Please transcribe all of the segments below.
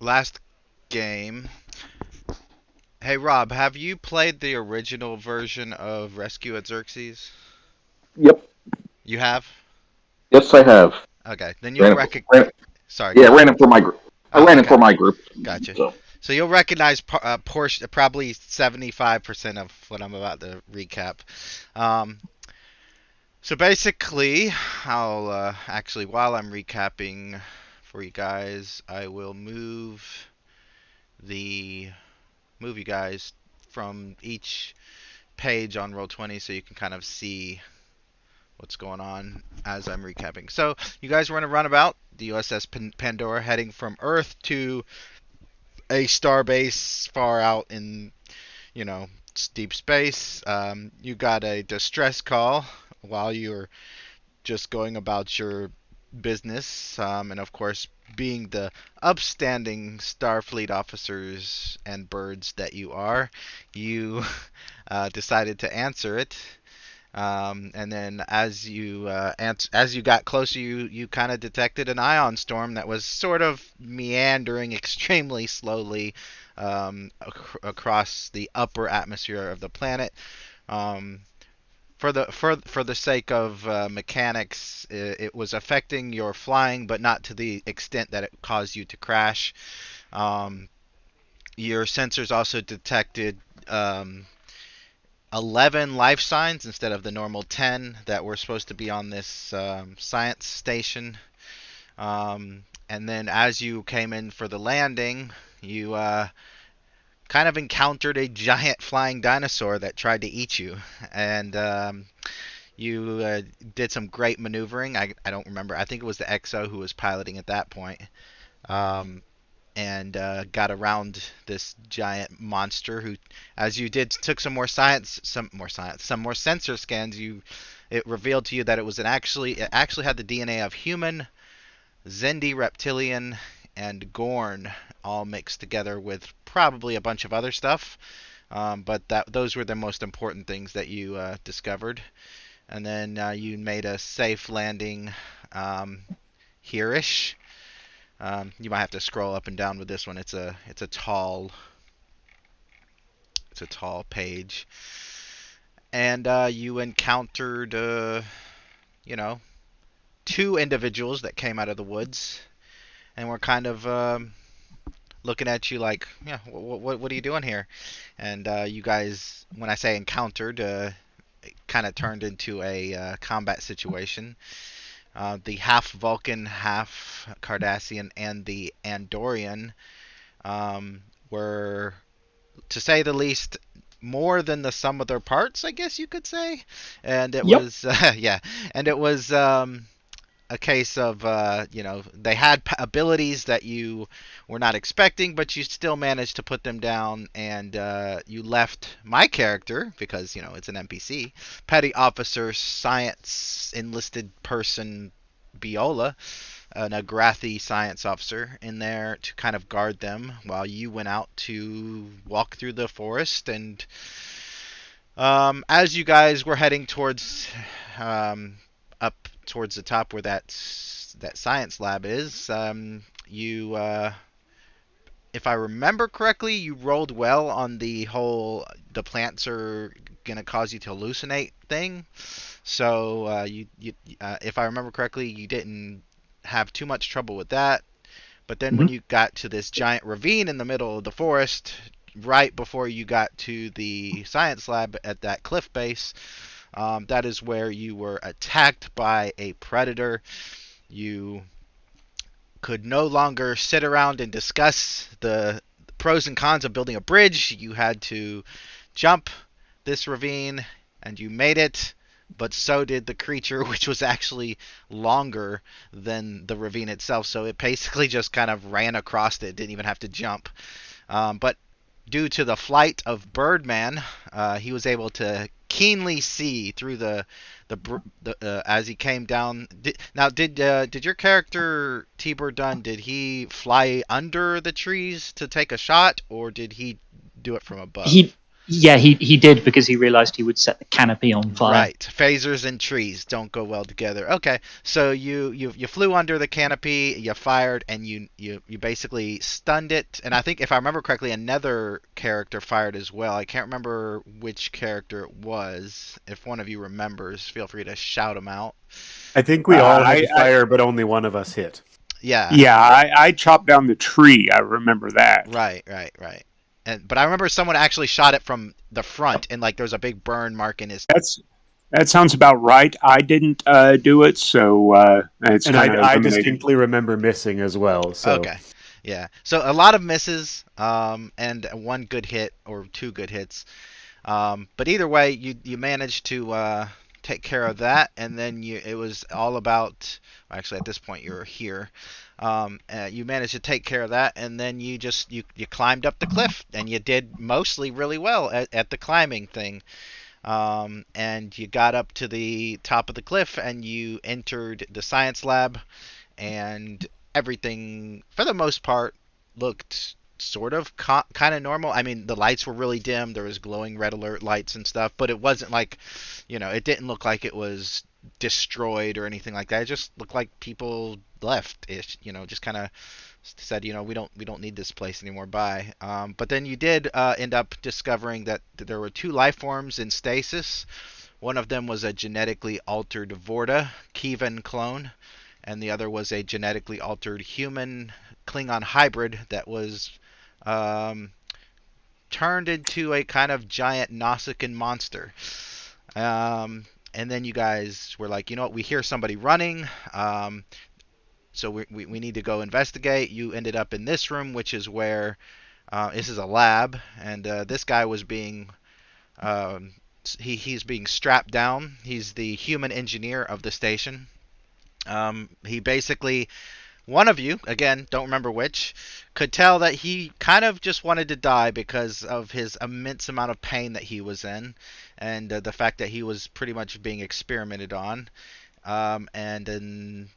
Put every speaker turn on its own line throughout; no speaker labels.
Last game. Hey Rob, have you played the original version of Rescue at Xerxes?
Yep.
You have?
Yes, I have.
Okay, then you'll
Ran it.
recognize.
Ran it
Sorry, go
yeah,
ahead.
ran it for my group. I
Oh,
ran it
okay,
for my group.
gotcha.
So
So you'll recognize portion, probably 75% of what I'm about to recap. Um, so basically, I'll actually while I'm recapping for you guys, I will the move you guys from each page on Roll20 so you can kind of see what's going on as I'm recapping. So, you guys were in a runabout, the USS Pandora, heading from Earth to a star base far out in, you know, deep space. You got a distress call while you're just going about your business, and of course, being the upstanding Starfleet officers and birds that you are, you decided to answer it. And then as you got closer, you kind of detected an ion storm that was sort of meandering extremely slowly across the upper atmosphere of the planet. Um, for the sake of mechanics, it was affecting your flying, but not to the extent that it caused you to crash. Um, your sensors also detected um, 11 life signs instead of the normal 10 that were supposed to be on this science station. And then as you came in for the landing, you kind of encountered a giant flying dinosaur that tried to eat you. And you did some great maneuvering. I don't remember. I think it was the XO who was piloting at that point. Um, and got around this giant monster who, as you did, took some more sensor scans. It revealed to you that it actually had the DNA of human, Zendi reptilian, and Gorn all mixed together with probably a bunch of other stuff. But those were the most important things that you discovered. And then you made a safe landing um, here-ish. You might have to scroll up and down with this one. It's a tall page, and you encountered you know two individuals that came out of the woods and were kind of looking at you like, yeah, what are you doing here? And you guys, when I say encountered, it kind of turned into a combat situation. The half Vulcan, half Cardassian, and the Andorian were, to say the least, more than the sum of their parts, I guess you could say. And it
yep.
was, yeah, and it was a case of, they had abilities that you were not expecting, but you still managed to put them down, and you left my character, because, it's an NPC, Petty Officer Science Enlisted Person Biola, an Agrathi science officer, in there to kind of guard them while you went out to walk through the forest. And as you guys were heading towards up towards the top where that science lab is, you if I remember correctly, you rolled well on the whole the plants are gonna cause you to hallucinate thing. So if I remember correctly, you didn't have too much trouble with that. But then when
hmm
you got to this giant ravine in the middle of the forest, right before you got to the science lab at that cliff base, that is where you were attacked by a predator. You could no longer sit around and discuss the pros and cons of building a bridge. You had to jump this ravine, and you made it. But so did the creature, which was actually longer than the ravine itself. So it basically just kind of ran across it, didn't even have to jump. But due to the flight of Birdman, he was able to keenly see through the as he came down. Did your character T-Bird Dunn, did he fly under the trees to take a shot, or did he do it from
He
above?
Yeah, he did because he realized he would set the canopy on fire.
Right. Phasers and trees don't go well together. Okay. So you flew under the canopy, you fired, and you basically stunned it. And I think if I remember correctly, another character fired as well. I can't remember which character it was. If one of you remembers, feel free to shout them out.
I think we all had to
I
fire, but only one of us hit.
Yeah.
yeah, I chopped down the tree. I remember that.
Right. But I remember someone actually shot it from the front, and like there's a big burn mark in his.
That sounds about right. I didn't do it, so it's
And
kind of
I
eliminated.
distinctly remember missing as well. So
Okay. Yeah. So a lot of misses, and one good hit or two good hits. But either way, you managed to take care of that, and then it was all about. Actually, at this point, you're here. You managed to take care of that, and then you climbed up the cliff, and you did mostly really well at the climbing thing. And you got up to the top of the cliff, and you entered the science lab, and everything, for the most part, looked sort of kind of normal. I mean, the lights were really dim. There was glowing red alert lights and stuff, but it wasn't like, it didn't look like it was destroyed or anything like that. It just looked like people left ish, just kind of said, we don't need this place anymore. Bye. But then you did end up discovering that there were two life forms in stasis. One of them was a genetically altered Vorta Kievan clone, and the other was a genetically altered human Klingon hybrid that was um, turned into a kind of giant Nausicaan monster. And then you guys were like, you know what, we hear somebody running, so we need to go investigate. You ended up in this room, which is where this is a lab, and this guy was being he's being strapped down. He's the human engineer of the station. He basically, one of you, again, don't remember which, could tell that he kind of just wanted to die because of his immense amount of pain that he was in, and the fact that he was pretty much being experimented on. And then,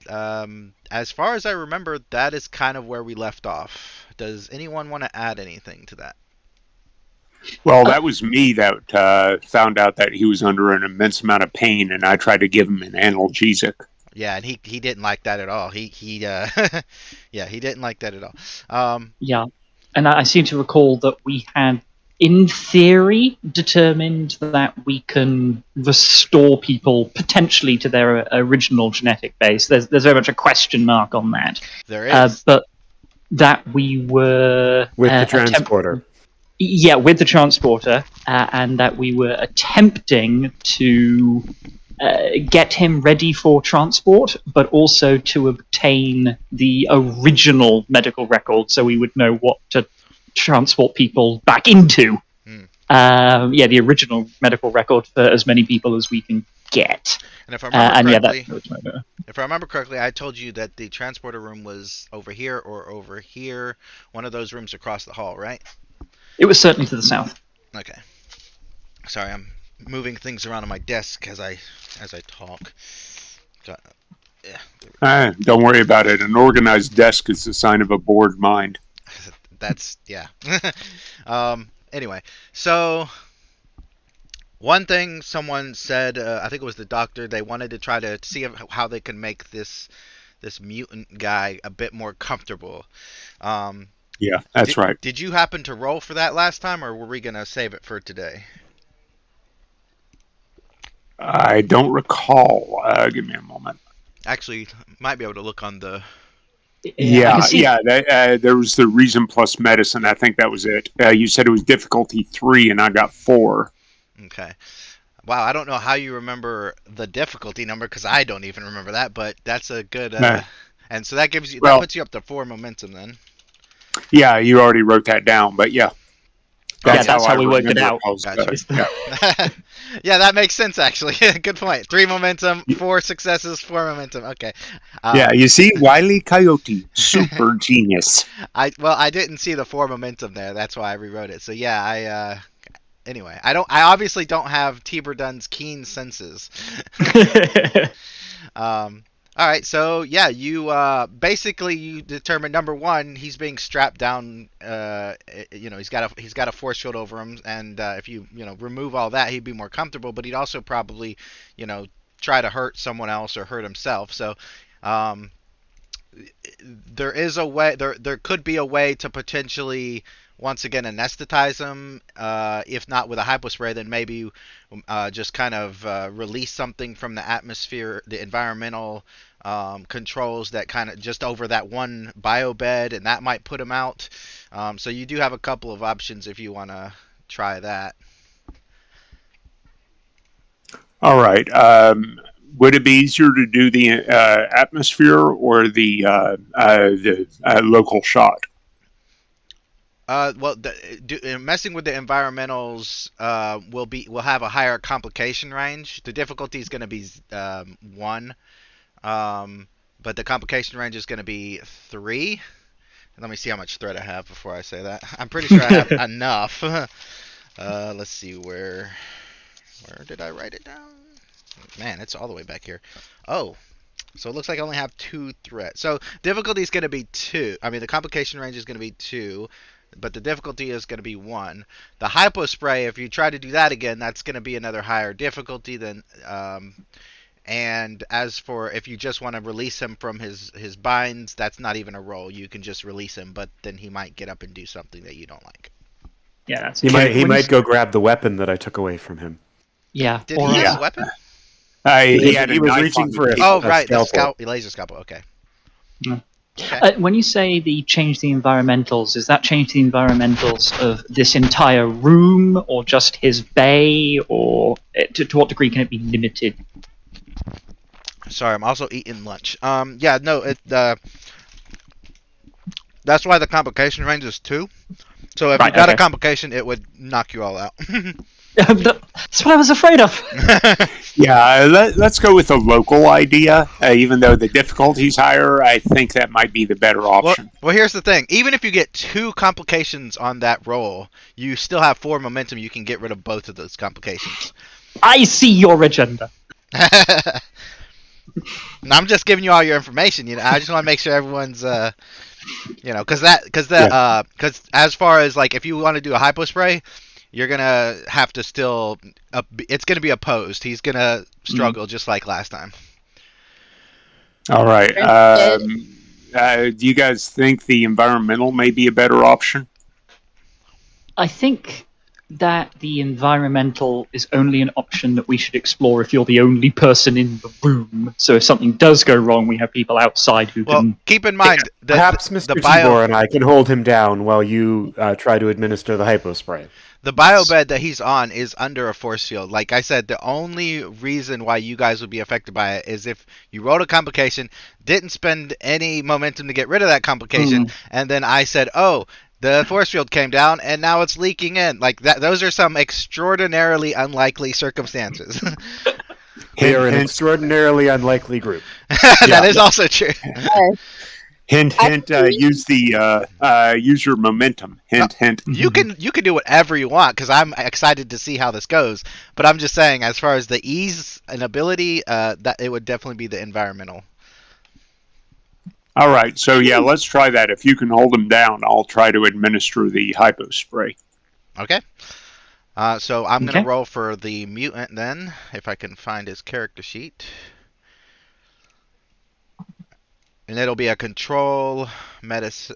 as far as I remember, that is kind of where we left off. Does anyone want to add anything to that?
Well, that was me that found out that he was under an immense amount of pain, and I tried to give him an analgesic.
Yeah, and he didn't like that at all. He yeah, he didn't like that at all.
Yeah, and I seem to recall that we had, in theory, determined that we can restore people potentially to their original genetic base. There's very much a question mark on that.
There is.
But that we were
with the transporter.
Yeah, with the transporter, and that we were attempting to get him ready for transport, but also to obtain the original medical record so we would know what to transport people back into. The original medical record for as many people as we can get.
And if I remember correctly, I told you that the transporter room was over here or over here, one of those rooms across the hall, right?
It was certainly to the south.
Okay. Sorry, I'm moving things around on my desk as I talk. Yeah.
Don't worry about it. An organized desk is a sign of a bored mind.
That's yeah. Anyway, so one thing someone said, I think it was the doctor, they wanted to try to see how they can make this mutant guy a bit more comfortable.
Yeah, that's right.
Did you happen to roll for that last time, or were we gonna save it for today?
I don't recall. Give me a moment.
Actually, might be able to look on the.
Yeah. There was the reason plus medicine. I think that was it. You said it was difficulty 3, and I got 4.
Okay. Wow, I don't know how you remember the difficulty number because I don't even remember that, but that's a good. And so that puts you up to 4 momentum then.
Yeah, you already wrote that down, but yeah.
That's how we worked it out.
Gotcha. Yeah, that makes sense actually. Good point. 3 momentum, 4 successes, 4 momentum. Okay.
Yeah, you see, Wile E. Coyote, super genius.
I didn't see the 4 momentum there. That's why I rewrote it. So yeah, anyway, I obviously don't have Tiber Dunn's keen senses. All right, so yeah, you basically you determine number one, he's being strapped down. He's got a force field over him, and if you remove all that, he'd be more comfortable. But he'd also probably you know try to hurt someone else or hurt himself. So um, there is a way. There could be a way to potentially once again anesthetize him. If not with a hypospray, then maybe just kind of release something from the atmosphere, the environmental controls that kind of just over that one biobed, and that might put him out. So you do have a couple of options if you want to try that.
All right. Would it be easier to do the atmosphere or the local shot?
Messing with the environmentals will have a higher complication range. The difficulty is going to be 1, but the complication range is going to be 3. Let me see how much threat I have before I say that. I'm pretty sure I have enough. Let's see where did I write it down? Man, it's all the way back here. Oh, so it looks like I only have 2 threats. So difficulty is going to be 2. I mean, the complication range is going to be 2, but the difficulty is going to be 1. The hypospray, if you try to do that again, that's going to be another higher difficulty than. And as for if you just want to release him from his binds, that's not even a roll. You can just release him, but then he might get up and do something that you don't like.
Yeah, that's
He might go grab the weapon that I took away from him.
Yeah.
Did he have a weapon?
He
was reaching for
the laser scalpel. Okay.
Yeah.
Okay.
When you say change the environmentals, is that change the environmentals of this entire room, or just his bay, or to what degree can it be limited?
Sorry, I'm also eating lunch. Yeah, no, that's why the complication range is 2. So if you got a complication, it would knock you all out.
That's what I was afraid of.
Yeah, let's go with the local idea. Even though the difficulty's higher, I think that might be the better option.
Well, here's the thing. Even if you get 2 complications on that roll, you still have 4 momentum. You can get rid of both of those complications.
I see your agenda.
And I'm just giving you all your information. I just want to make sure everyone's, because as far as like if you want to do a hypospray, you're gonna have to still. It's gonna be opposed. He's gonna struggle just like last time.
All right. Do you guys think the environmental may be a better option?
I think that the environmental is only an option that we should explore if you're the only person in the room. So if something does go wrong, we have people outside who can...
Well, keep in mind...
Perhaps Mr. Tibor and I can hold him down while you try to administer the hypospray.
The biobed that he's on is under a force field. Like I said, the only reason why you guys would be affected by it is if you rolled a complication, didn't spend any momentum to get rid of that complication, and then I said, oh... the force field came down, and now it's leaking in. Like that. Those are some extraordinarily unlikely circumstances.
They are an extraordinarily unlikely group.
That is also true.
Hint, hint. Use your momentum. Hint, hint.
You can do whatever you want because I'm excited to see how this goes. But I'm just saying, as far as the ease and ability, that it would definitely be the environmental.
All right, so yeah, let's try that. If you can hold him down, I'll try to administer the hypospray.
Okay. So I'm going to roll for the mutant then, if I can find his character sheet. And it'll be a control medicine,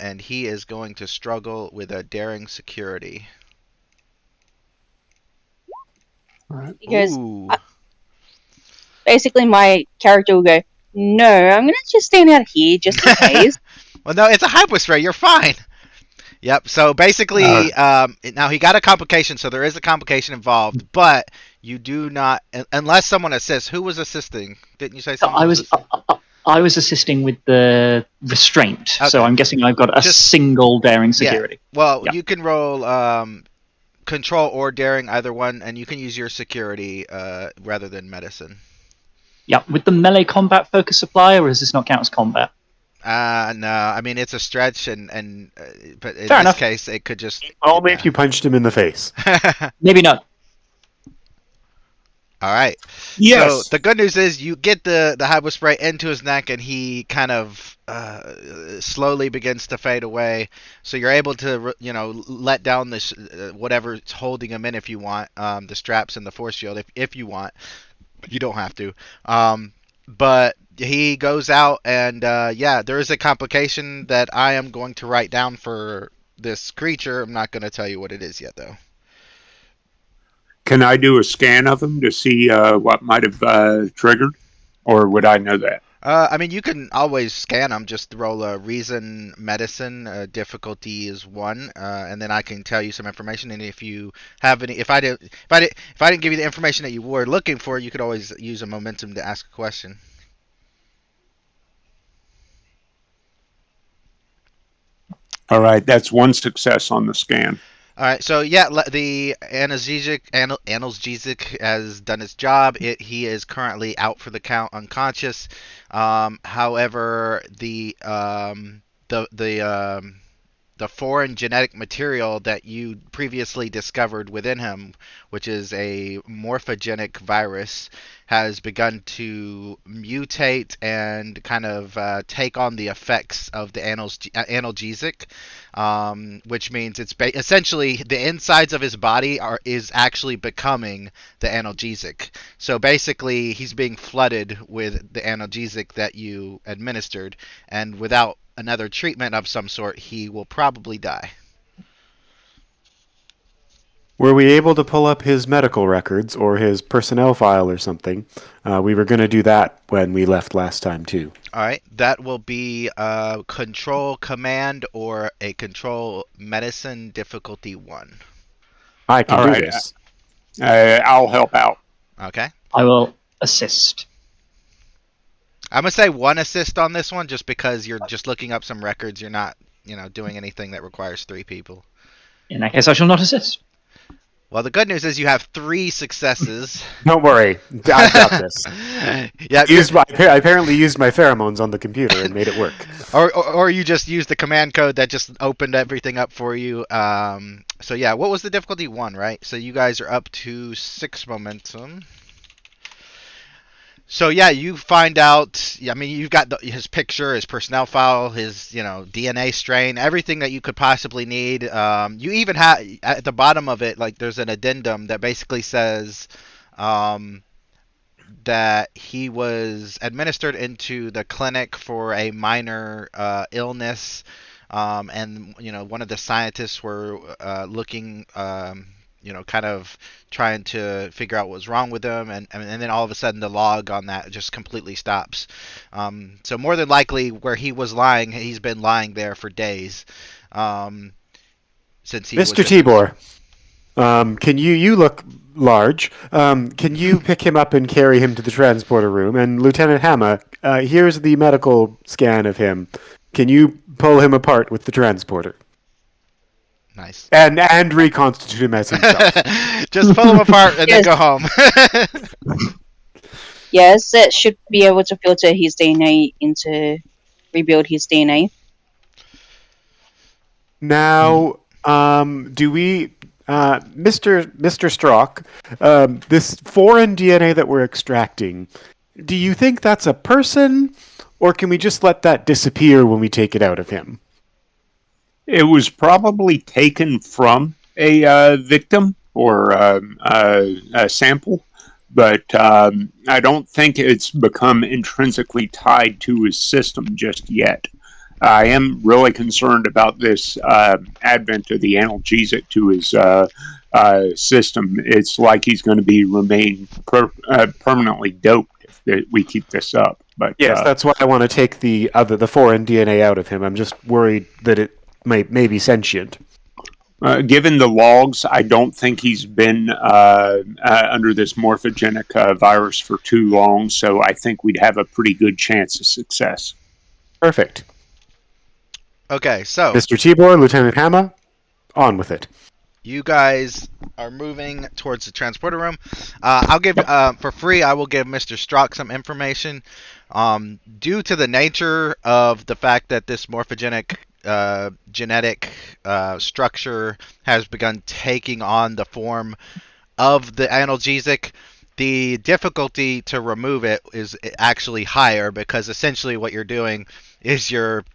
and he is going to struggle with a daring security.
All right.
Because basically my character will go, no, I'm going to just stand out here just in case.
Well, no, it's a hypospray. You're fine. Yep. So basically, now he got a complication, so there is a complication involved, but you do not, unless someone assists. Who was assisting? Didn't you say someone?
I was assisting with the restraint, so I'm guessing I've got a single daring security.
Yeah. Well, you can roll control or daring, either one, and you can use your security rather than medicine.
Yeah, with the melee combat focus supply, or does this not count as combat?
No, I mean it's a stretch, but in
Fair enough.
case it could just
Only if you punched him in the face.
Maybe not.
All right. So
Yes.
the good news is you get the hypo spray into his neck, and he kind of slowly begins to fade away. So you're able to let down this whatever's holding him in if you want, the straps and the force field if you want. You don't have to. But he goes out, and yeah, there is a complication that I am going to write down for this creature. I'm not going to tell you what it is yet, though.
Can I do a scan of him to see what might have triggered, or would I know that?
I mean, you can always scan them. Just roll a reason medicine. Difficulty is 1, and then I can tell you some information. And if you have any, if I didn't give you the information that you were looking for, you could always use a momentum to ask a question.
All right, that's one success on the scan.
All right, so yeah, the analgesic has done its job. He is currently out for the count, unconscious. However, the foreign genetic material that you previously discovered within him, which is a morphogenic virus, has begun to mutate and kind of take on the effects of the analgesic, which means it's essentially the insides of his body is actually becoming the analgesic. So basically, he's being flooded with the analgesic that you administered, and without another treatment of some sort, he will probably die.
Were we able to pull up his medical records or his personnel file or something? We were going to do that when we left last time, too.
All right, that will be a control command or a control medicine difficulty 1.
I can
All
do
right,
this.
I'll help out.
Okay.
I will assist.
I'm gonna say 1 assist on this one, just because you're just looking up some records. You're not, doing anything that requires 3 people.
In that case, I shall not assist.
Well, the good news is you have 3 successes.
Don't worry. I've got this.
Yeah,
I apparently used my pheromones on the computer and made it work.
or you just used the command code that just opened everything up for you. So yeah, what was the difficulty 1, right? So you guys are up to 6 momentum. So yeah, you find out. I mean, you've got his picture, his personnel file, his DNA strain, everything that you could possibly need. You even have at the bottom of it, like there's an addendum that basically says that he was administered into the clinic for a minor illness, and one of the scientists were looking. Kind of trying to figure out what was wrong with him, and then all of a sudden the log on that just completely stops. So more than likely, where he was lying, he's been lying there for days. Since he
Mr.
was
Tibor, can you look large? Can you pick him up and carry him to the transporter room? And Lieutenant Hammer, here's the medical scan of him. Can you pull him apart with the transporter?
Nice.
And reconstitute him as himself.
Just pull him apart and then go home.
Yes, it should be able to filter his DNA rebuild his DNA.
Now, do we, Mr. Strock, this foreign DNA that we're extracting, do you think that's a person, or can we just let that disappear when we take it out of him?
It was probably taken from a victim or a sample, but I don't think it's become intrinsically tied to his system just yet. I am really concerned about this advent of the analgesic to his system. It's like he's going to remain permanently doped if we keep this up. But
yes, that's why I want to take the foreign DNA out of him. I'm just worried that it may be sentient.
Given the logs, I don't think he's been under this morphogenic virus for too long, so I think we'd have a pretty good chance of success.
Perfect.
Okay, so
Mr. Tibor, Lieutenant Hammer, on with it.
you guys are moving towards the transporter room. I'll give for free. I will give Mr. Strock some information. Due to the nature of the fact that this morphogenic genetic structure has begun taking on the form of the analgesic, the difficulty to remove it is actually higher because essentially what you're doing is you're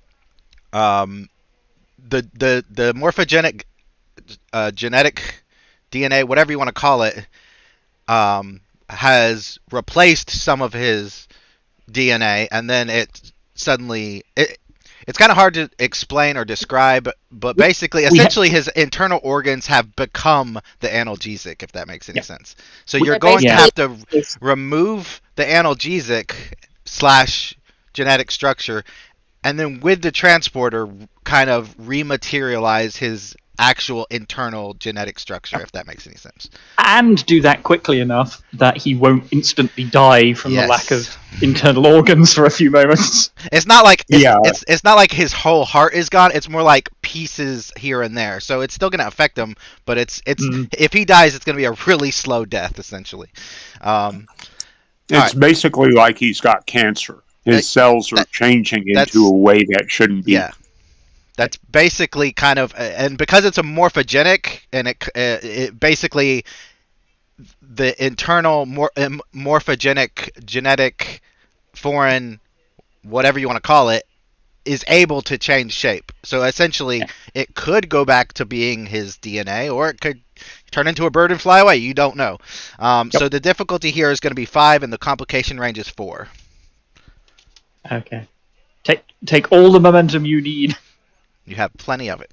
um, the morphogenic genetic DNA, whatever you want to call it, has replaced some of his DNA, and then it's kind of hard to explain or describe, but basically,
We ha-
essentially, his internal organs have become the analgesic, if that makes any
Yeah.
sense. So
We-
you're
Yeah,
going to
Yeah.
have to
Yes.
remove the analgesic slash genetic structure, and then with the transporter, kind of rematerialize his actual internal genetic structure, if that makes any sense.
and do that quickly enough that he won't instantly die from the lack
Yes.
of internal organs for a few moments.
It's not like
Yeah.
it's not like his whole heart is gone. It's more like pieces here and there. So it's still gonna affect him, but it's
Mm.
if he dies, it's gonna be a really slow death, essentially. Um,
It's basically like he's got cancer. His cells are
that-
changing
that's-
into a way that shouldn't be.
yeah, that's basically kind of, and because it's a morphogenic, and it basically the internal morphogenic genetic foreign whatever you want to call it is able to change shape. So essentially, it could go back to being his DNA, or it could turn into a bird and fly away. You don't know. So the difficulty here is going to be 5, and the complication range is 4.
Okay. Take all the momentum you need.
You have plenty of it,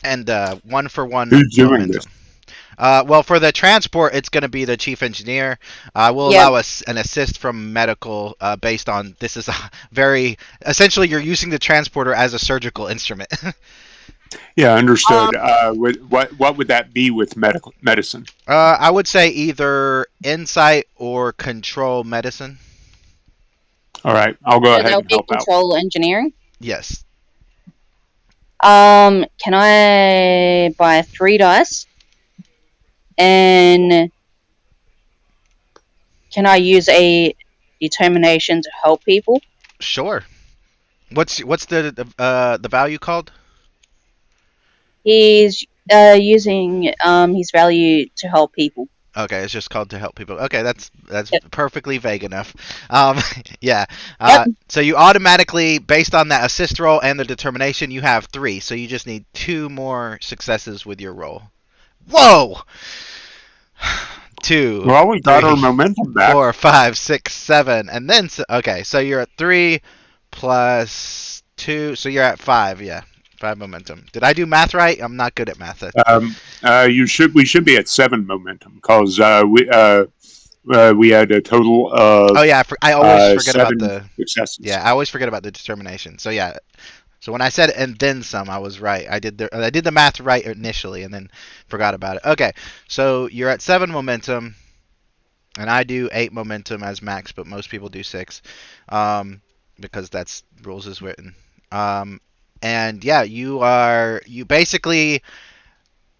and 1-for-1
Who's doing
momentum.
this?
Well, for the transport, it's going to be the chief engineer. We'll
Yep.
allow us an assist from medical based on this is a very essentially you're using the transporter as a surgical instrument.
Yeah, understood. What would that be with medical medicine?
I would say either insight or control medicine.
All right, I'll go
So
ahead
that'll
and
be
help out.
control engineering.
Yes.
Can I buy 3 dice? And can I use a determination to help people?
Sure. What's the value called?
He's using his value to help people.
Okay, it's just called to help people. Okay, that's
Yep.
perfectly vague enough. Yeah.
Yep.
So you automatically, based on that assist roll and the determination, you have 3. So you just need 2 more successes with your roll. Whoa! 2.
Well, we got our
3,
momentum back.
4, 5, 6, 7, and then okay. So you're at 3 plus 2, so you're at 5. Yeah, 5 momentum. Did I do math right? I'm not good at math.
We should be at 7 momentum because we had a total of
Oh yeah, I always forget about
7
the.
successes.
Yeah, I always forget about the determination. So yeah, so when I said and then some, I was right. I did the math right initially, and then forgot about it. Okay, so you're at 7 momentum, and I do 8 momentum as max, but most people do 6, because that's rules is written. And yeah, you basically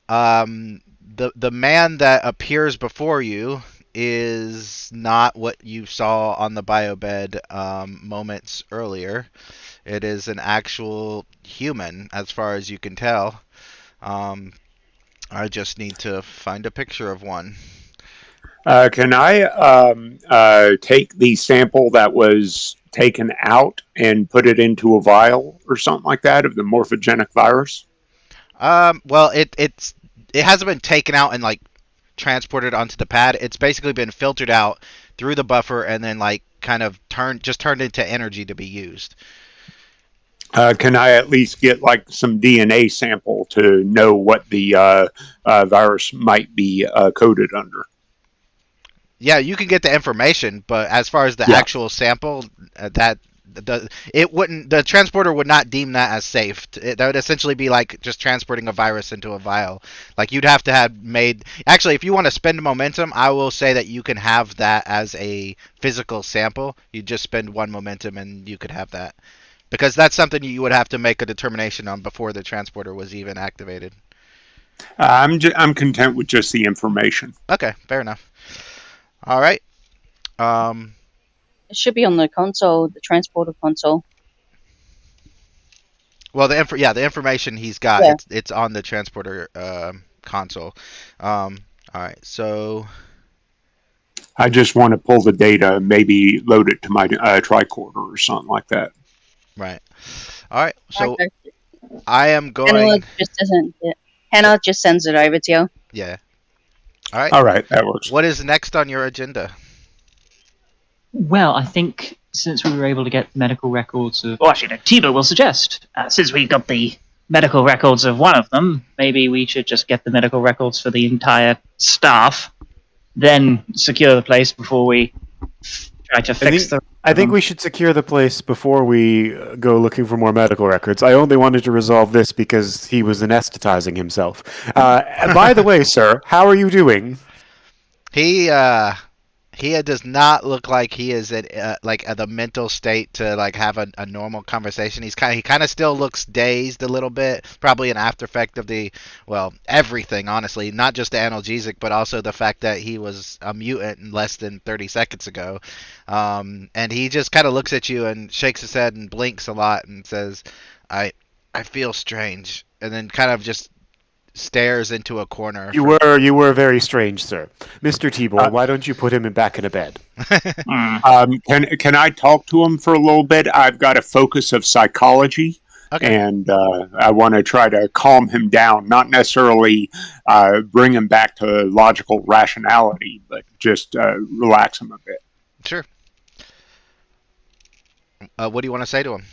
the man that appears before you is not what you saw on the biobed moments earlier. It is an actual human, as far as you can tell. I just need to find a picture of one.
Can I take the sample that was taken out and put it into a vial or something like that of the morphogenic virus?
Well, it hasn't been taken out and like transported onto the pad. It's basically been filtered out through the buffer and then like kind of turned into energy to be used.
Can I at least get like some DNA sample to know what the virus might be coded under?
Yeah, you can get the information, but as far as the
Yeah.
actual sample, the transporter would not deem that as safe. That would essentially be like just transporting a virus into a vial. Like you'd have to have made. Actually, if you want to spend momentum, I will say that you can have that as a physical sample. You just spend 1 momentum and you could have that, because that's something you would have to make a determination on before the transporter was even activated.
I'm content with just the information.
Okay, fair enough. All right.
It should be on the console, the transporter console.
Well, the information he's got,
Yeah.
it's on the transporter console. All right, so
I just want to pull the data, maybe load it to my tricorder or something like that.
Right. All right. So
Okay.
I am
Hannah
going.
just doesn't. Hannah just sends it over to you.
Yeah. All right.
All right, that works.
What is next on your agenda?
Well, I think since we were able to get medical records of... Well, actually, no, Tibo will suggest, since we got the medical records of one of them, maybe we should just get the medical records for the entire staff, then secure the place before we try to fix the...
I think we should secure the place before we go looking for more medical records. I only wanted to resolve this because he was anesthetizing himself. By the way, sir, how are you doing?
He does not look like he is at the mental state to like have a normal conversation. He kind of still looks dazed a little bit, probably an after effect of everything, honestly, not just the analgesic, but also the fact that he was a mutant less than 30 seconds ago. And he just kind of looks at you and shakes his head and blinks a lot and says, "I feel strange," and then kind of just stares into a corner.
You were very strange, sir. Mr. Tibor, why don't you put him back in a bed?
Can I talk to him for a little bit? I've got a focus of psychology,
Okay.
and I want to try to calm him down, not necessarily bring him back to logical rationality, but just relax him a bit.
Sure. What do you want to say to him?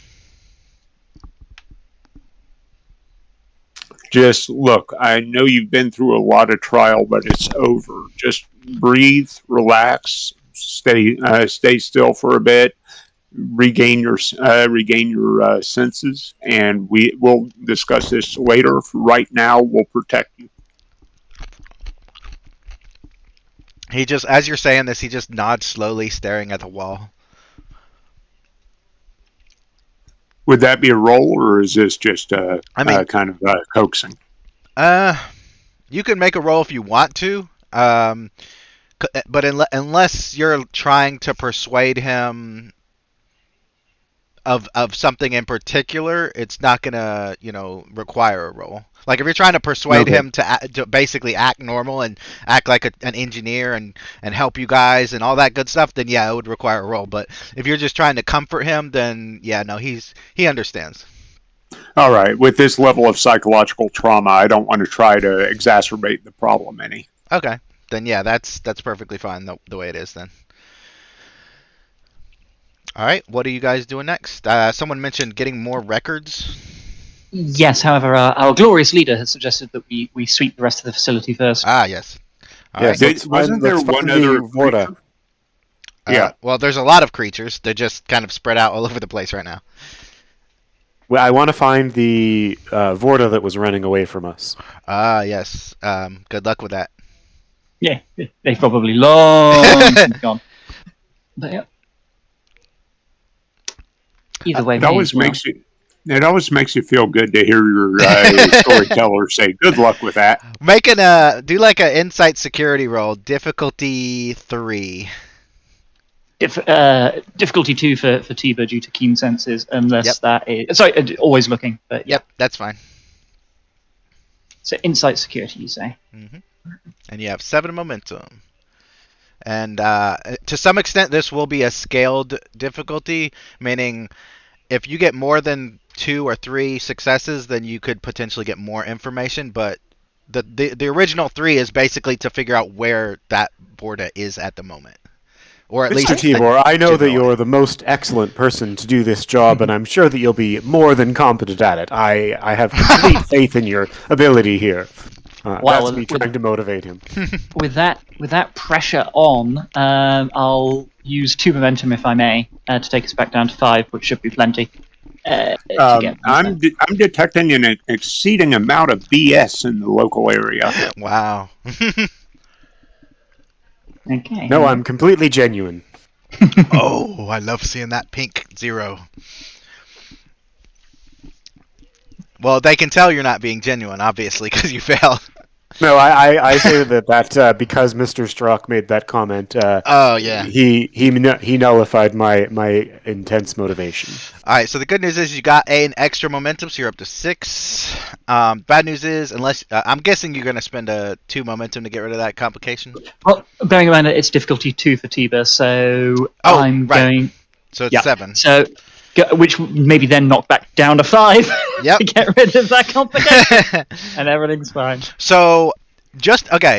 Just look, I know you've been through a lot of trial, but it's over. Just breathe, relax, stay still for a bit, regain your senses, and we'll discuss this later. For right now, we'll protect you.
He just, as you're saying this, he just nods slowly, staring at the wall.
Would that be a roll, or is this just kind of coaxing?
You can make a roll if you want to, but unless you're trying to persuade him of something in particular, it's not gonna require a roll. Like if you're trying to persuade him to basically act normal and act like an engineer and help you guys and all that good stuff, then yeah, it would require a roll. But if you're just trying to comfort him, then yeah, no, he understands.
All right. With this level of psychological trauma, I don't want to try to exacerbate the problem any.
Okay, then yeah, that's perfectly fine the way it is then. All right, what are you guys doing next? Someone mentioned getting more records.
Yes, however, our glorious leader has suggested that we sweep the rest of the facility first.
Ah, yes. All
Yes,
right.
Wasn't there one other
Vorta?
Yeah.
Well, there's a lot of creatures. They're just kind of spread out all over the place right now.
Well, I want to find the Vorta that was running away from us.
Ah, yes. Good luck with that.
Yeah, they've probably long since gone. But yeah. Either way,
It always makes you feel good to hear your storyteller say, "Good luck with that."
Do like an insight security roll, difficulty 3.
Difficulty 2 for Tiba due to keen senses, unless that is always looking. But
Yep, that's fine.
So insight security, you say?
Mm-hmm. And you have 7 momentum. And to some extent, this will be a scaled difficulty, meaning if you get more than 2 or 3 successes, then you could potentially get more information. But the original 3 is basically to figure out where that Borda is at the moment. Or at
Mr.
least
Tibor, I know that
generally.
you're the most excellent person to do this job, and I'm sure that you'll be more than competent at it. I have complete faith in your ability here. That's me trying to motivate him.
With that pressure on, I'll use 2 momentum, if I may, to take us back down to 5, which should be plenty.
I'm detecting an exceeding amount of BS in the local area.
Wow.
Okay.
No, I'm completely genuine.
Oh, I love seeing that pink 0. Well, they can tell you're not being genuine, obviously, because you failed.
No, I say that because Mr. Strock made that comment.
Oh yeah.
He nullified my intense motivation.
All right. So the good news is you got an extra momentum, so you're up to 6. Bad news is, unless I'm guessing you're going to spend a 2 momentum to get rid of that complication.
Well, bearing in mind that it's difficulty 2 for Tiba, so
Oh,
I'm
right.
going.
So it's
Yeah.
7.
So, which maybe then knock back down to 5
Yep.
to get rid of that complication, and everything's fine.
So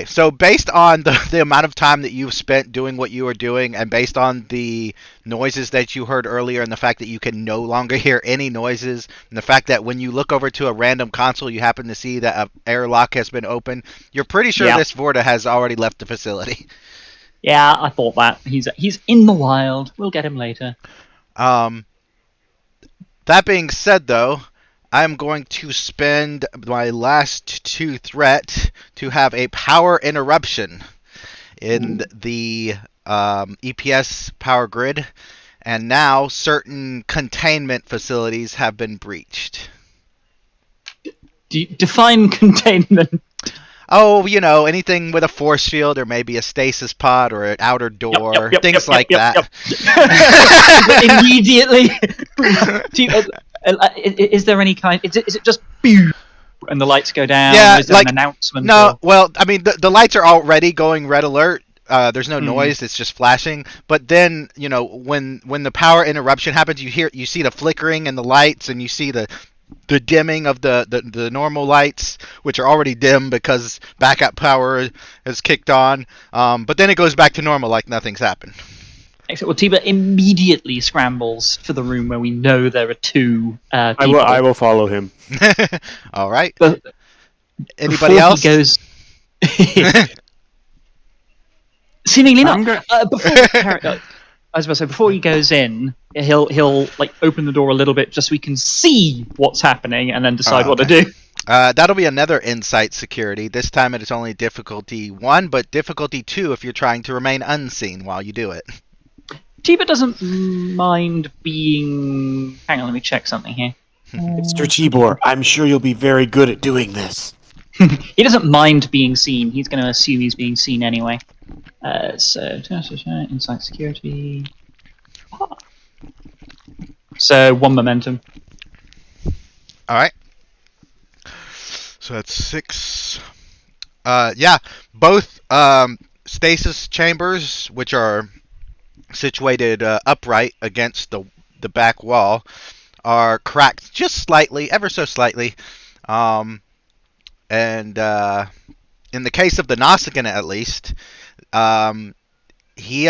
so based on the amount of time that you've spent doing what you were doing, and based on the noises that you heard earlier, and the fact that you can no longer hear any noises, and the fact that when you look over to a random console you happen to see that an airlock has been opened, you're pretty sure
Yeah.
this Vorta has already left the facility.
Yeah, I thought that he's in the wild. We'll get him later.
That being said, though, I'm going to spend my last 2 threat to have a power interruption in the EPS power grid, and now certain containment facilities have been breached.
Define containment.
Oh, anything with a force field, or maybe a stasis pod, or an outer door, things like that.
Immediately. Is there any kind? Is it just pew, and the lights go down?
Yeah,
Or is there an announcement?
No,
or-
well, I mean, the lights are already going red alert. There's no noise; it's just flashing. But then, when the power interruption happens, you see the flickering in the lights, and you see the dimming of the normal lights, which are already dim because backup power has kicked on. But then it goes back to normal, like nothing's happened.
Except, well, Tiba immediately scrambles for the room where we know there are 2
I
people.
will follow him.
All right.
But
Anybody
before
else?
He goes. Seemingly not.
I'm go-
I was about to say, before he goes in, he'll like open the door a little bit just so we can see what's happening and then decide what to do.
That'll be another insight security. This time it is only difficulty 1, but difficulty 2 if you're trying to remain unseen while you do it.
Tiba doesn't mind being. Hang on, let me check something here.
Mr. Tibor, I'm sure you'll be very good at doing this.
He doesn't mind being seen. He's going to assume he's being seen anyway. So, insight security. So, 1 momentum.
All right. So that's 6. Yeah, both stasis chambers, which are situated upright against the back wall, are cracked just slightly, ever so slightly. And in the case of the Nausicaan, at least, he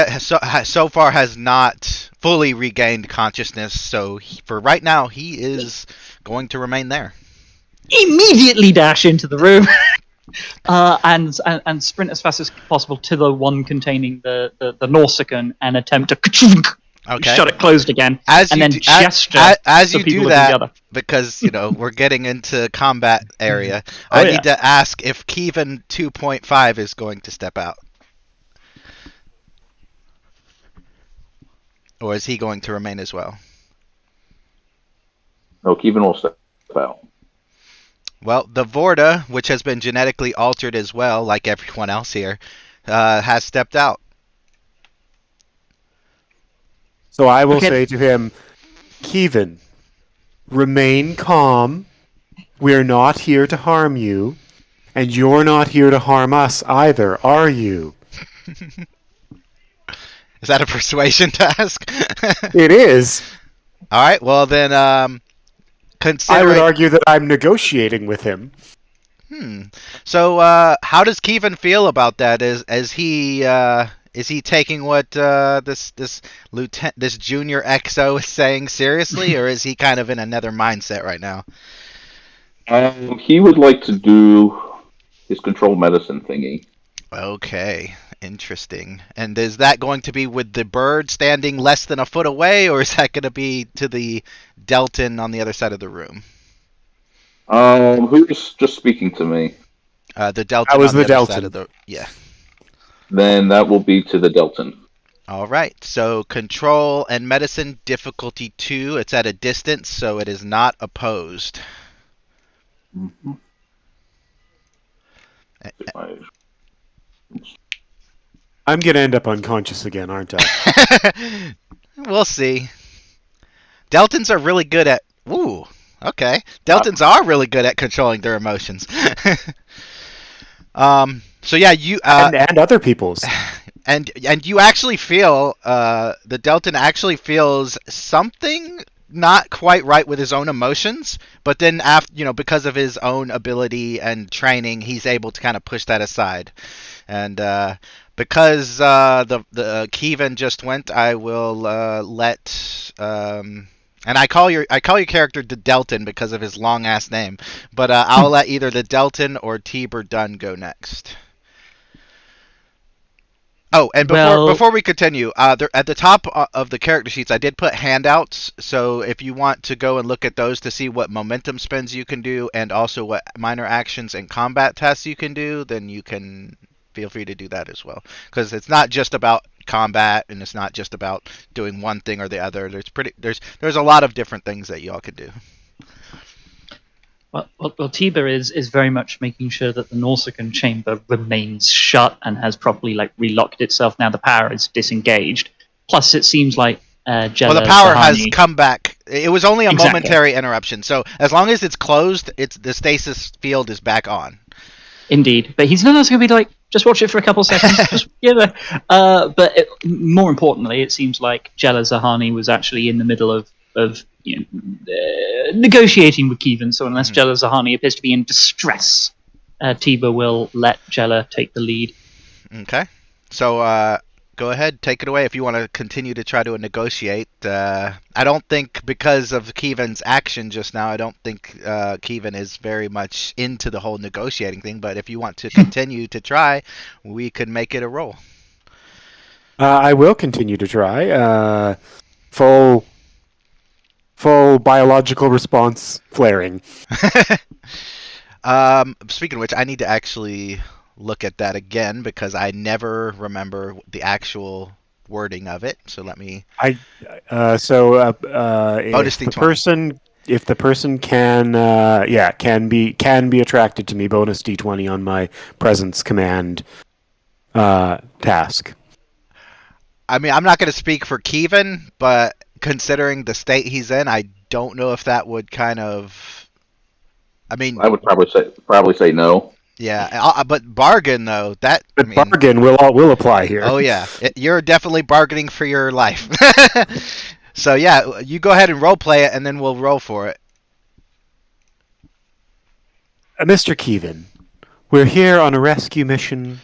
so far has not fully regained consciousness. So for right now, he is going to remain there.
Immediately dash into the room. And sprint as fast as possible to the one containing the Nausicaan and attempt to shut it closed again. Gesture
as
to
you
people
do
to
that,
the other.
because we're getting into combat area. I need to ask if Kevin 2.5 is going to step out, or is he going to remain as well?
No, Kevin will step out.
Well, the Vorta, which has been genetically altered as well, like everyone else here, has stepped out.
So I will say to him, Kevin, remain calm. We're not here to harm you. And you're not here to harm us either, are you?
Is that a persuasion task?
It is.
All right. Well, then,
I would
considering.
argue that I'm negotiating with him.
So, how does Kevin feel about that? Is he taking what this junior XO is saying seriously, or is he kind of in another mindset right now?
He would like to do his control medicine thingy.
Okay, interesting. And is that going to be with the bird standing less than a foot away, or is that going to be to the Delton on the other side of the room?
Who's just speaking to me?
The Delton
I was
on the
the
other side
Delton.
of the yeah.
Then that will be to the Delton.
All right. So control and medicine difficulty 2. It's at a distance, so it is not opposed.
Mm-hmm.
I'm going to end up unconscious again, aren't I?
We'll see. Deltons are really good at. Ooh, okay. Deltons are really good at controlling their emotions. So yeah, you
and other people's.
and you actually feel the Delton actually feels something not quite right with his own emotions, but then after because of his own ability and training, he's able to kind of push that aside. And because the Kevin just went, I will let and I call your character the Delton because of his long ass name, but I'll let either the Delton or Tiber Dunn go next. Oh, and
Well,
before we continue, there, at the top of the character sheets, I did put handouts. So if you want to go and look at those to see what momentum spins you can do, and also what minor actions and combat tests you can do, then you can feel free to do that as well. Because it's not just about combat, and it's not just about doing one thing or the other. There's a lot of different things that y'all can do.
Well, Tiber is very much making sure that the Nausicaan chamber remains shut and has properly relocked itself. Now the power is disengaged. Plus, it seems like Jella
Well, the power has
Zahani-
come back. It was only a
Exactly.
momentary interruption. So as long as it's closed, the stasis field is back on.
Indeed, but he's not going to be like, just watch it for a couple seconds. Just more importantly, it seems like Jella Zahani was actually in the middle of negotiating with Kevin. So unless Jella Zahani appears to be in distress, Tiber will let Jella take the lead.
Okay. So go ahead, take it away if you want to continue to try to negotiate. I don't think because of Kevin's action just now, I don't think Kevin is very much into the whole negotiating thing. But if you want to continue to try, we could make it a roll.
I will continue to try. Full biological response flaring.
Speaking of which, I need to actually look at that again because I never remember the actual wording of it. So let me.
Bonus if the person can be attracted to me, bonus D20 on my presence command task.
I mean, I'm not going to speak for Kevin, but considering the state he's in, I don't know if that would kind of. I mean,
I would probably say no.
Yeah, but bargain though.
Bargain will apply here.
Oh yeah, you're definitely bargaining for your life. So yeah, you go ahead and role play it, and then we'll roll for it.
Mr. Kevin, we're here on a rescue mission.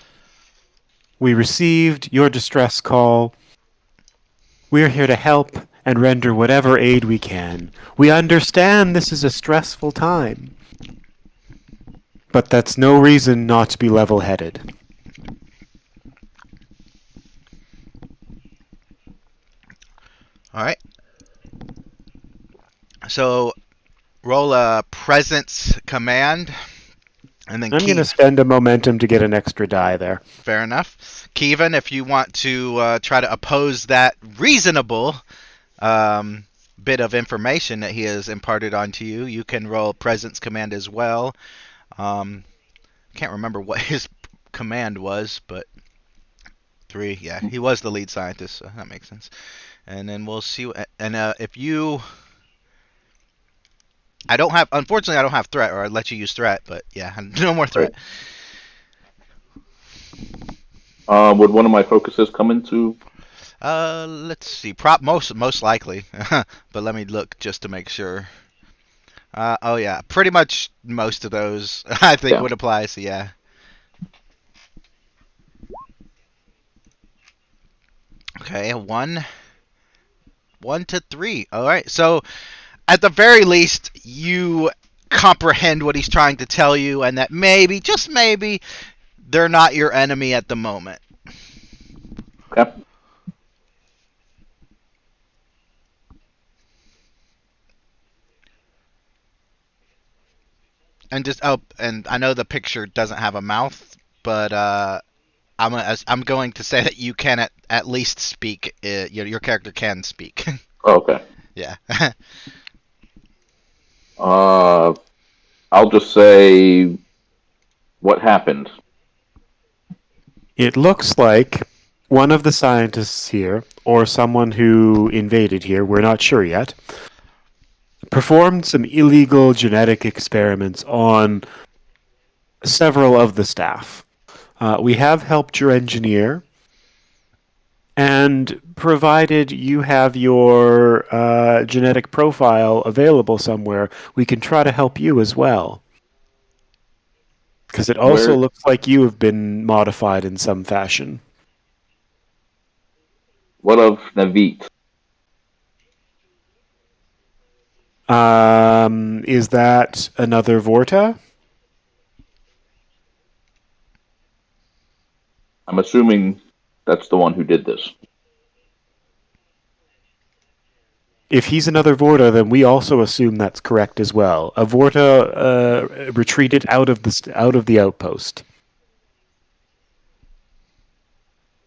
We received your distress call. We're here to help and render whatever aid we can. We understand this is a stressful time, but that's no reason not to be level-headed.
All right. So roll a presence command, and then
I'm going to spend a momentum to get an extra die there.
Fair enough. Kevin, if you want to try to oppose that reasonable bit of information that he has imparted onto you, you can roll presence command as well. Can't remember what his command was, but 3. Yeah, he was the lead scientist, so that makes sense. And then we'll see. And if you, unfortunately, I don't have threat, or I'd let you use threat, but yeah, no more threat.
Would one of my focuses come into?
Let's see. Most likely, but let me look just to make sure. Oh yeah, pretty much most of those I think would apply. So yeah. Okay, 1 to 3. All right. So at the very least, you comprehend what he's trying to tell you, and that maybe, just maybe, they're not your enemy at the moment.
Okay.
And I know the picture doesn't have a mouth, but I'm going to say that you can at least speak. Your character can speak.
Okay.
Yeah.
I'll just say what happened.
It looks like one of the scientists here, or someone who invaded here, we're not sure yet, performed some illegal genetic experiments on several of the staff. We have helped your engineer, and provided you have your genetic profile available somewhere, we can try to help you as well. Because it also
Where-
looks like you have been modified in some fashion.
What of Navit?
Is that another Vorta?
I'm assuming that's the one who did this.
If he's another Vorta, then we also assume that's correct as well. A Vorta retreated out of the outpost.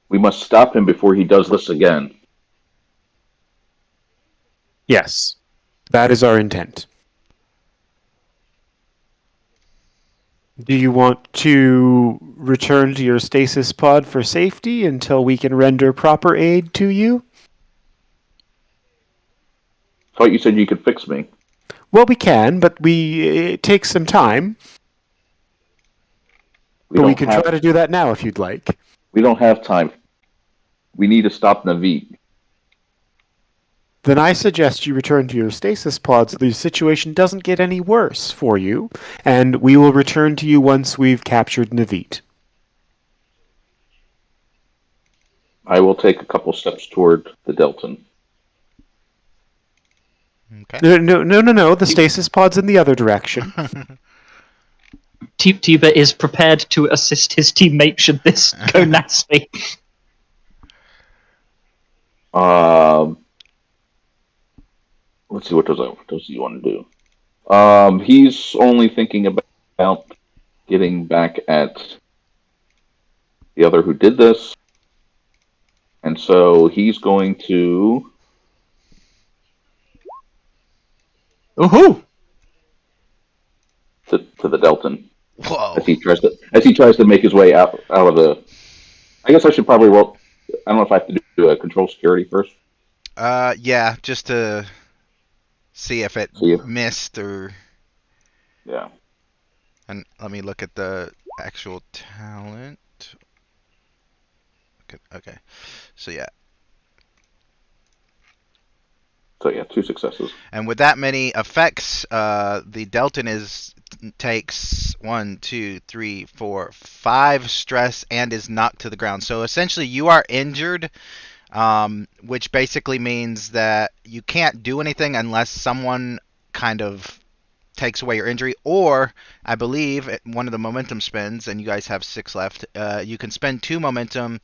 We must stop him before he does this again.
Yes, that is our intent. Do you want to return to your stasis pod for safety until we can render proper aid to you?
Thought you said you could fix me.
Well, we can, but it takes some time.
We
But we
don't
can
have.
try to do that now if you'd like.
We don't have time. We need to stop Navit.
Then I suggest you return to your stasis pod so the situation doesn't get any worse for you, and we will return to you once we've captured Navit.
I will take a couple steps toward the Delton.
Okay.
No. The stasis pod's in the other direction.
Tiba is prepared to assist his teammate should this go nasty.
Let's see, what does he want to do? He's only thinking about getting back at the other who did this, and so he's going to
Ooh!
to the Delton
Whoa.
as he tries to make his way out of the. I guess I should probably roll. I don't know if I have to do a control security first.
Yeah, just to see if it
See if-
missed or.
Yeah.
And let me look at the actual talent. Okay. So yeah.
So yeah, 2 successes.
And with that many effects, the Delton takes 1, 2, 3, 4, 5 stress and is knocked to the ground. So essentially, you are injured, which basically means that you can't do anything unless someone kind of takes away your injury, or I believe one of the momentum spins, and you guys have 6 left. You can spend 2 momentum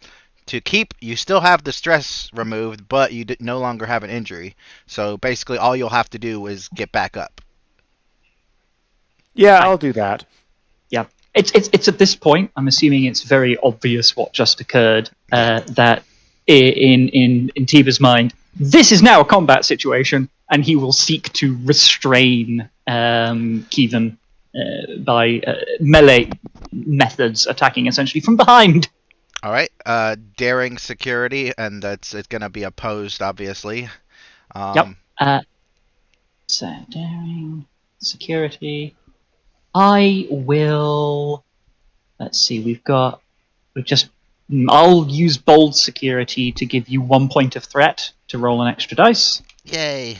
to keep. You still have the stress removed, but you no longer have an injury. So basically, all you'll have to do is get back up.
Yeah, I'll do that.
Yeah. It's at this point, I'm assuming it's very obvious what just occurred, that in Tiba's mind, this is now a combat situation, and he will seek to restrain Kevin by melee methods, attacking essentially from behind.
All right. Daring security, and it's going to be opposed, obviously.
Yep. So daring security. I will. Let's see. I'll use bold security to give you 1 point of threat to roll an extra dice.
Yay.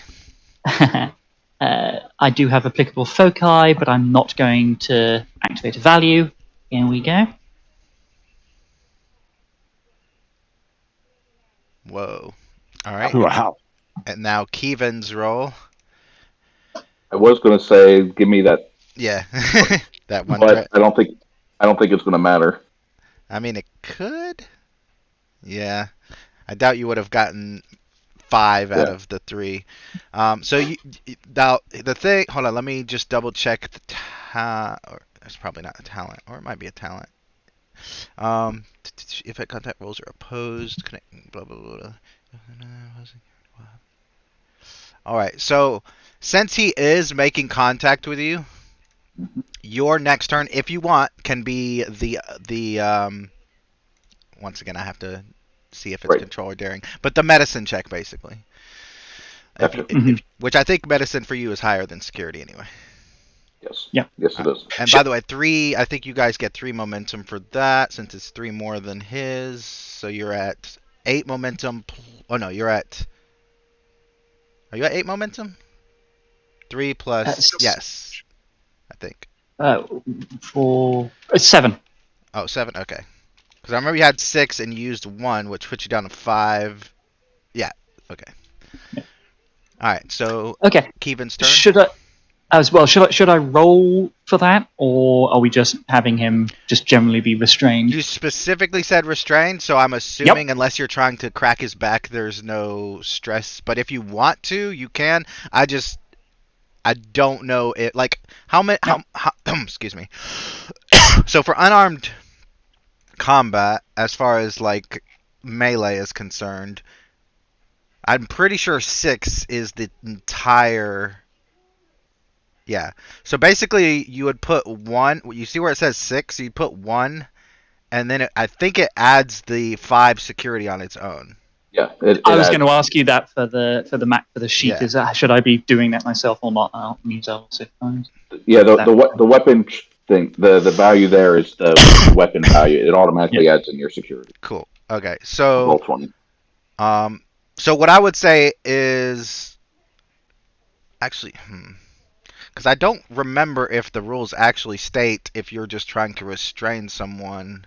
I do have applicable foci, but I'm not going to activate a value. Here we go.
Whoa. All right.
Wow.
And now Kevin's roll.
I was going to say, give me that,
Yeah. That one
but
threat.
I don't think it's going to matter.
I mean, it could. Yeah. I doubt you would have gotten 5 out
Yeah.
of the 3. So now the thing. Hold on. Let me just double check the or it's probably not a talent, or it might be a talent. If contact rolls are opposed, connecting. Blah blah blah. All right. So since he is making contact with you, your next turn, if you want, can be the once again, I have to see if it's
Right.
control or daring, but the medicine check basically.
Gotcha.
Which I think medicine for you is higher than security anyway.
Yes.
Yeah.
Yes, it is.
And by the way, 3. I think you guys get 3 momentum for that since it's 3 more than his. So you're at 8 momentum. Oh no, you're at. Are you at 8 momentum? 3 plus. Yes, I think.
For 7.
Oh, 7. Okay. Because I remember you had 6 and you used 1, which put you down to 5. Yeah. Okay.
Yeah.
All right. So
Okay.
Keevan's turn.
Should I, as well? Should I roll for that, or are we just having him just generally be restrained?
You specifically said restrained, so I'm assuming unless you're trying to crack his back, there's no stress. But if you want to, you can. I don't know it. Like how many? How excuse me. So for unarmed combat, as far as like melee is concerned, I'm pretty sure 6 is the entire. Yeah. So basically, you would put 1. You see where it says 6? You put 1, and then I think it adds the 5 security on its own.
Yeah.
I was going to ask you that for the map for the sheet.
Yeah.
Is that, should I be doing that myself or not? I'll use also.
Yeah. The weapon thing. The value there is the weapon value. It automatically adds in your security.
Cool. Okay. So
Roll 20.
So what I would say is actually, because I don't remember if the rules actually state if you're just trying to restrain someone.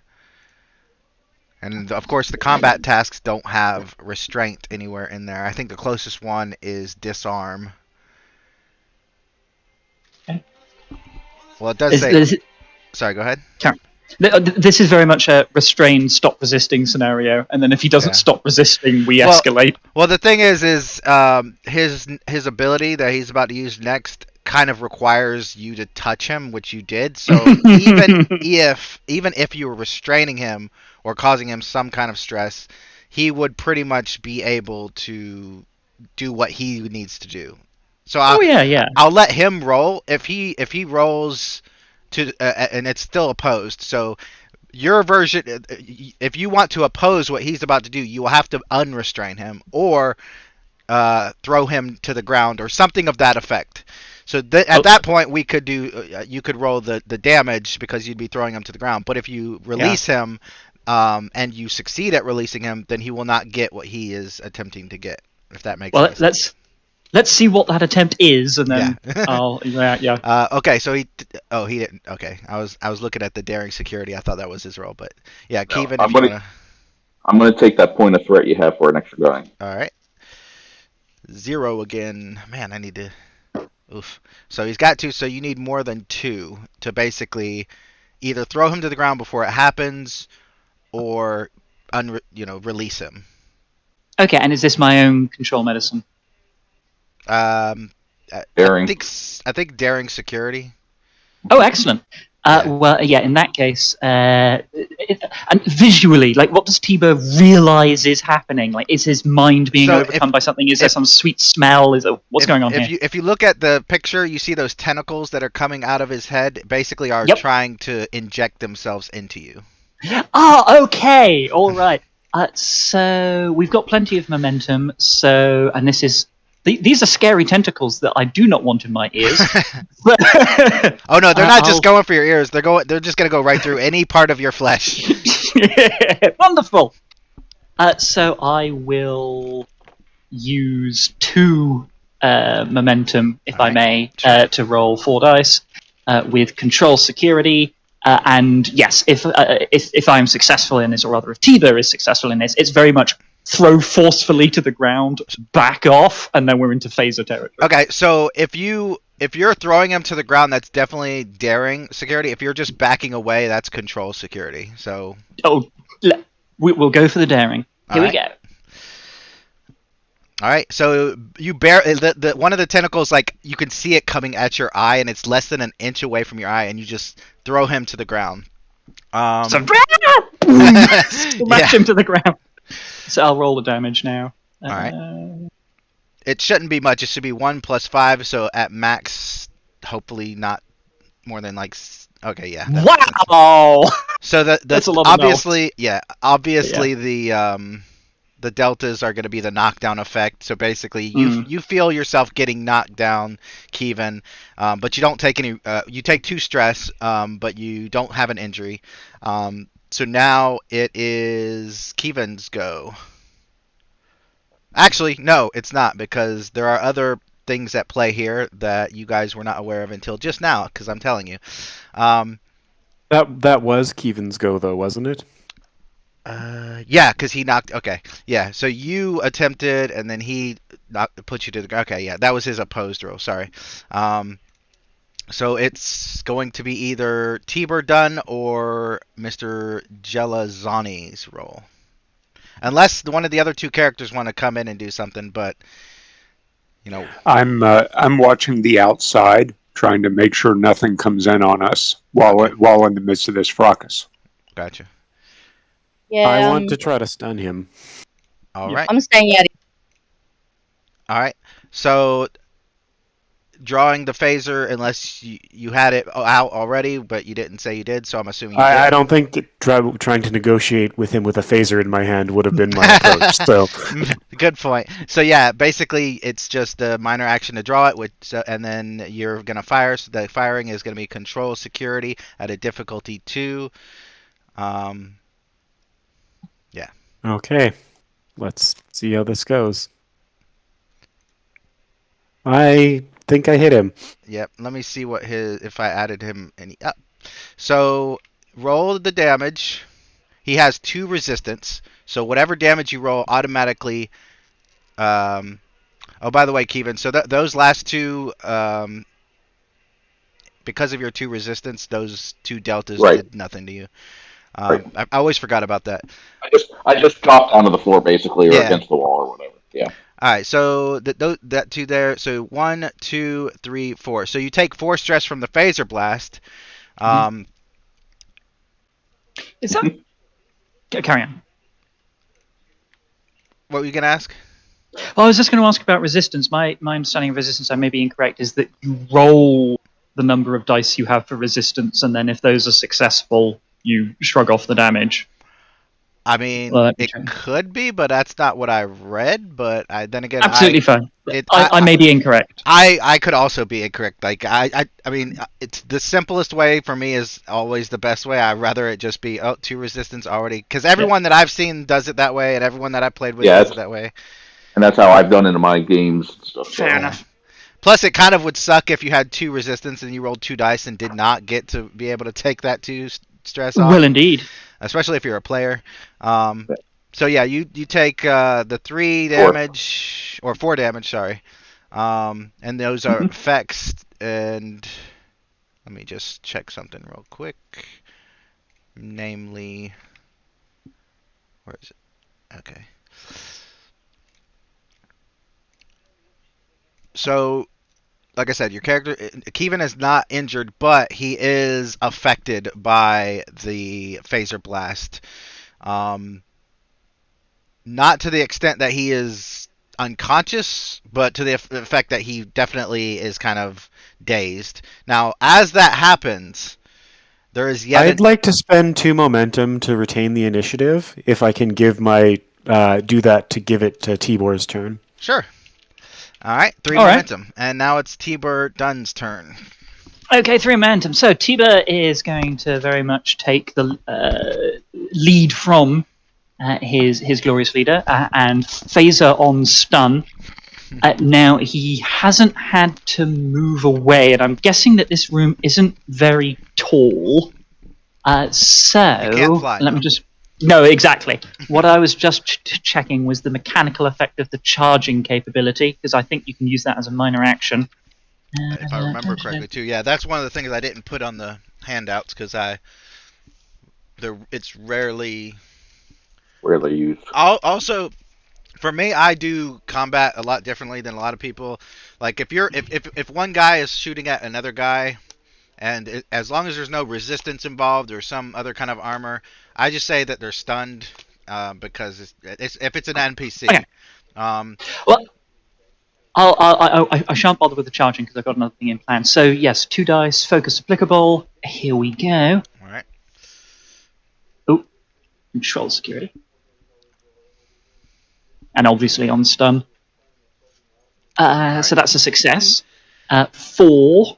And of course, the combat tasks don't have restraint anywhere in there. I think the closest one is disarm.
Okay.
Well, it does say. Sorry, go ahead.
This is very much a restrain, stop resisting scenario, and then if he doesn't stop resisting, we escalate.
Well, the thing is his ability that he's about to use next kind of requires you to touch him, which you did. So even if you were restraining him or causing him some kind of stress, he would pretty much be able to do what he needs to do. So I'll let him roll. If he rolls to and it's still opposed. So your version, if you want to oppose what he's about to do, you will have to unrestrain him or throw him to the ground or something of that effect. So at that point, we could do. You could roll the damage because you'd be throwing him to the ground. But if you release him, and you succeed at releasing him, then he will not get what he is attempting to get. If that makes sense.
Well, let's see what that attempt is, and then I'll
Okay, so he didn't. Okay, I was looking at the daring security. I thought that was his role, but yeah, Keevan.
I'm gonna take that point of threat you have for an extra guy.
All right. 0 again. Man, I need to. Oof. So he's got 2. So you need more than 2 to basically either throw him to the ground before it happens, or release him.
Okay, and is this my own control medicine?
Daring.
I think daring security.
Oh, excellent. Well, yeah. In that case, and visually, like, what does Tiber realize is happening? Like, is his mind being overcome by something? Is there some sweet smell? What's going on here?
If you look at the picture, you see those tentacles that are coming out of his head. Basically, are trying to inject themselves into you.
Oh, okay, all right. So we've got plenty of momentum. So, and this is. These are scary tentacles that I do not want in my ears.
Oh no, they're not just going for your ears. They're just going to go right through any part of your flesh.
Wonderful. So I will use 2 momentum, if I may, to roll 4 dice with control security. And yes, if I'm successful in this, or rather if Tiber is successful in this, it's very much throw forcefully to the ground, back off, and then we're into phaser territory.
Okay, so if you're throwing him to the ground, that's definitely daring security. If you're just backing away, that's control security. So
we'll go for the daring. Here we go.
All right, so you one of the tentacles, like, you can see it coming at your eye, and it's less than an inch away from your eye, and you just throw him to the ground.
Smash him to the ground. So I'll roll the damage now.
All right. It shouldn't be much. It should be 1 + 5. So at max, hopefully not more than like. Okay, yeah.
Wow.
So that's a lot. Obviously, the the deltas are going to be the knockdown effect. So basically, you feel yourself getting knocked down, Kevin, but you don't take any. You take 2 stress, but you don't have an injury. So now it is Kevin's go. Actually, no, it's not, because there are other things at play here that you guys were not aware of until just now, because I'm telling you.
That was Keevan's go, though, wasn't it?
Yeah, because he knocked. Okay, yeah. So you attempted, and then he put you to the. Okay, yeah, that was his opposed roll. Sorry. So it's going to be either Tibur done or Mr. Gelazani's roll, unless one of the other 2 characters want to come in and do something. But
I'm watching the outside, trying to make sure nothing comes in on us while in the midst of this fracas.
Gotcha.
Yeah,
I want to try to stun him.
All right.
I'm staying at it.
All right. So drawing the phaser, unless you had it out already, but you didn't say you did, so I'm assuming you did.
I don't think trying to negotiate with him with a phaser in my hand would have been my approach. So
Good point. So yeah, basically it's just a minor action to draw it, and then you're gonna fire. So the firing is gonna be control security at a difficulty 2. Yeah.
okay, let's see how this goes. I think I hit him.
Yep. Let me see what if I added him any up. So roll the damage. He has 2 resistance, so whatever damage you roll automatically. Oh, by the way, Kevin. So those last 2, because of your 2 resistance, those 2 deltas did nothing to you.
Right.
I always forgot about that.
I just dropped onto the floor basically, or against the wall or whatever. Yeah.
All right, so that 2 there. So 1, 2, 3, 4. So you take 4 stress from the phaser blast.
Is that? Carry on.
What were you gonna ask?
Well, I was just going to ask about resistance. My understanding of resistance, I may be incorrect, is that you roll the number of dice you have for resistance, and then if those are successful, you shrug off the damage.
I mean, it could be, but that's not what I read. But then again,
absolutely fine. I may be incorrect.
I could also be incorrect. Like I mean, it's the simplest way for me is always the best way. I'd rather it just be 2 resistance already, because everyone that I've seen does it that way, and everyone that I played with does it that way.
And that's how I've done it in my games and stuff.
Fair enough.
Plus, it kind of would suck if you had 2 resistance and you rolled 2 dice and did not get to be able to take that 2 stress off.
Well, indeed.
Especially if you're a player. So yeah, you take the 3 damage, or 4 damage, sorry. And those are effects. And let me just check something real quick. Namely, where is it? Okay. So, like I said, your character, Kevin, is not injured, but he is affected by the phaser blast. Not to the extent that he is unconscious, but to the effect that he definitely is kind of dazed. Now, as that happens, there is yet.
I'd like to spend 2 momentum to retain the initiative, if I can give my do that to give it to Tibor's turn.
Sure. All right, 3 momentum. Right. And now it's Tibur Dunn's turn.
Okay, 3 momentum. So Tibur is going to very much take the lead from his glorious leader and phaser on stun. Now, he hasn't had to move away, and I'm guessing that this room isn't very tall. So
you can't fly,
let me just... No, exactly. What I was just checking was the mechanical effect of the charging capability, because I think you can use that as a minor action.
If I remember correctly, too. Yeah, that's one of the things I didn't put on the handouts, because it's rarely
used.
Also, for me, I do combat a lot differently than a lot of people. Like, if one guy is shooting at another guy, and as long as there's no resistance involved or some other kind of armor, I just say that they're stunned, because if it's an NPC.
Okay. Well, I shan't bother with the charging because I've got another thing in plan. So yes, 2 dice, focus applicable. Here we go.
All right.
Oh, control security. and obviously on stun.
right.
So that's a success. 4.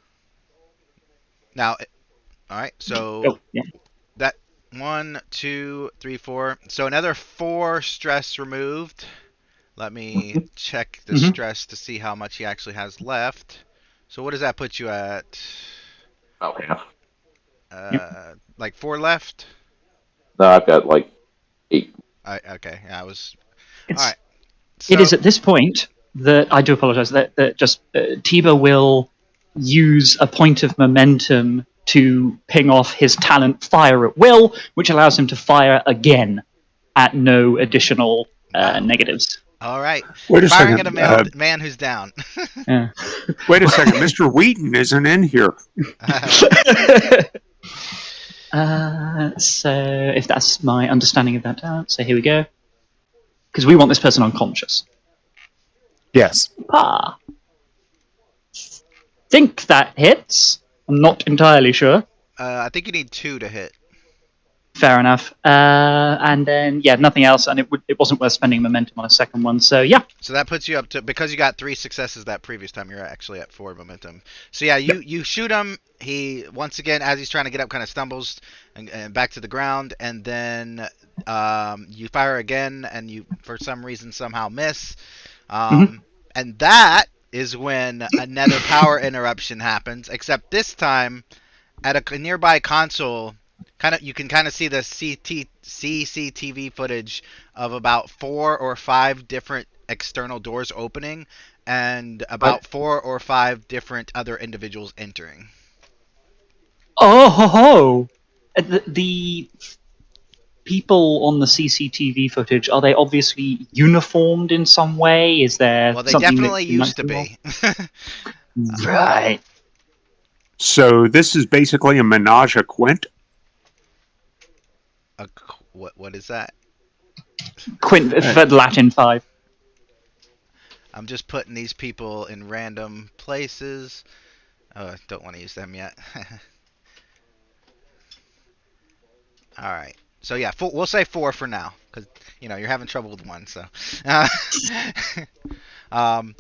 Now, all right. So
Oh, yeah.
that 1, 2, 3, 4. So another 4 stress removed. Let me check the
Mhm.
stress to see how much he actually has left. So what does that put you at?
About half.
Yep.
Like 4 left.
No, I've got like 8.
Okay. Yeah, I was. All
It's
right.
It
So
is at this point that I do apologize that just Tiba will use a point of momentum to ping off his talent fire at will, which allows him to fire again at no additional
wow.
negatives.
All right.
Wait a
Firing at a
second.
man who's down.
Yeah.
Wait a second. Mr. Wheaton isn't in here.
So if that's my understanding of that talent, so here we go. Because we want this person unconscious.
Yes.
Ah, think that hits. I'm not entirely sure.
I think you need 2 to hit.
Fair enough. And then nothing else, and it wasn't worth spending momentum on a second one. So yeah.
So that puts you up to, because you got 3 successes that previous time, you're actually at 4 momentum. So yeah, you shoot him. He once again, as he's trying to get up, kind of stumbles and back to the ground, and then you fire again, and you for some reason somehow miss.
Mhm.
And that is when another power interruption happens. Except this time at a nearby console, you can kind of see the CCTV footage of about 4 or 5 different external doors opening and
Right.
about 4 or 5 different other individuals entering.
Oh ho ho! The people on the CCTV footage, are they obviously uniformed in some way? Is there
Well, they
something that
definitely
you might
used to
involve?
be.
Right.
So this is basically a menage a quint.
What is that?
Quint
Uh,
for Latin 5.
I'm just putting these people in random places. Oh, I don't want to use them yet. All right. So yeah, we'll say 4 for now, because you're having trouble with 1. So, uh, um,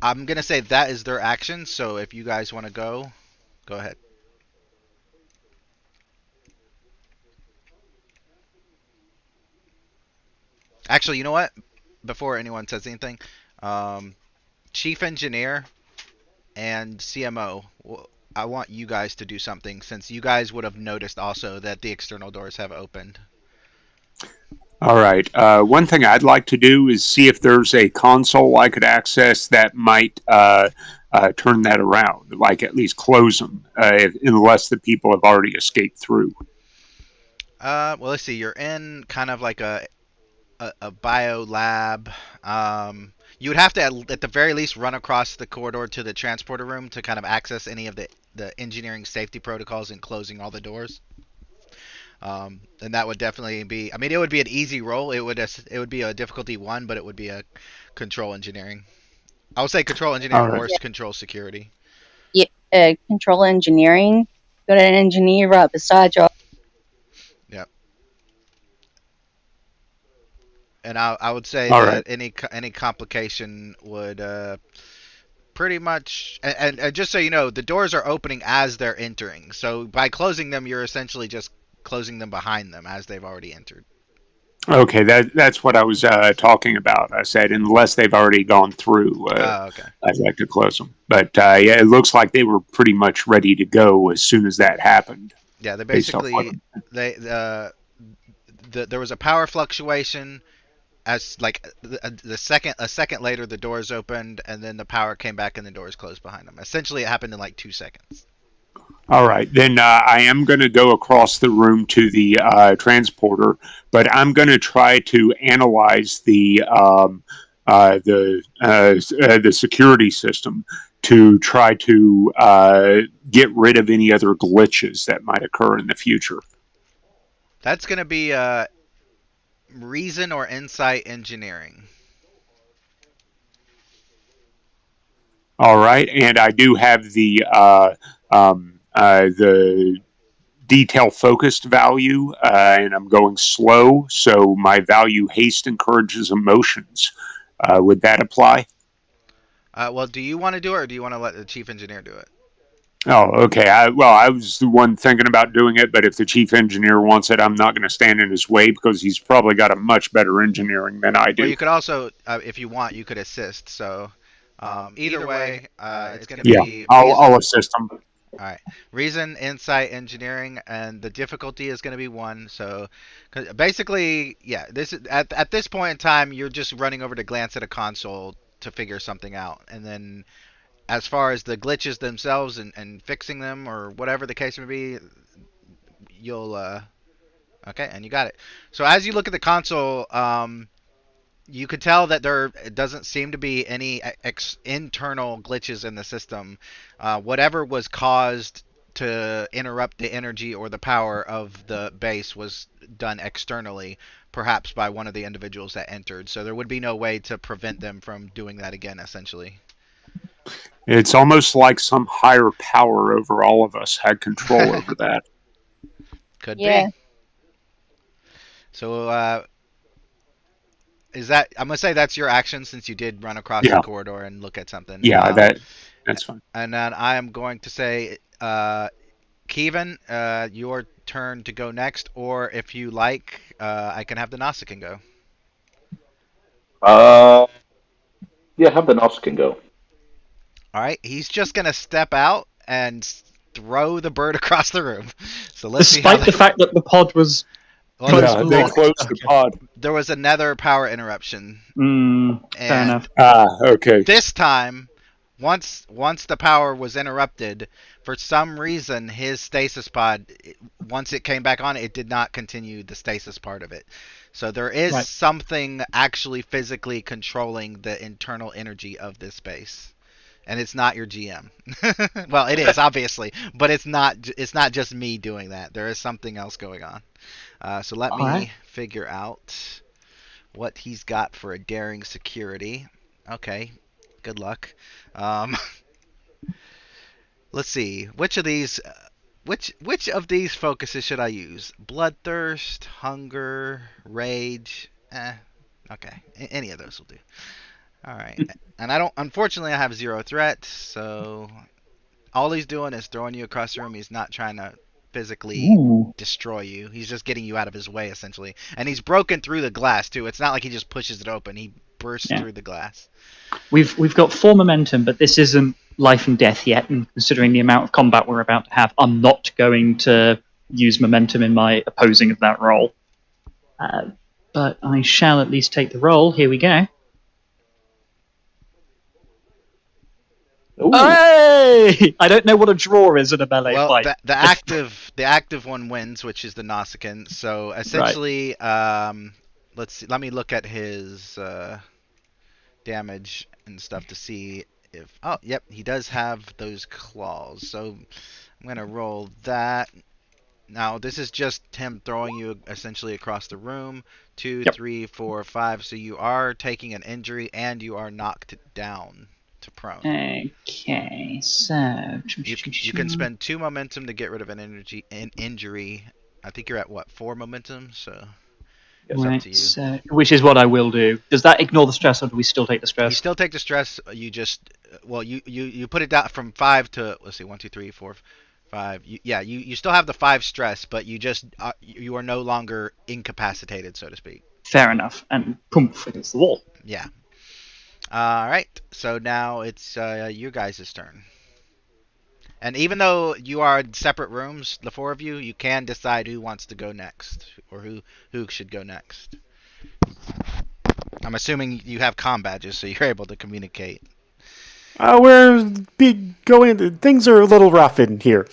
I'm gonna say that is their action. So if you guys want to go ahead. Actually, you know what? Before anyone says anything, um, Chief Engineer and CMO, I want you guys to do something, since you guys would have noticed also that the external doors have opened.
All right. One thing I'd like to do is see if there's a console I could access that might turn that around, like at least close them, unless the people have already escaped through.
Well, let's see. You're in kind of like a bio lab. You would have to at the very least run across the corridor to the transporter room to kind of access any of the engineering safety protocols and closing all the doors. And that would definitely be. I mean, it would be an easy roll. It would be a difficulty 1, but it would be a control engineering. I would say control
All
engineering
right.
or control security.
Yeah, control engineering. Got an engineer right beside you.
Yep. And I would say
All right.
that any complication would pretty much, and just so you know, the doors are opening as they're entering. So by closing them, you're essentially just closing them behind them as they've already entered.
Okay, that's what I was talking about. I said unless they've already gone through,
Okay.
I'd like to close them. But yeah, it looks like they were pretty much ready to go as soon as that happened,
Yeah, they
based off what.
basically they there was a power fluctuation as like the second a second later the doors opened and then the power came back and the doors closed behind them. Essentially, it happened in like 2 seconds.
All right, then I am going to go across the room to the transporter, but I'm going to try to analyze the security system to try to get rid of any other glitches that might occur in the future.
That's gonna be reason or insight engineering.
All right, and I do have the detail focused value, and I'm going slow, so my value haste encourages emotions. Would that apply?
Well, do you want to do it, or do you want to let the chief engineer do it?
Oh, okay. I was the one thinking about doing it, but if the chief engineer wants it, I'm not going to stand in his way because he's probably got a much better engineering than I
Well,
do.
you could also, if you want, you could assist. So, either way, it's going to
Yeah,
be
I'll
reason.
assist him.
All right, reason, insight, engineering, and the difficulty is going to be 1. So, 'cause basically, yeah, this is at this point in time, you're just running over to glance at a console to figure something out, and then as far as the glitches themselves and fixing them or whatever the case may be, you'll okay, and you got it. So as you look at the console, you could tell that there doesn't seem to be any internal glitches in the system. Whatever was caused to interrupt the energy or the power of the base was done externally, perhaps by one of the individuals that entered. So there would be no way to prevent them from doing that again, essentially.
It's almost like some higher power over all of us had control over that.
Could
Yeah.
be. So is that? I'm gonna say that's your action since you did run across the
Yeah,
corridor and look at something.
yeah, that's fine.
And then I am going to say, Kevin, your turn to go next, or if you like, I can have the Nausicaan go.
Uh, yeah, have the Nausicaan go.
All right, he's just gonna step out and throw the bird across the room. So let's see how
Despite the fact that the pod was.
Well,
Close
Yeah,
to
they
lock.
closed the
Okay.
pod.
there was another power interruption,
Fair
and
enough.
Okay.
this time, once the power was interrupted, for some reason his stasis pod, once it came back on, it did not continue the stasis part of it. So there is
Right.
something actually physically controlling the internal energy of this space. And it's not your GM. Well, it is obviously, but it's not. It's not just me doing that. There is something else going on. So let
All
me
right.
figure out what he's got for a daring security. Okay, good luck. Um, let's see. Which of these focuses should I use? Bloodthirst, hunger, rage. Okay. Any of those will do. All right. And I don't. Unfortunately, I have 0 threat, so all he's doing is throwing you across the room. He's not trying to physically
Ooh.
destroy you. He's just getting you out of his way, essentially. And he's broken through the glass too. It's not like he just pushes it open. He bursts
Yeah.
through the glass.
We've got 4 momentum, but this isn't life and death yet. And considering the amount of combat we're about to have, I'm not going to use momentum in my opposing of that roll. But I shall at least take the roll. Here we go.
Ooh.
Hey! I don't know what a draw is in a melee
Well,
fight.
the active one wins, which is the Nausicaan. So essentially, let's see. Let me look at his damage and stuff to see if. Oh, yep, he does have those claws. So I'm gonna roll that. Now this is just him throwing you essentially across the room. 2,
Yep.
3, 4, 5. So you are taking an injury and you are knocked down to prone.
Okay, so
You can spend 2 momentum to get rid of an injury. I think you're at what, 4 momentum? So it's up to you.
So, which is what I will do. Does that ignore the stress, or do we still take the
You
stress?
still take the stress. You just you put it down from 5 to, let's see, 1, 2, 3, 4, 5. You still have the 5 stress, but you just you are no longer incapacitated, so to speak.
Fair enough. And poof, against the wall.
Yeah. All right. So now it's you guys' turn. And even though you are in separate rooms, the 4 of you, you can decide who wants to go next or who should go next. I'm assuming you have comm badges, so you're able to communicate.
Things are a little rough in here.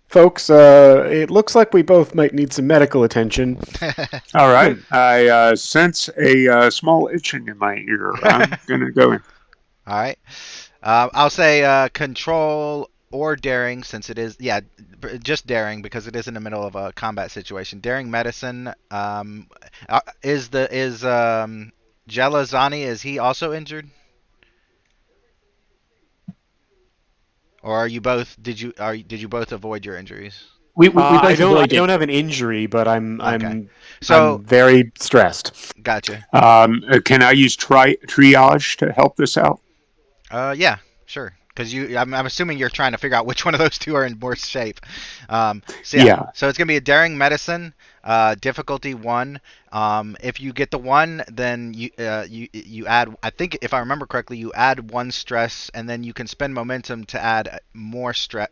Folks, it looks like we both might need some medical attention.
All right. I sense a small itching in my ear. I'm going to go in.
All right. I'll say control or daring, since it is, just daring because it is in the middle of a combat situation. Daring medicine. Is Gelazani, is he also injured? Or are you both? Did you both avoid your injuries?
We
I
both
don't. I
avoided.
don't have an injury, but
Okay.
I'm
So
very stressed.
gotcha.
Can I use triage to help this out?
Yeah, sure. Because I'm assuming you're trying to figure out which one of those two are in worse shape. So yeah,
Yeah.
so it's gonna be a daring medicine, difficulty 1. If you get the 1, then you add. I think if I remember correctly, you add 1 stress, and then you can spend momentum to add more stress.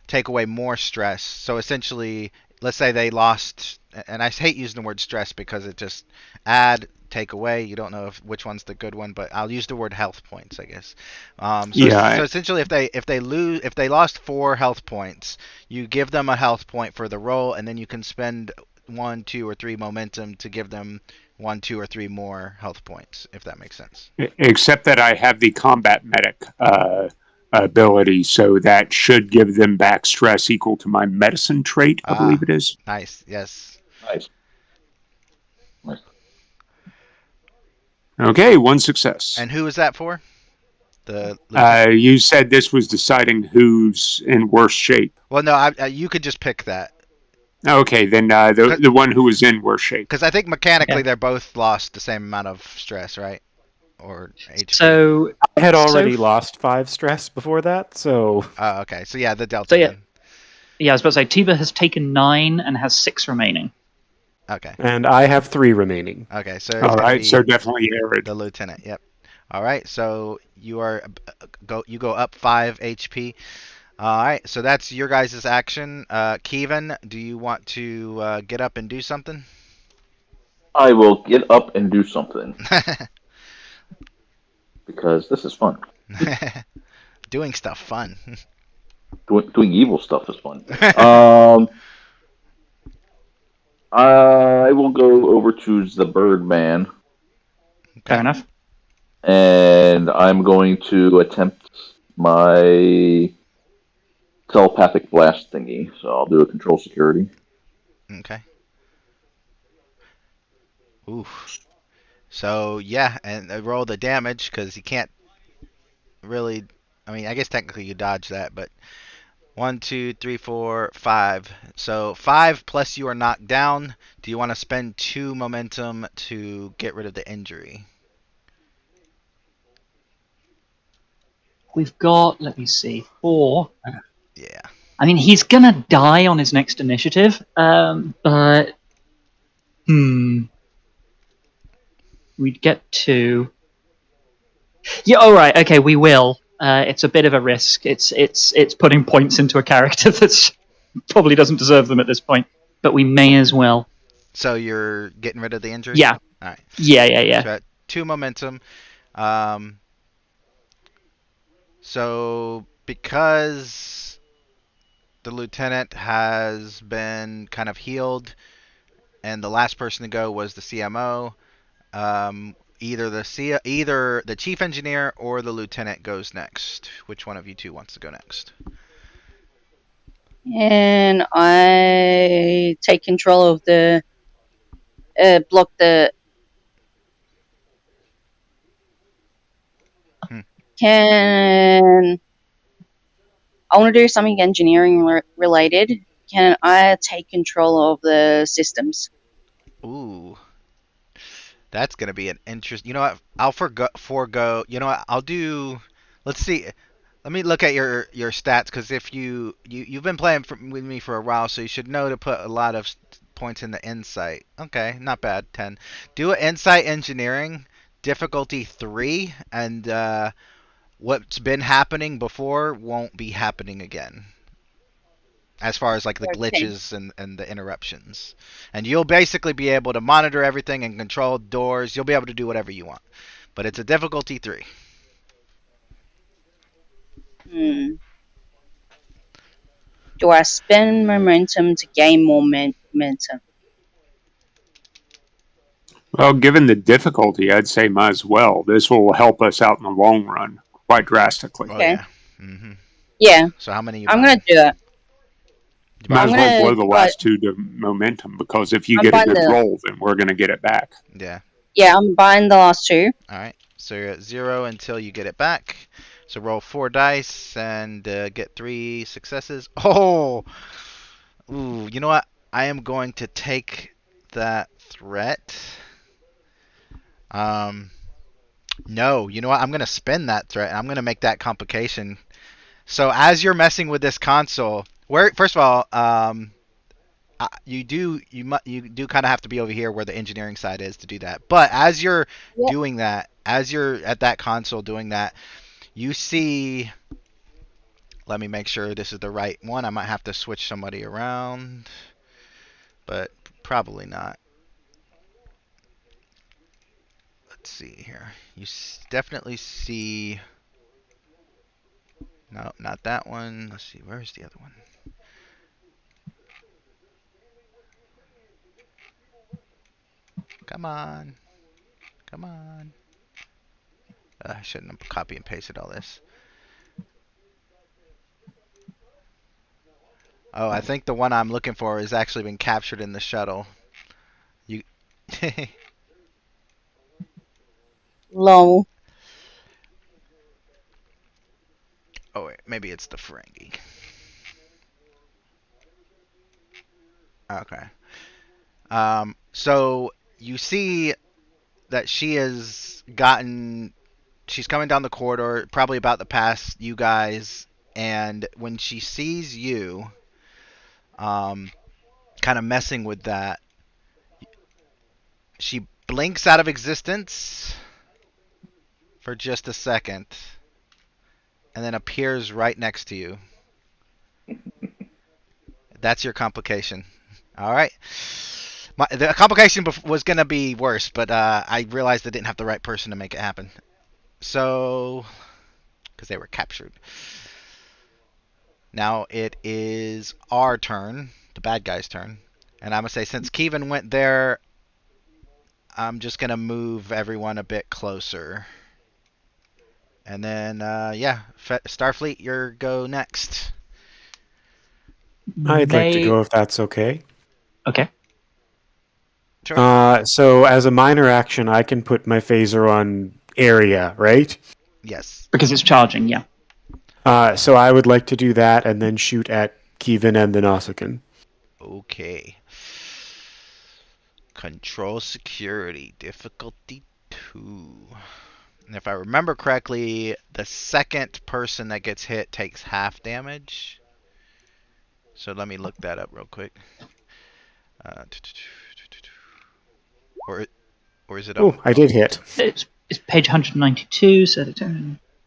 Take away more stress. So essentially, let's say they lost, and I hate using the word stress because it just add, take away. You don't know which one's the good one, but I'll use the word health points, I guess. So
Yeah.
essentially, if they lost 4 health points, you give them a health point for the roll, and then you can spend 1, 2, or 3 momentum to give them 1, 2, or 3 more health points, if that makes sense.
Except that I have the combat medic ability, so that should give them back stress equal to my medicine trait, I believe
Ah,
it is.
nice. Yes.
Nice. Nice.
Okay, 1 success.
And who is that for? The lieutenant.
You said this was deciding who's in worse shape.
Well, no, you could just pick that.
Okay, then the one who was in worse shape.
Because I think mechanically
Yeah.
they're both lost the same amount of stress, right? Or HP.
So
I had
so
already lost 5 stress before that, so
Oh, okay. So yeah, the
so
delta
yeah
then.
yeah. I was about to say Tiba has taken 9 and has 6 remaining.
Okay.
and I have 3 remaining.
Okay. So it's
All
gonna
right, so
be
definitely Arid.
the lieutenant. Yep. All right. So you go up 5 HP. All right. So that's your guys' action. Kevin, do you want to get up and do something?
I will get up and do something because this is fun.
Doing stuff fun.
Doing evil stuff is fun. Um, I will go over to the Birdman,
Fair
Okay.
enough.
and I'm going to attempt my telepathic blast thingy. So I'll do a control security.
Okay. Ooh. So yeah, and roll the damage because you can't really. I mean, I guess technically you dodge that, but 1, 2, 3, 4, 5. So 5 plus you are knocked down. Do you want to spend 2 momentum to get rid of the injury?
We've got, let me see, 4.
Yeah.
I mean, he's gonna die on his next initiative, but we'd get 2. Yeah, all right, okay, we will. It's a bit of a risk. It's putting points into a character that probably doesn't deserve them at this point, but we may as well.
So you're getting rid of the injury?
Yeah,
All right.
yeah.
So at 2 momentum. Um, so because the lieutenant has been kind of healed, and the last person to go was the CMO. Either the chief engineer or the lieutenant goes next. Which one of you two wants to go next?
And I take control of the block the.
Hmm.
Can I want to do something engineering related? Can I take control of the systems?
Ooh, that's gonna be an interest. You know what? I'll forgo. You know what? I'll do. Let's see. Let me look at your stats because if you've been playing with me for a while, so you should know to put a lot of points in the insight. Okay, not bad. 10. Do an insight engineering difficulty 3, and what's been happening before won't be happening again. As far as like the
Okay.
glitches and the interruptions. And you'll basically be able to monitor everything and control doors. You'll be able to do whatever you want. But it's a difficulty 3.
Hmm. Do I spend momentum to gain more momentum?
Well, given the difficulty, I'd say might as well. This will help us out in the long run quite drastically.
Oh
Okay.
yeah. Mhm.
Yeah,
So how many you
I'm gonna
buying?
do that.
You
Might
buying
as
I'm
one?
well
gonna
blow the
buy.
last 2 to momentum because if you
I'm
get a
buying
good
the.
roll, then we're going to get it back.
Yeah.
Yeah, I'm buying the last 2.
All right. So you're at 0 until you get it back. So roll 4 dice and get 3 successes. Oh! Ooh, you know what? I am going to take that threat. Um, no, you know what? I'm going to spend that threat and I'm going to make that complication. So as you're messing with this console, where first of all, you do kind of have to be over here where the engineering side is to do that. But as you're
Yep.
doing that, as you're at that console doing that, you see. Let me make sure this is the right one. I might have to switch somebody around, but probably not. Let's see here. You definitely see. No, not that one. Let's see. Where's the other one? Come on. Come on. I shouldn't have copy and pasted all this. Oh, I think the one I'm looking for has actually been captured in the shuttle. You.
Lol.
Oh wait, maybe it's the Ferengi. Okay. So you see that she has gotten. She's coming down the corridor, probably about to pass you guys, and when she sees you, kind of messing with that, she blinks out of existence for just a second, and then appears right next to you. That's your complication. All right. The complication was going to be worse, but I realized I didn't have the right person to make it happen. So, because they were captured. Now it is our turn, the bad guy's turn. And I'm going to say, since Kevin went there, I'm just going to move everyone a bit closer. And then, Starfleet, your go next.
I'd like to
May
go if that's okay.
Okay.
Sure.
So as a minor action, I can put my phaser on area, right?
Yes.
Because it's charging, yeah.
So I would like to do that and then shoot at Kevin and the Nausicaan.
Okay. Control security, difficulty 2. And if I remember correctly, the second person that gets hit takes half damage. So let me look that up real quick. Or or is it
Oh, I did hit.
It's page 192, so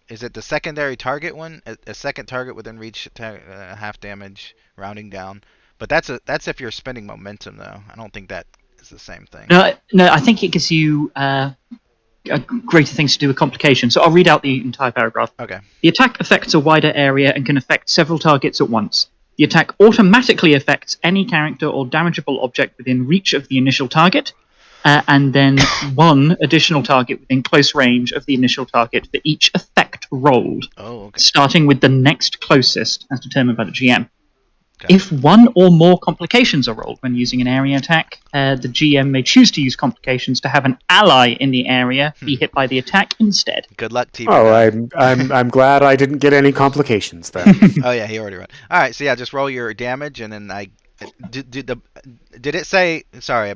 is it the secondary target one? A second target within reach, half damage, rounding down. But that's if you're spending momentum, though. I don't think that is the same thing.
No, I think it gives you greater things to do with complications. So I'll read out the entire paragraph.
Okay.
The attack affects a wider area and can affect several targets at once. The attack automatically affects any character or damageable object within reach of the initial target, and then one additional target within close range of the initial target for each effect rolled,
Oh, okay.
starting with the next closest, as determined by the GM.
Okay.
If one or more complications are rolled when using an area attack, the GM may choose to use complications to have an ally in the area be hit by the attack instead.
Good luck, TV.
Oh, I'm glad I didn't get any complications then.
Oh yeah, he already read. All right, so yeah, just roll your damage, and then did it say? Sorry,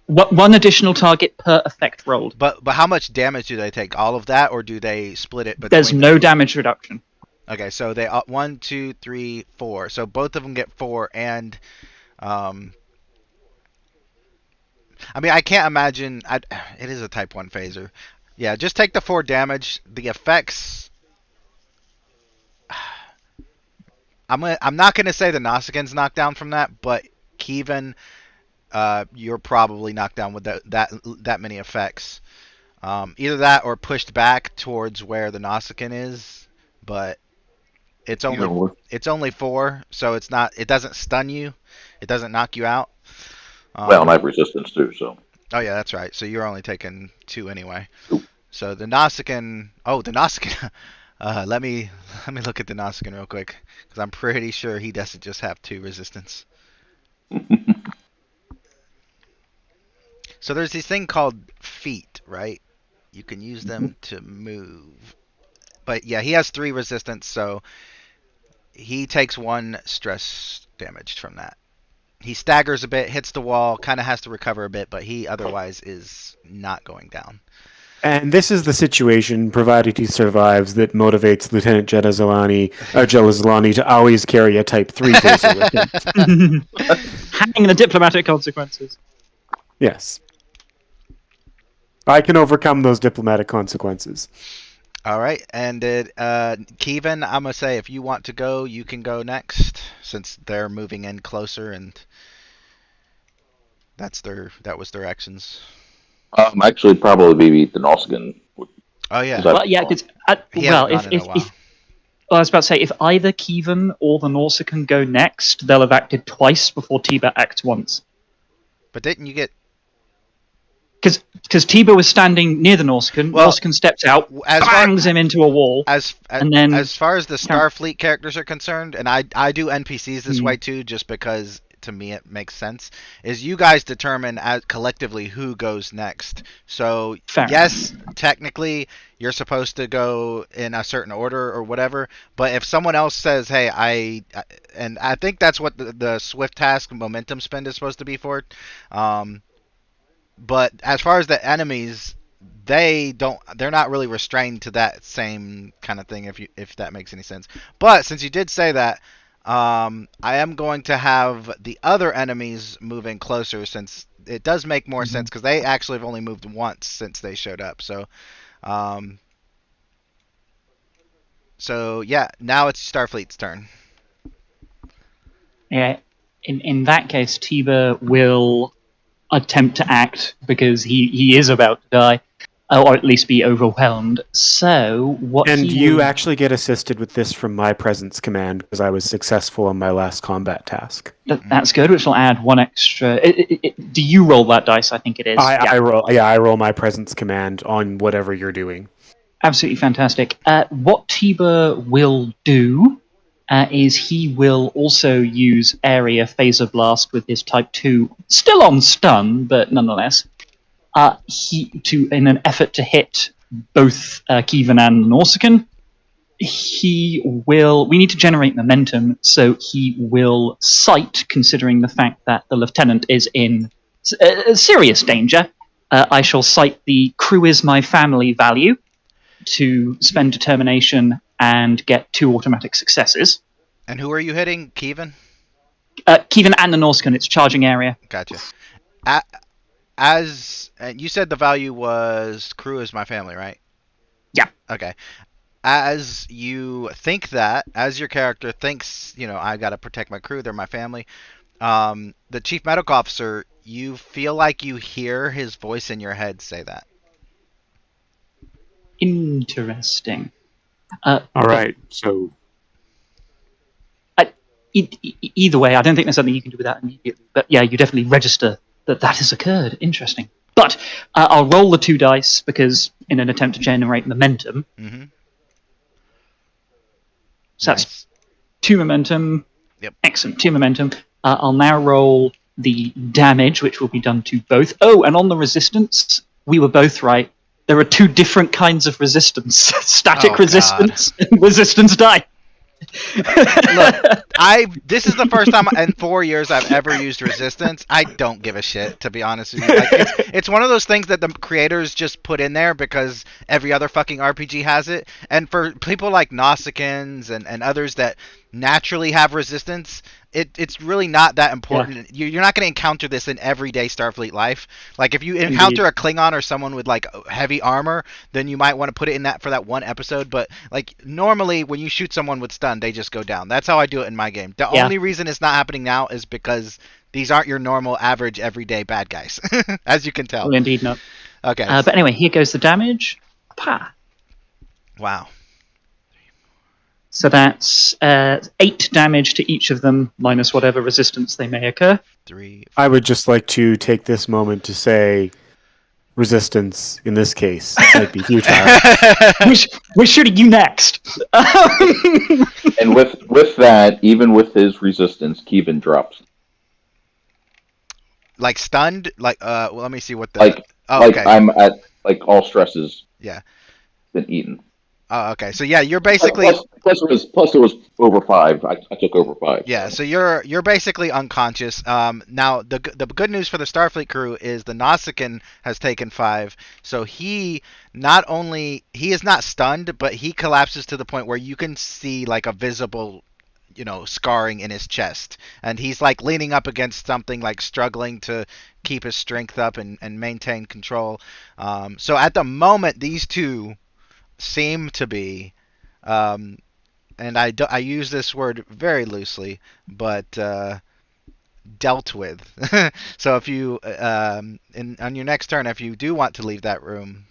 One additional target per effect rolled.
But how much damage do they take? All of that, or do they split it between?
There's no damage reduction.
Okay, so they 1, 2, 3, 4. So both of them get 4, and I mean, I can't imagine. It is a Type 1 phaser. Yeah, just take the 4 damage. The effects. I'm not gonna say the Nausicaan's knocked down from that, but Kevin, you're probably knocked down with that many effects. Either that or pushed back towards where the Nausicaan is, but it's only 4, so it doesn't stun you, it doesn't knock you out.
Well, and I have resistance too, so.
Oh yeah, that's right. So you're only taking 2 anyway.
Oop.
So the Nausicaan. Oh, the Nausicaan. Let me look at the Nausicaan real quick, because I'm pretty sure he doesn't just have 2 resistance. So there's this thing called feet, right? You can use them to move. But yeah, he has 3 resistance, so he takes 1 stress damage from that. He staggers a bit, hits the wall, kind of has to recover a bit, but he otherwise is not going down.
And this is the situation, provided he survives, that motivates Lieutenant Jelazolani to always carry a Type 3 phaser with him.
Having the diplomatic consequences.
Yes. I can overcome those diplomatic consequences.
All right, and Kevin, I'm gonna say if you want to go, you can go next, since they're moving in closer, and that was their actions.
Actually, probably be the Nausicaan.
Oh yeah,
Well, yeah, because
he
well,
hasn't gone in a while.
if I was about to say, if either Kevin or the Nausicaan go next, they'll have acted twice before Tiba acts once.
But didn't you get?
Because Tiba was standing near the Nausicaan,
Well,
Nausicaan steps out,
as
bangs him into a wall, and then
as far as the Starfleet characters are concerned, and I do NPCs this way too, just because to me it makes sense. Is you guys determine collectively who goes next. So yes, technically you're supposed to go in a certain order or whatever, but if someone else says, "Hey, and I think that's what the Swift task momentum spend is supposed to be for. But as far as the enemies, they're not really restrained to that same kind of thing, if that makes any sense. But since you did say that, I am going to have the other enemies moving closer, since it does make more sense, because they actually have only moved once since they showed up. So yeah, now it's Starfleet's turn.
Yeah, in that case, Tiba will attempt to act because he is about to die, or at least be overwhelmed. So what?
And you actually get assisted with this from my presence command because I was successful on my last combat task.
That's good, which will add 1 extra. Do you roll that dice? I think it is.
I roll my presence command on whatever you're doing.
Absolutely fantastic. What Tiba will do is he will also use area phaser blast with his Type 2, still on stun, but nonetheless, in an effort to hit both Kevin and Nausicaan, we need to generate momentum, so he will sight, considering the fact that the lieutenant is in serious danger. I shall cite the crew is my family value to spend determination and get 2 automatic successes.
And who are you hitting, Kevin?
Kevin and the Nausicaan, it's charging area.
Gotcha. As you said, the value was crew is my family, right?
Yeah.
Okay. As you think that, as your character thinks, I got to protect my crew, they're my family, the chief medical officer, you feel like you hear his voice in your head say that.
Interesting.
All right, so...
Either way, I don't think there's something you can do with that immediately. But yeah, you definitely register that has occurred. Interesting. But I'll roll the 2 dice because in an attempt to generate momentum.
Mm-hmm.
So that's 2 momentum.
Yep.
Excellent. 2 momentum. I'll now roll the damage, which will be done to both. Oh, and on the resistance, we were both right. There are 2 different kinds of resistance: static resistance and resistance die.
Look, this is the first time in 4 years I've ever used resistance. I don't give a shit, to be honest with you. Like, it's one of those things that the creators just put in there because every other fucking RPG has it. And for people like Nausicaans and others that naturally have resistance, it's really not that important. Yeah. You're not going to encounter this in everyday Starfleet life. Like, if you encounter a Klingon or someone with like heavy armor, then you might want to put it in that for that one episode. But like normally when you shoot someone with stun, they just go down. That's how I do it in my game. The only reason it's not happening now is because these aren't your normal average everyday bad guys, as you can tell.
Well, indeed not.
Okay.
But anyway, here goes the damage. Pa.
Wow.
So that's 8 damage to each of them, minus whatever resistance they may occur.
3.
I would just like to take this moment to say resistance, in this case, might be futile.
We're shooting you next.
And with that, even with his resistance, Kevin drops.
Like stunned? Like, well, let me see what the...
okay. I'm at, like, all stresses.
Yeah.
Been eaten.
Oh, okay. So yeah, you're
Plus,
basically
plus it was over 5. I took over 5.
yeah.
So
So you're basically unconscious. Now the good news for the Starfleet crew is the Nausicaan has taken 5. So he not only he is not stunned, but he collapses to the point where you can see like a visible scarring in his chest, and he's like leaning up against something, like struggling to keep his strength up and maintain control. So at the moment, these two seem to be, um, and I use this word very loosely, but dealt with. So if you, on your next turn, if you do want to leave that room,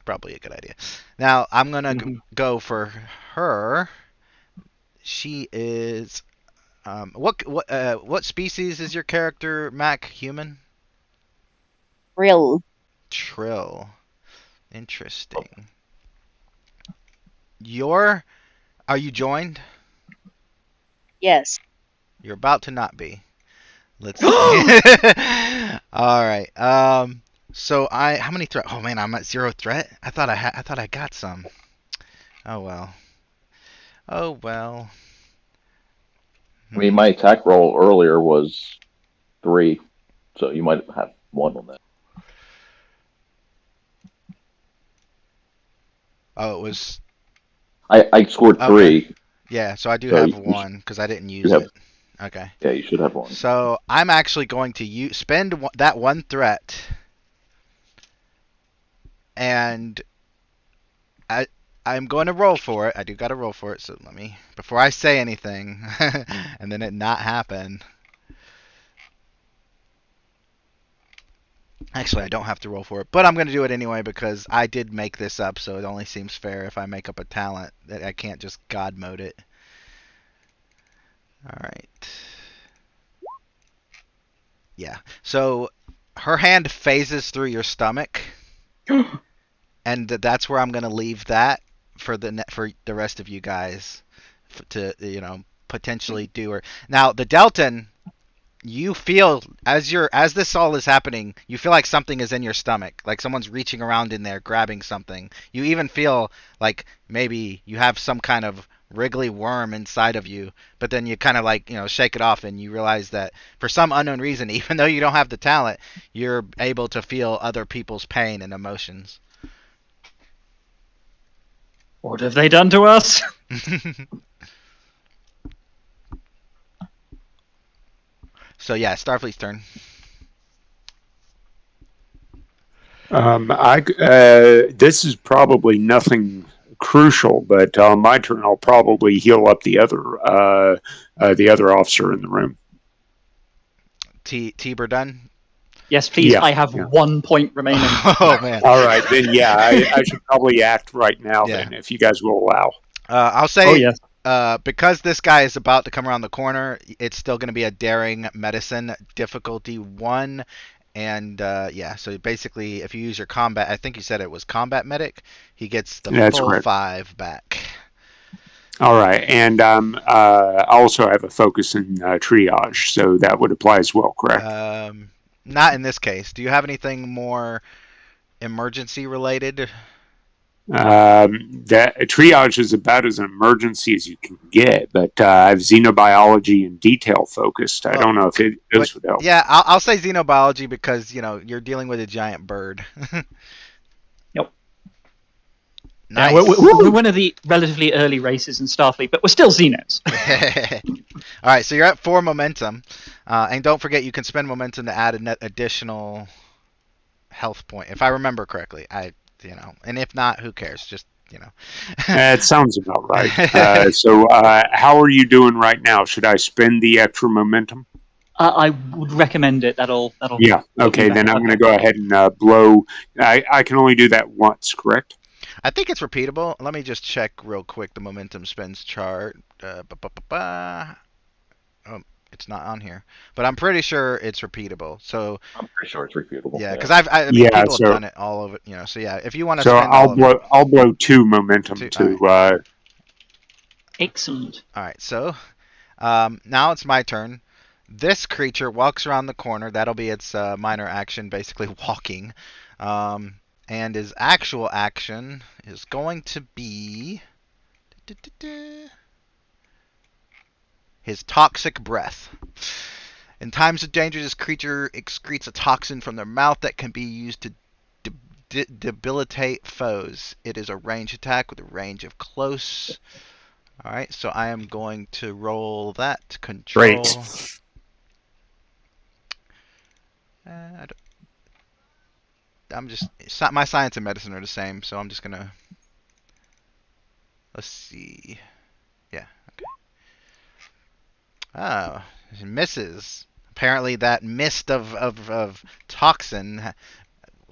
probably a good idea. Now I'm gonna go for her. She is what species is your character, Mac? Human?
Real.
Trill. Interesting. You're are you joined?
Yes.
You're about to not be. Let's see. All right. So how many threat? Oh man, I'm at 0 threat. I thought I got some. Oh well. Oh well.
I mean, my attack roll earlier was 3, so you might have 1 on that.
Oh, it was
I scored
okay.
3,
Yeah, so I do
so
have one because I didn't
you
use
have
it. Okay.
yeah, you should have 1.
So I'm actually going to spend that one threat, and I I'm going to roll for it. I do got to roll for it. So let me before I say anything, and then it not happen. Actually, I don't have to roll for it, but I'm going to do it anyway because I did make this up. So it only seems fair if I make up a talent that I can't just God mode it. All right. Yeah. So her hand phases through your stomach, and that's where I'm going to leave that for the rest of you guys to potentially do her. Now the Delton, you feel as this all is happening, you feel like something is in your stomach, like someone's reaching around in there grabbing something. You even feel like maybe you have some kind of wriggly worm inside of you, but then you kind of like shake it off and you realize that for some unknown reason, even though you don't have the talent, you're able to feel other people's pain and emotions.
What have they done to us?
So yeah, Starfleet's turn.
This is probably nothing crucial, but on my turn, I'll probably heal up the other officer in the room.
Tiber done.
Yes, please.
Yeah,
I have
yeah.
1 point remaining.
Oh man.
All right, then. Yeah, I should probably act right now.
Yeah.
Then, if you guys will allow.
I'll say.
Oh yes.
Because this guy is about to come around the corner, it's still going to be a daring medicine difficulty 1. And yeah, so basically, if you use your combat, I think you said it was combat medic, he gets the
That's
full
correct.
5 back.
All right, and I also have a focus in triage, so that would apply as well, correct?
Not in this case. Do you have anything more emergency related?
That triage is about as an emergency as you can get, but I have xenobiology and detail focused. I don't know if those would help.
Yeah, I'll say xenobiology because you're dealing with a giant bird.
Yep.
Nice.
Yeah, we're one of the relatively early races in Starfleet, but we're still Xenos.
All right, so you're at 4 momentum, and don't forget you can spend momentum to add an additional health point, if I remember correctly. And if not, who cares? Just
It sounds about right. So, how are you doing right now? Should I spend the extra momentum?
I would recommend it. That'll.
Yeah. Okay. Then I'm going to go ahead and blow. I can only do that once, correct?
I think it's repeatable. Let me just check real quick the momentum spends chart. It's not on here, but I'm pretty sure it's repeatable. So
I'm pretty sure it's repeatable.
yeah, because I mean, people have done it all of it. So yeah, if you want to
So
spend
I'll blow 2 momentum to.
Right.
Excellent.
All right, so now it's my turn. This creature walks around the corner. That'll be its minor action, basically walking. And his actual action is going to be his toxic breath. In times of danger, this creature excretes a toxin from their mouth that can be used to debilitate foes. It is a range attack with a range of close. Alright, so I am going to roll that control.
Great.
I'm just, my science and medicine are the same, so I'm just gonna, let's see. Yeah, okay. Oh, it misses. Apparently that mist of toxin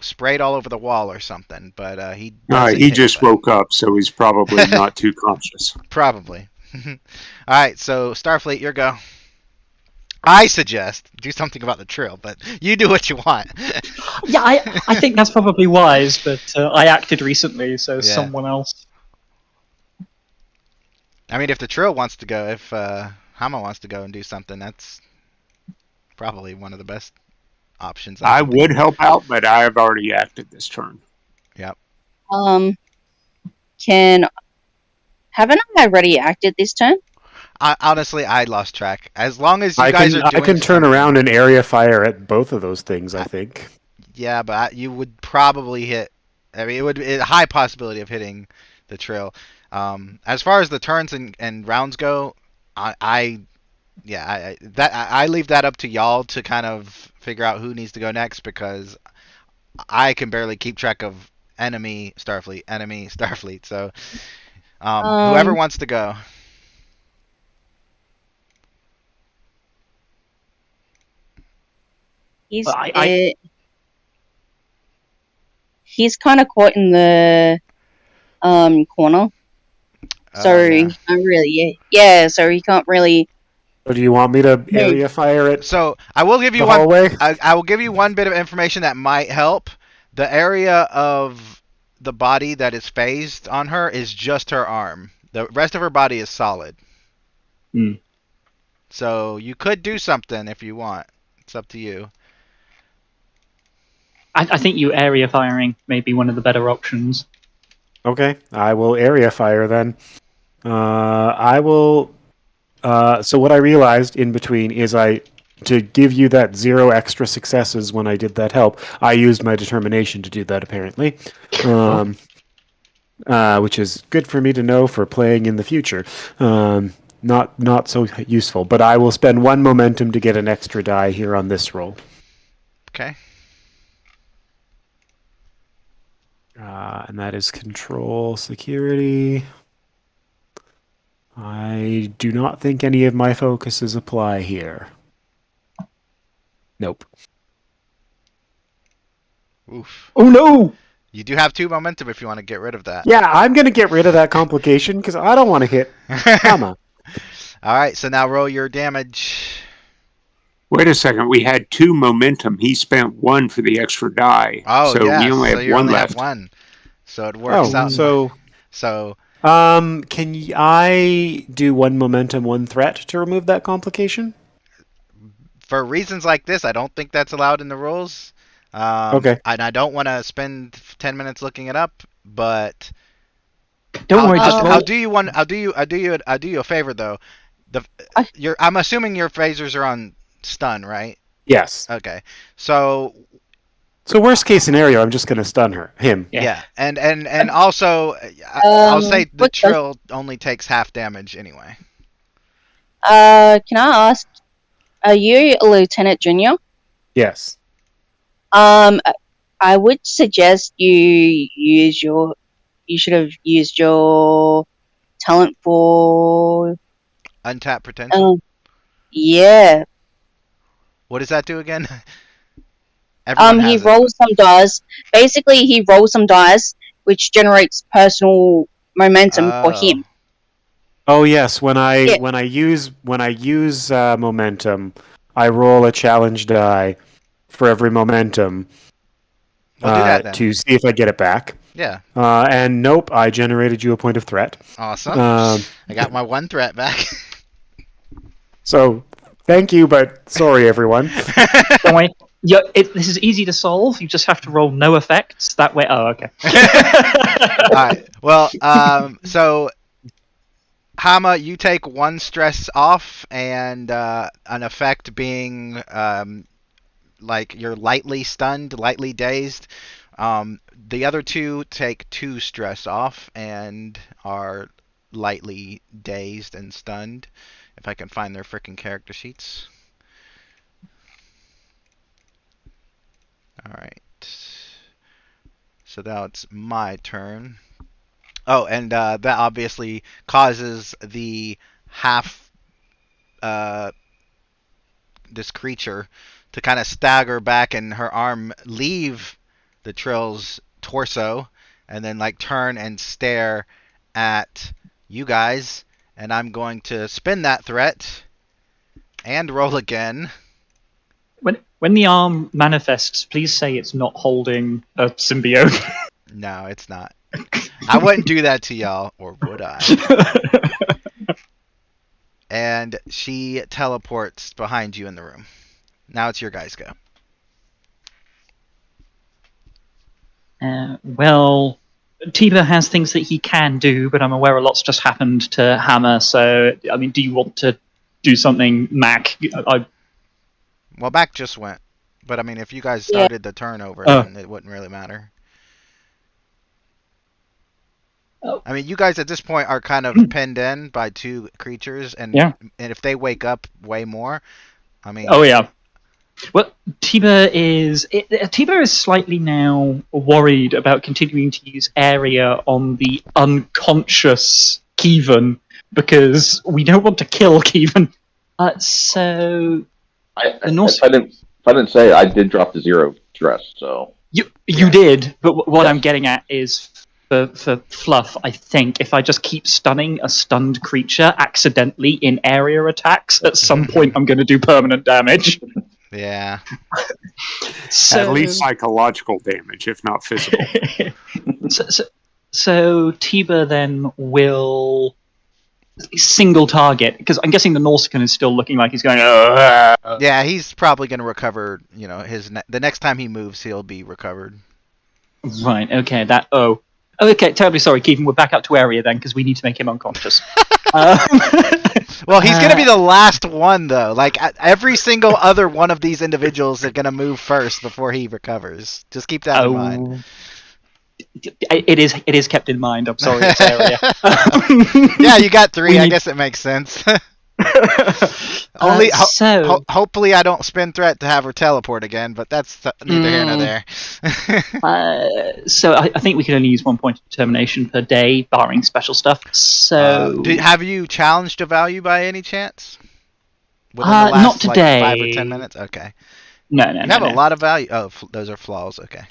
sprayed all over the wall or something, but he doesn't
He
hit
just
anybody.
woke up, so he's probably not too conscious.
Probably. Alright, so Starfleet, your go. I suggest do something about the trill, but you do what you want.
Yeah, I think that's probably wise, but I acted recently, so
Yeah.
someone else.
I mean, if the trill wants to go, if Hama wants to go and do something, that's probably one of the best options.
I
can think
would
of.
help out, but I have already acted this turn.
Yep.
Haven't I already acted this turn?
Honestly, I lost track. As long as you
I
guys
can
are doing
I can turn
something-
around and area fire at both of those things. I think.
Yeah, but you would probably hit. I mean, it would be a high possibility of hitting the trill. As far as the turns and rounds go, I leave that up to y'all to kind of figure out who needs to go next, because I can barely keep track of enemy Starfleet. So whoever wants to go.
He's
I-
he's kind of caught in the corner, so
Yeah.
he can't really. Yeah, so he can't really.
Or do you want me to area fire it?
So I will give you
The
one.
hallway?
I will give you one bit of information that might help. The area of the body that is phased on her is just her arm. The rest of her body is solid.
Hmm.
So you could do something if you want. It's up to you.
I think you area firing may be one of the better options.
Okay, I will area fire then. I will. So what I realized in between is to give you that 0 extra successes when I did that help, I used my determination to do that apparently, which is good for me to know for playing in the future. Not so useful, but I will spend 1 momentum to get an extra die here on this roll.
Okay.
And that is control security. I do not think any of my focuses apply here. Nope.
Oof.
Oh no!
You do have 2 momentum if you want to get rid of that.
Yeah, I'm going to get rid of that complication because I don't want to hit Hama.
All right. So now roll your damage.
Wait a second. We had 2 momentum. He spent 1 for the extra die.
Oh,
so
yeah.
we only
So
have
you
1
only
left.
have 1. So it works out.
So can I do 1 momentum, 1 threat to remove that complication?
For reasons like this, I don't think that's allowed in the rules.
Okay.
And I don't want to spend 10 minutes looking it up, but
Don't worry, just roll.
I'll do you a favor though. I'm assuming your phasers are on stun, right?
Yes.
Okay. So
worst case scenario, I'm just going to stun him.
yeah. And also I'll say the
what the-
trill only takes half damage anyway.
Can I ask? Are you a lieutenant junior?
Yes.
I would suggest you should have used your talent for.
Untapped potential.
Yeah.
What does that do again? Everyone
He
has it.
rolls some dice. Basically, he rolls some dice, which generates personal momentum for him.
Oh yes, when I
Yeah.
use momentum, I roll a challenge die for every momentum
Well, do that then.
to see if I get it back.
Yeah.
And nope, I generated you a point of threat.
Awesome. I got my 1 threat back.
So thank you, but sorry everyone.
Don't worry. Yeah, this is easy to solve. You just have to roll no effects. That way. Oh, okay.
All right. Well, so Hama, you take one stress off, and an effect being like you're lightly stunned, lightly dazed. The other two take two stress off and are lightly dazed and stunned. If I can find their freaking character sheets. All right. So now it's my turn. Oh, and that obviously causes the half this creature to kind of stagger back and her arm leave the Trill's torso and then like turn and stare at you guys. And I'm going to spin that threat and roll again.
When the arm manifests, please say it's not holding a symbiote.
No, it's not. I wouldn't do that to y'all, or would I? And she teleports behind you in the room. Now it's your guys' go.
Well, Tiba has things that he can do, but I'm aware a lot's just happened to Hammer. So, I mean, do you want to do something, Mac?
Well, back just went. But I mean, if you guys
Yeah.
started the turnover,
Oh.
then it wouldn't really matter.
Oh.
I mean, you guys at this point are kind of pinned in by two creatures, and
Yeah.
and if they wake up way more, I mean,
Oh yeah. Well, Tiba is slightly now worried about continuing to use area on the unconscious Kevin because we don't want to kill Kevin. So
I,
Norse-
if I didn't say, I did drop to 0 stress. So
you
Yeah.
did, but what
Yes.
I'm getting at is for fluff. I think if I just keep stunning a stunned creature accidentally in area attacks, at some point I'm going to do permanent damage.
yeah.
So,
At least psychological damage, if not physical.
so Tiba then will single target, because I'm guessing the Nausicaan is still looking like he's going.
Yeah, he's probably going to recover. You know, the next time he moves, he'll be recovered.
Right. Okay. Okay. Terribly sorry, Kevin. We're back up to area then, because we need to make him unconscious.
Well, he's going to be the last one, though. Like, every single other one of these individuals are going to move first before he recovers. Just keep that in mind.
It is kept in mind. I'm sorry, it's area.
Yeah, you got 3.
We
I
need-
guess it makes sense. Only hopefully I don't spin threat to have her teleport again, but that's neither here nor there.
So I think we can only use 1 point of determination per day, barring special stuff. So
Have you challenged a value by any chance? Within the
not
last,
today.
5 or 10 minutes? Okay.
No.
You have a lot of value. Oh, those are flaws. Okay.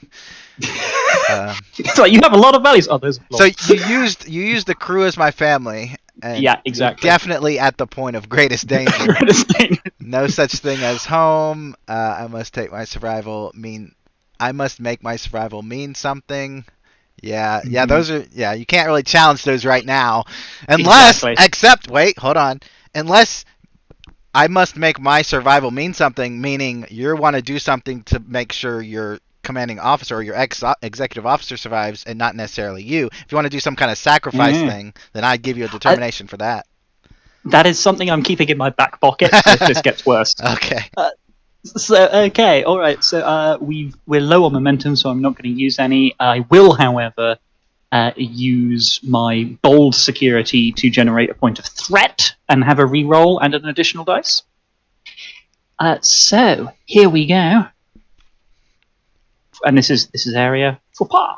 It's like you have a lot of values. Oh, those are
So
flaws.
you used the crew as my family. And
Yeah, exactly.
Definitely at the point of greatest danger. No such thing as home. I must make my survival mean something. Yeah, those are. Yeah, you can't really challenge those right now, unless.
Exactly.
Hold on. Unless I must make my survival mean something, meaning you want to do something to make sure your commanding officer or your executive officer survives, and not necessarily you. If you want to do some kind of sacrifice thing, then I'd give you a determination for that.
That is something I'm keeping in my back pocket if this gets worse.
Okay.
Okay, all right. So we're low on momentum, so I'm not going to use any. I will, however, use my bold security to generate a point of threat and have a reroll and an additional dice. So here we go, and this is area for par.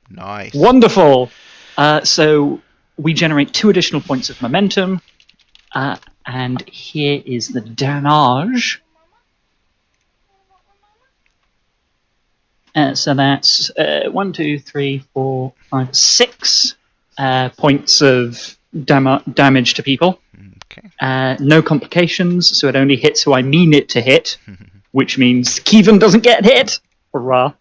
Nice.
Wonderful. So we generate 2 additional points of momentum. And here is the damage. So that's 1, 2, 3, 4, 5, 6 points of damage to people.
Okay.
No complications, so it only hits who I mean it to hit, which means Kevin doesn't get hit. Hurrah!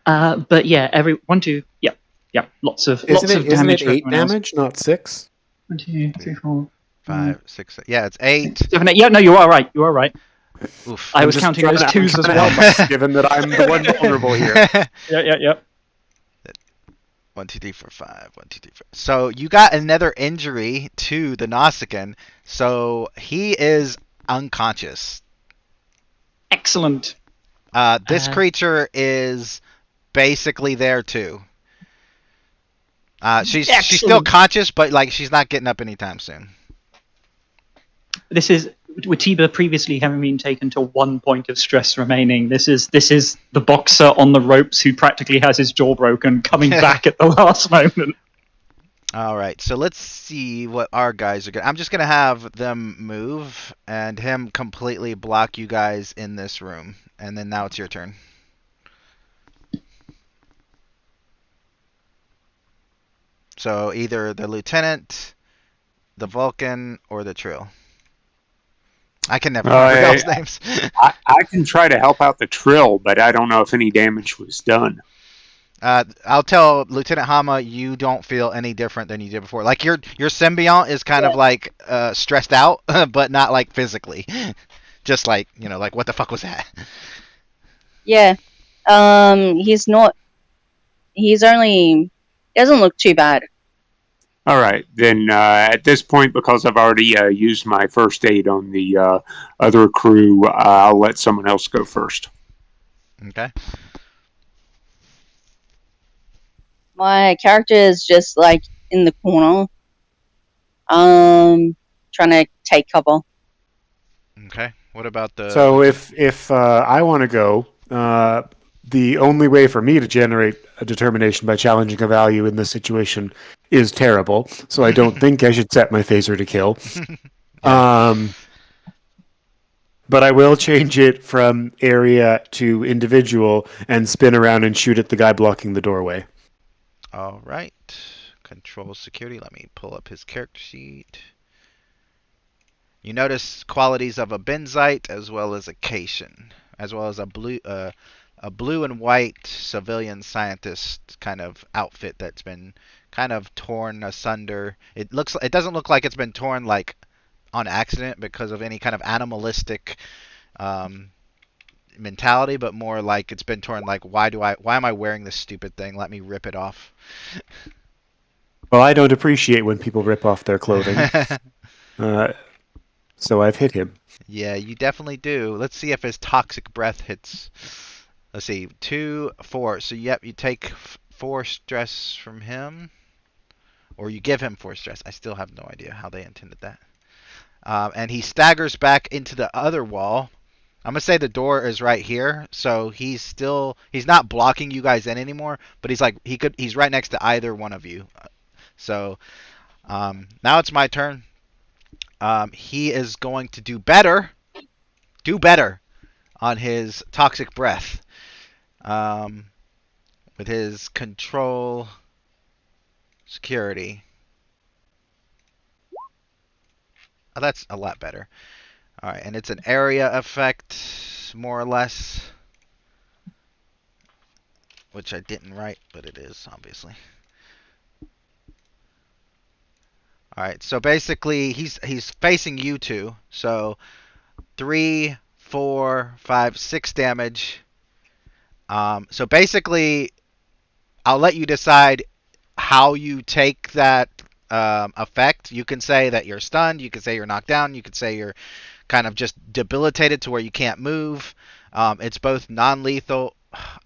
But yeah, every 1, 2, yeah, lots of damage.
Isn't it
for
8
everyone else.
damage, not 6?
1, 2, 3, 4,
5, 6. Yeah, it's 8.
7, 8. Yeah, no, you are right.
Oof.
I
I'm
was
just
counting
trying
those
to- I'm
twos as
trying to
well.
help us, given that I'm the one vulnerable here.
Yep.
1, 2, 3, 4, 5. 1, 2, 3, 4. So you got another injury to the Nausicaan. So he is unconscious.
Excellent.
This creature is basically there too. She's still
Excellent.
conscious, but like she's not getting up anytime soon.
This is with Tiba previously having been taken to 1 point of stress remaining. This is the boxer on the ropes who practically has his jaw broken, coming back at the last moment.
All right, so let's see what our guys are going. I'm just gonna have them move and him completely block you guys in this room, and then now it's your turn. So either the lieutenant, the Vulcan, or the Trill. I can never remember y'all's names.
I can try to help out the Trill, but I don't know if any damage was done.
I'll tell Lieutenant Hama you don't feel any different than you did before. Like your symbiont is kind of like stressed out, but not like physically. Just like, like what the fuck was that?
Yeah. He's not. He doesn't look too bad.
All right, then at this point, because I've already used my first aid on the other crew, I'll let someone else go first.
Okay.
My character is just like in the corner, trying to take cover.
Okay. What about the?
So if I want to go, the only way for me to generate a determination by challenging a value in this situation is terrible. So I don't think I should set my phaser to kill.
Yeah.
But I will change it from area to individual and spin around and shoot at the guy blocking the doorway.
All right. Control security. Let me pull up his character sheet. You notice qualities of a benzite as well as a Cation, as well as a blue and white civilian scientist kind of outfit that's been kind of torn asunder. It doesn't look like it's been torn like on accident because of any kind of animalistic mentality, but more like it's been torn like why am I wearing this stupid thing? Let me rip it off.
Well, I don't appreciate when people rip off their clothing. So I've hit him.
Yeah, you definitely do. Let's see if his toxic breath hits. Let's see, 2, 4. So yep, you take 4 stress from him, or you give him 4 stress. I still have no idea how they intended that. And he staggers back into the other wall. I'm gonna say the door is right here, so he's not blocking you guys in anymore. But he's right next to either one of you. So now it's my turn. He is going to do better on his toxic breath. With his control security. Oh, that's a lot better. All right, and it's an area effect, more or less, which I didn't write, but it is, obviously. All right, so basically he's facing you two. So 3, 4, 5, 6 damage. So basically, I'll let you decide how you take that effect. You can say that you're stunned. You can say you're knocked down. You could say you're kind of just debilitated to where you can't move. It's both non-lethal.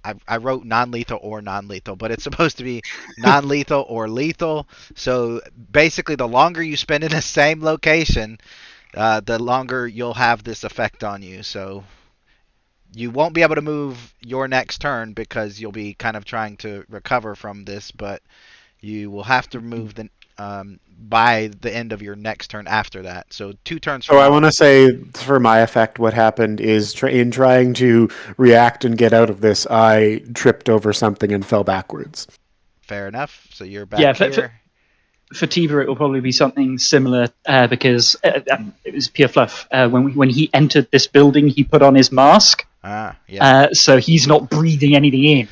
I wrote non-lethal or non-lethal, but it's supposed to be non-lethal or lethal. So basically, the longer you spend in the same location, the longer you'll have this effect on you. So you won't be able to move your next turn because you'll be kind of trying to recover from this, but you will have to move by the end of your next turn after that. So 2 turns from
So I want to say, for my effect, what happened is in trying to react and get out of this, I tripped over something and fell backwards.
Fair enough. So you're back
Yeah, for Tiba, it will probably be something similar because it was pure fluff. When he entered this building, he put on his mask.
Yeah.
So he's not breathing anything in.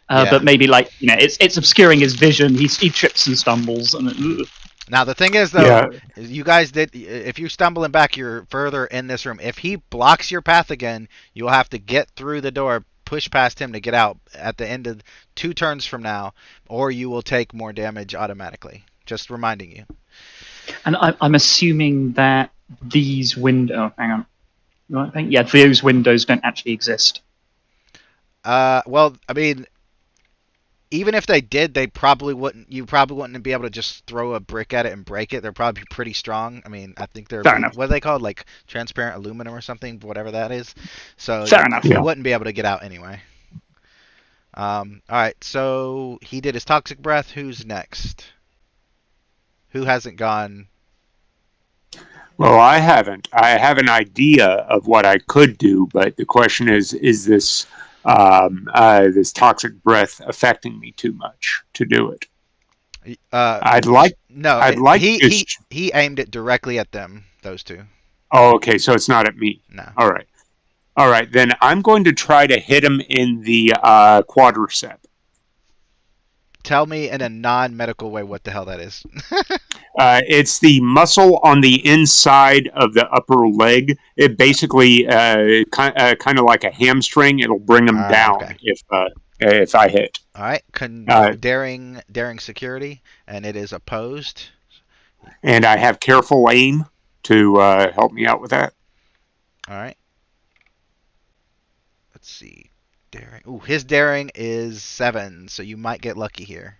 Yeah.
But maybe it's obscuring his vision. He trips and stumbles. And
Now the thing is, though,
Yeah.
you guys did. If you stumbling back, you're further in this room. If he blocks your path again, you'll have to get through the door, push past him to get out at the end of 2 turns from now, or you will take more damage automatically. Just reminding you.
And I'm assuming that these windows. Hang on. I think those windows don't actually exist.
Well, I mean, even if they did, they probably wouldn't. You probably wouldn't be able to just throw a brick at it and break it. They're probably pretty strong. I mean, I think they're
Fair enough.
what are they called, like transparent aluminum or something, whatever that is. So
Fair enough.
you
Yeah.
wouldn't be able to get out anyway. All right. So he did his toxic breath. Who's next? Who hasn't gone?
Well, I haven't. I have an idea of what I could do, but the question is this this toxic breath affecting me too much to do it? I'd like.
No.
I'd like
he
to.
he aimed it directly at them. Those two.
Oh, okay. So it's not at me.
No.
All right. All right. Then I'm going to try to hit him in the quadricep.
Tell me in a non-medical way what the hell that is.
It's the muscle on the inside of the upper leg. It basically kind of like a hamstring. It'll bring him down
Okay.
if I hit.
All right. Daring security, and it is opposed.
And I have careful aim to help me out with that.
All right. Let's see. Daring. Ooh, his daring is 7, so you might get lucky here.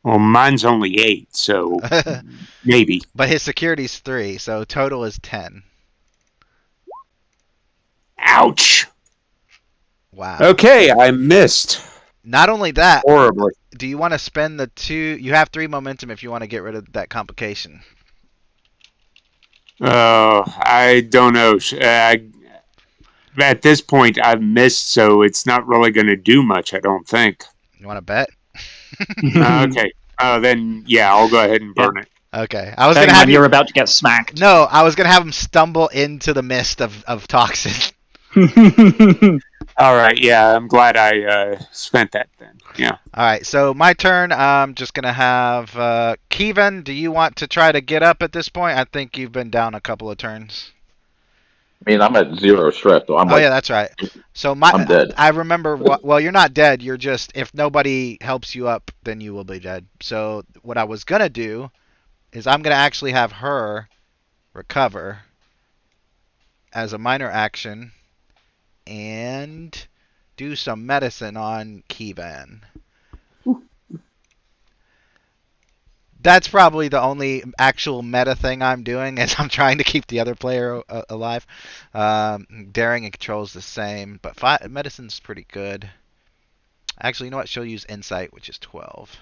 Well, mine's only 8, so maybe.
But his security's 3, so total is 10.
Ouch.
Wow.
Okay, I missed
Not only that,
horribly.
do you want to spend the 2? You have 3 momentum if you want to get rid of that complication.
I don't know. At this point, I've missed, so it's not really going to do much, I don't think.
You want to bet?
Okay. Then, yeah, I'll go ahead and burn it.
Okay. I was
Hang
gonna
on,
have
you're about to get smacked.
No, I was gonna have him stumble into the mist of toxin.
All right, yeah, I'm glad I spent that then. Yeah.
All right, so my turn. I'm just gonna have Kevin. Do you want to try to get up at this point? I think you've been down a couple of turns.
I mean, I'm at 0 stress, so I'm
Oh yeah, that's right. So
I'm dead.
I remember. Well, you're not dead. You're just, if nobody helps you up, then you will be dead. So what I was gonna do is I'm gonna actually have her recover as a minor action and do some medicine on Kevin. That's probably the only actual meta thing I'm doing, is I'm trying to keep the other player alive. Daring and control is the same, but medicine's pretty good. Actually, you know what? She'll use insight, which is 12.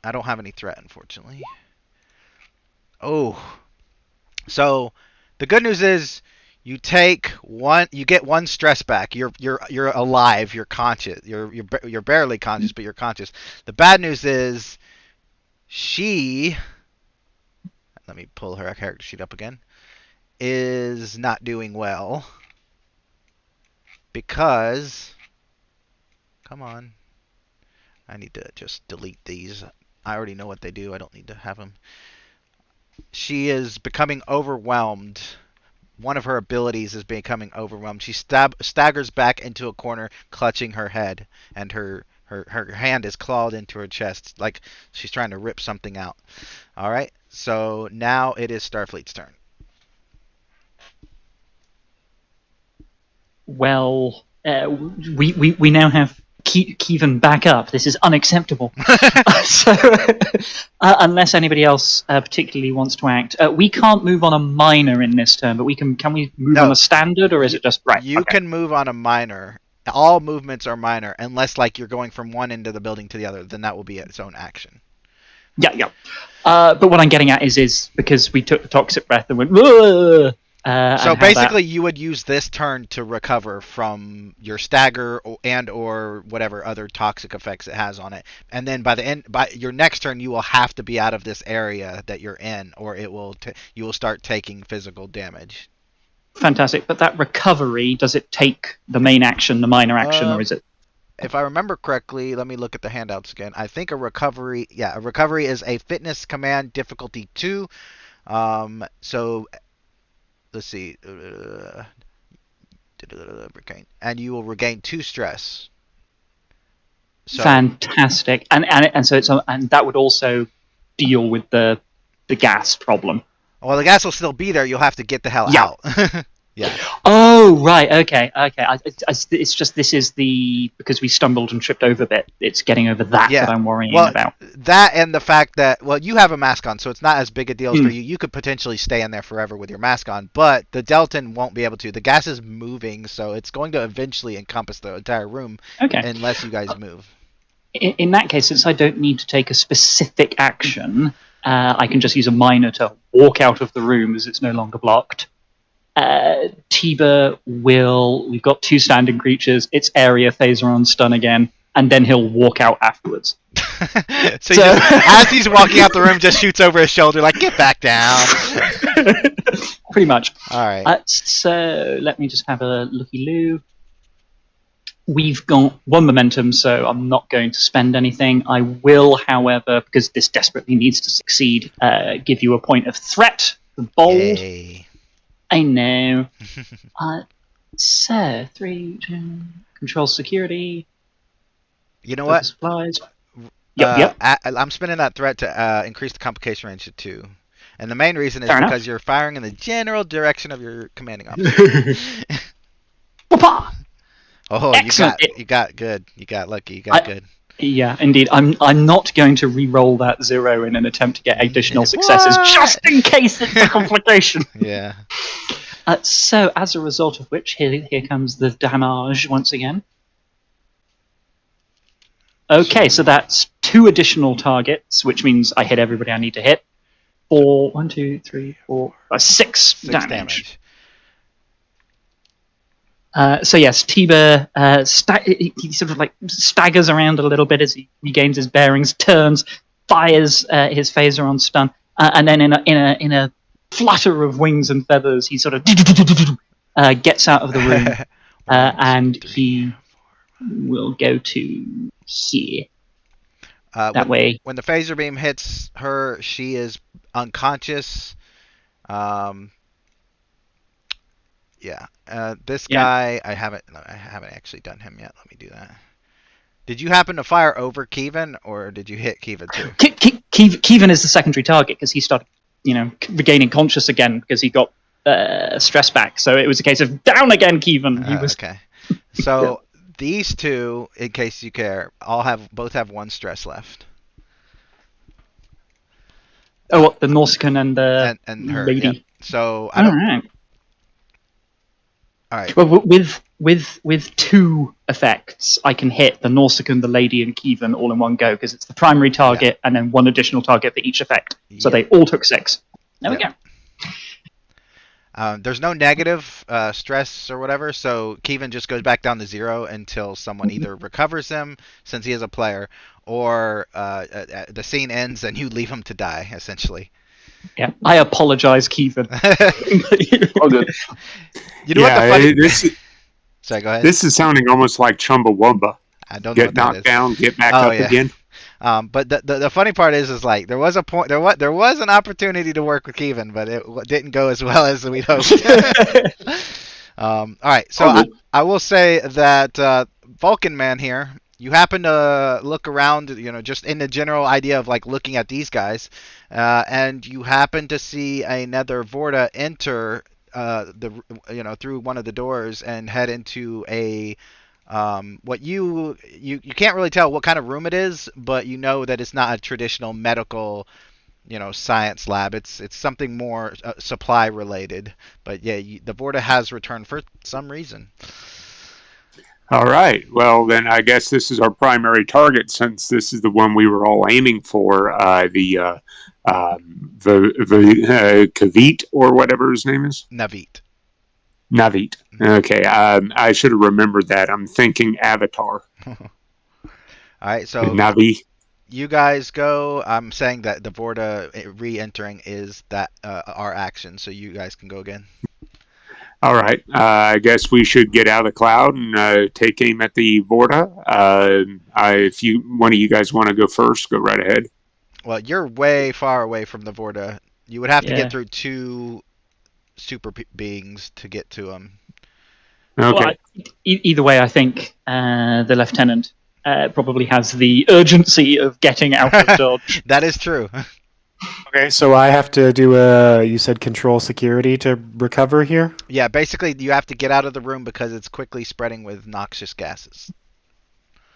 I don't have any threat, unfortunately. Oh, so the good news is you take one. You get 1 stress back. You're alive. You're conscious. You're barely conscious, but you're conscious. The bad news is, she, let me pull her character sheet up again, is not doing well because, come on, I need to just delete these. I already know what they do. I don't need to have them. She is becoming overwhelmed. One of her abilities is becoming overwhelmed. She staggers back into a corner, clutching her head, and her hand is clawed into her chest, like she's trying to rip something out. All right, so now it is Starfleet's turn.
Well, we now have Kevin back up. This is unacceptable. So, unless anybody else particularly wants to act, we can't move on a minor in this turn, but we can. Can we move
No.
on a standard, or is it just right?
You
okay.
can move on a minor. All movements are minor, unless like you're going from one end of the building to the other. Then that will be its own action.
Yeah. But what I'm getting at is because we took the toxic breath and went. "Whoa,"
So basically, you would use this turn to recover from your stagger or whatever other toxic effects it has on it, and then by your next turn, you will have to be out of this area that you're in, or you will start taking physical damage.
Fantastic. But that recovery, does it take the main action, the minor action, or is it?
if I remember correctly, let me look at the handouts again. I think a recovery is a fitness command difficulty 2. So let's see. And you will regain 2 stress. So
Fantastic, and so and that would also deal with the gas problem.
well, the gas will still be there. You'll have to get the hell
Yeah.
out. Yeah.
Oh, right. Okay. It's just this is because we stumbled and tripped over a bit. It's getting over that
Yeah.
that I'm worrying
Well,
about.
that and the fact that you have a mask on, so it's not as big a deal for
Hmm.
you. You could potentially stay in there forever with your mask on, but the Delton won't be able to. The gas is moving, so it's going to eventually encompass the entire room
Okay.
unless you guys move.
In that case, since I don't need to take a specific action, I can just use a minor to walk out of the room as it's no longer blocked. Tiba will. We've got 2 standing creatures. It's area, phaser on stun again, and then he'll walk out afterwards.
So he as he's walking out the room, just shoots over his shoulder, like, get back down.
Pretty much.
All right.
So let me just have a looky-loo. We've got 1 momentum, so I'm not going to spend anything. I will, however, because this desperately needs to succeed, give you a point of threat for bold.
Yay.
I know. So 3 control security.
You know what?
Supplies. Yep.
I'm spending that threat to increase the complication range to 2. And the main reason is
Fair
because
enough.
you're firing in the general direction of your commanding officer.
Papa!
Oh,
Excellent.
you got good. You got lucky. You got good.
Yeah, indeed. I'm not going to re-roll that 0 in an attempt to get additional successes,
What?
just in case it's a complication.
Yeah.
So, as a result of which, here comes the damage once again. Okay, so that's 2 additional targets, which means I hit everybody I need to hit. 1, 2, 3, 4, 5, 6 damage. So yes, Tiba he sort of like staggers around a little bit as he regains his bearings, turns, fires his phaser on stun, and then in a flutter of wings and feathers, he sort of gets out of the room, and he will go to here. That way.
When the phaser beam hits her, she is unconscious. Yeah. This guy, I haven't actually done him yet. Let me do that. Did you happen to fire over Kevin, or did you hit Kevin too?
Kevin is the secondary target because he started, regaining conscious again because he got stress back. So it was a case of down again, Kevin.
Okay. So these 2, in case you care, both have 1 stress left.
Oh, what, the Nausicaan and the
and her
lady.
Yep. So I don't. All right.
Well, with 2 effects, I can hit the Nausicaan, the lady, and Kevin all in one go because it's the primary target and then 1 additional target for each effect. So they all took 6. There we go.
There's no negative stress or whatever, so Kevin just goes back down to 0 until someone either recovers him, since he is a player, or the scene ends and you leave him to die, essentially.
Yeah, I apologize, Kevin.
Oh, good.
You know what the funny... Sorry, go ahead.
This is sounding almost like Chumbawamba.
I don't know
Get
what that
knocked
is.
down, get back up again.
But the funny part is like there was a point there was an opportunity to work with Kevin, but it didn't go as well as we'd hoped. All right, so I will say that Vulcan Man here, you happen to look around, just in the general idea of like looking at these guys, and you happen to see another Vorta enter through one of the doors and head into a what you can't really tell what kind of room it is, but you know that it's not a traditional medical science lab. It's something more supply related. But yeah, the Vorta has returned for some reason.
All right. Well, then I guess this is our primary target, since this is the one we were all aiming for. The Kavit, or whatever his name is. Navit. Okay. I should have remembered that. I'm thinking Avatar.
All right. So
Navi.
You guys go. I'm saying that the Vorta re-entering is that our action, so you guys can go again.
All right. I guess we should get out of the cloud and take aim at the Vorta. If one of you guys want to go first, go right ahead.
Well, you're way far away from the Vorta. You would have to get
Yeah.
through two beings to get to them.
Okay.
Well, either way, I think the lieutenant probably has the urgency of getting out of Dodge.
That is true.
Okay, so I have to do you said control security to recover here?
Yeah, basically you have to get out of the room because it's quickly spreading with noxious gases.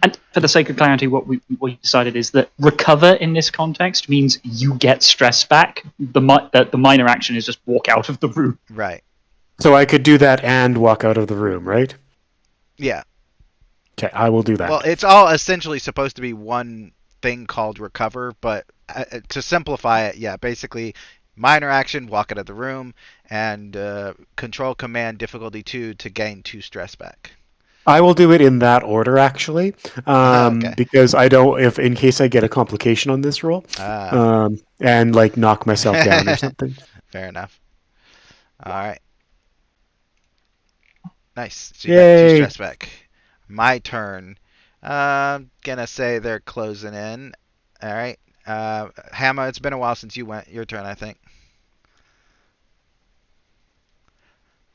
And for the sake of clarity, what we decided is that recover in this context means you get stress back. The minor action is just walk out of the room.
Right.
So I could do that and walk out of the room, right?
Yeah.
Okay, I will do that.
Well, it's all essentially supposed to be one thing called recover, but to simplify it, yeah, basically minor action, walk out of the room, and control command difficulty 2 to gain 2 stress back.
I will do it in that order, actually,
Okay.
because I don't, if in case I get a complication on this roll, and like knock myself down or something.
Fair enough. All right. Nice. So you got 2
Yay!
stress back. My turn. Gonna say they're closing in. All right. Hammer, it's been a while since you went. Your turn, I think.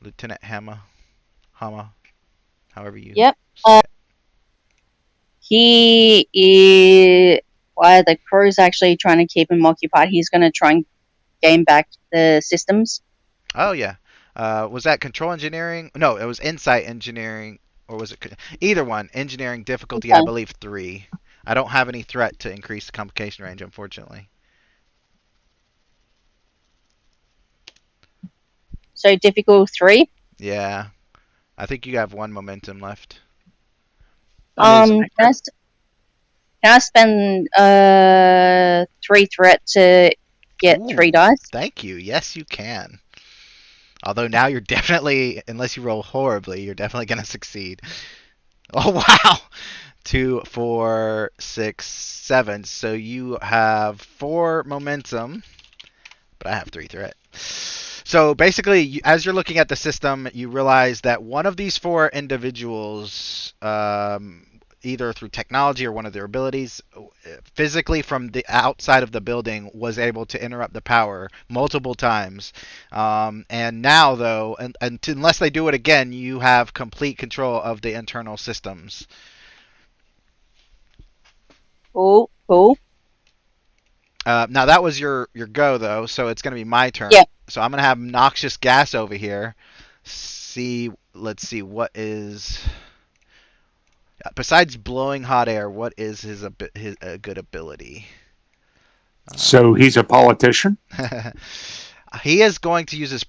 Lieutenant Hammer. However you
Yep.
say it.
He is. While the crew's actually trying to keep him occupied, he's going to try and gain back the systems.
Oh, yeah. Was that control engineering? No, it was insight engineering. Or was it either one? Engineering difficulty, I
Okay.
believe 3. I don't have any threat to increase the complication range, unfortunately.
So difficult 3.
Yeah. I think you have 1 momentum left.
That is
Can
accurate.
I spend 3 threat to get
Ooh.
3 dice?
Thank you. Yes, you can. Although now you're definitely, unless you roll horribly, you're definitely going to succeed. Oh, wow. 2, 4, 6, 7. So you have 4 momentum, but I have 3 threat. So basically, as you're looking at the system, you realize that one of these 4 individuals, either through technology or one of their abilities, physically from the outside of the building was able to interrupt the power multiple times. And now, though, unless they do it again, you have complete control of the internal systems.
Cool.
Now that was your go though, so it's gonna be my turn.
Yeah.
So I'm gonna have noxious gas over here. Let's see what is besides blowing hot air. What is his a good ability?
So he's a politician?
He is going to use his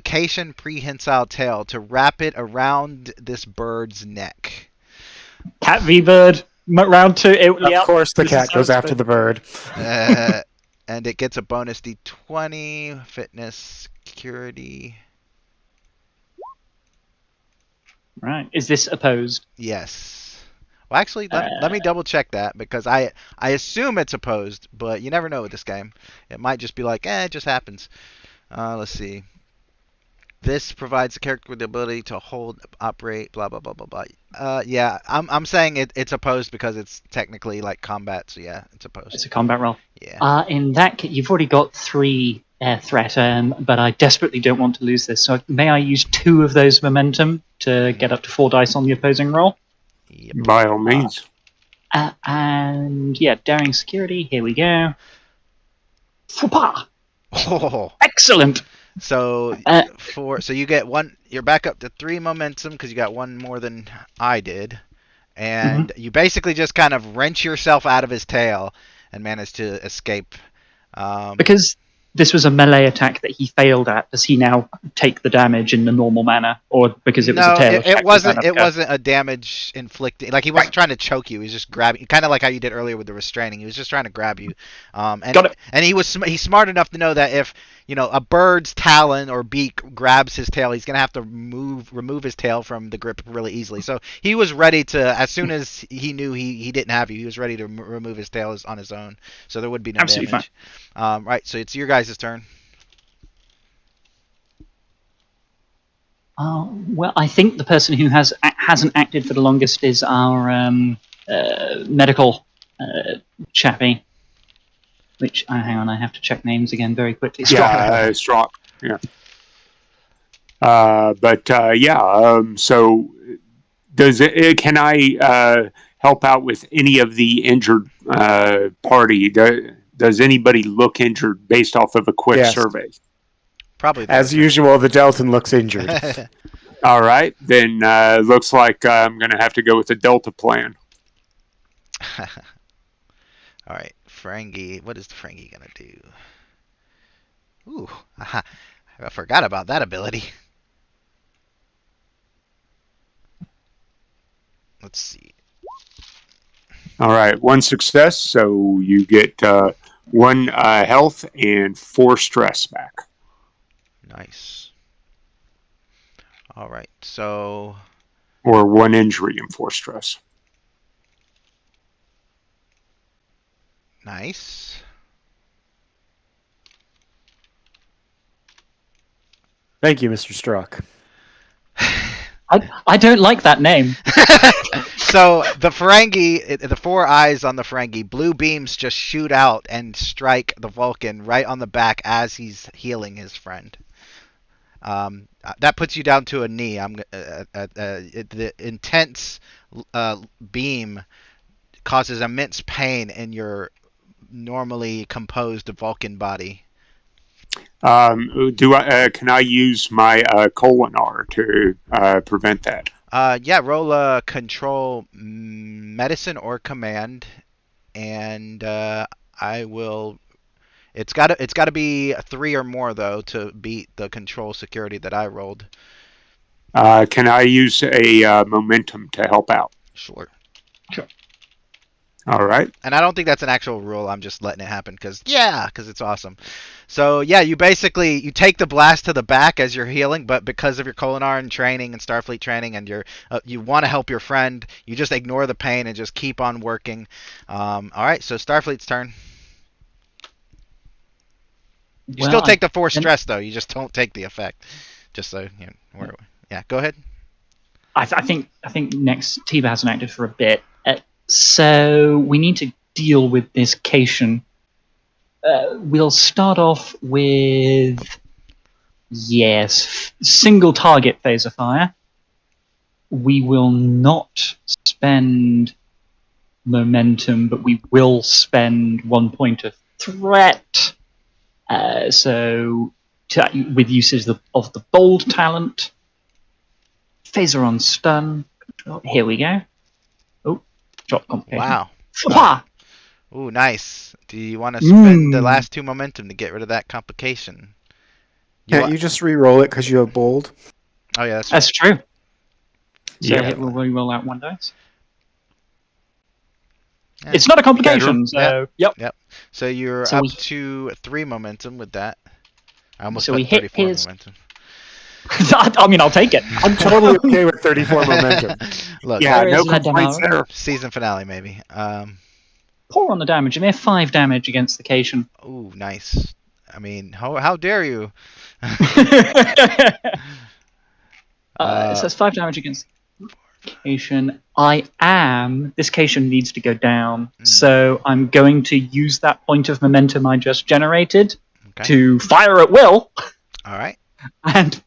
Cation prehensile tail to wrap it around this bird's neck.
Cat v bird. Round 2.
Of course, the cat goes after the bird.
And it gets a bonus d20, fitness, security.
Right. Is this opposed?
Yes. Well, actually, let me double check that because I assume it's opposed, but you never know with this game. It might just be like, it just happens. Let's see. This provides the character with the ability to hold, operate, blah blah blah blah blah. Yeah, I'm saying it's opposed because it's technically like combat. So yeah, it's opposed.
It's a combat roll.
Yeah.
In that case, you've already got 3 air threat, but I desperately don't want to lose this. So may I use 2 of those momentum to get up to 4 dice on the opposing roll?
Yep.
By all means.
And yeah, daring security. Here we go. Foopa!
Oh.
Excellent.
So so you get 1. You're back up to 3 momentum because you got 1 more than I did, and you basically just kind of wrench yourself out of his tail and manage to escape.
Because this was a melee attack that he failed at, does he now take the damage in the normal manner, or because it was a tail attack?
It wasn't a damage inflicting. Like he wasn't trying to choke you. He was just grabbing, kind of like how you did earlier with the restraining. He was just trying to grab you.
Got it.
And he's smart enough to know that if a bird's talon or beak grabs his tail, he's gonna have to remove his tail from the grip really easily. So he was ready to, as soon as he knew he didn't have you, he was ready to remove his tail on his own. So there would be no
Absolutely
damage. Right. So it's your guys' turn.
Well, I think the person who hasn't acted for the longest is our medical chappie. Which, hang on, I have to check names again very quickly.
Yeah, Strock. Yeah. So does it? Can I help out with any of the injured party? Does anybody look injured based off of a quick
Yes.
survey?
Probably
As
does.
usual, the Deltan looks injured.
All right, then looks like I'm going to have to go with the Delta plan.
All right, Ferengi. What is the Ferengi gonna do? Ooh, I forgot about that ability. Let's see.
All right, 1 success, so you get 1 health and 4 stress back.
Nice. All right, so
Or 1 injury and 4 stress.
nice.
Thank you, Mr. Strock.
I don't like that name.
So the Ferengi, the 4 eyes on the Ferengi, blue beams just shoot out and strike the Vulcan right on the back as he's healing his friend. That puts you down to a knee. The intense beam causes immense pain in your normally composed Vulcan body.
Can I use my Colonar to prevent that?
Yeah, roll a control medicine or command, and I will. It's got to be 3 or more though to beat the control security that I rolled.
Can I use a momentum to help out?
Sure.
All right.
And I don't think that's an actual rule. I'm just letting it happen because it's awesome. So yeah, you take the blast to the back as you're healing, but because of your Colonar training and Starfleet training, and you want to help your friend, you just ignore the pain and just keep on working. All right, so Starfleet's turn. You still take the 4 stress though. You just don't take the effect. Just so you know. Yeah, go ahead.
I think next Tiba hasn't acted for a bit. So we need to deal with this Cation. We'll start off with single target phaser fire. We will not spend momentum, but we will spend 1 point of threat. With usage of the bold talent, phaser on stun. Here we go. Drop complication.
Wow. Ooh, nice. Do you want to spend the last 2 momentum to get rid of that complication?
Can't you just re-roll it because you have bold?
Oh yeah,
that's true. So
Yeah.
we'll re-roll out 1 dice. Yeah. It's not a complication, so yep.
So you're up to 3 momentum with that. I almost put 34 momentum.
I mean, I'll take it.
I'm totally okay with 34 momentum.
Look,
no complaints there.
Season finale, maybe.
Pour on the damage. A mere 5 damage against the Cation.
Ooh, nice. I mean, how dare you?
It says 5 damage against Cation. This Cation needs to go down, so I'm going to use that point of momentum I just generated to fire at will.
All right.
And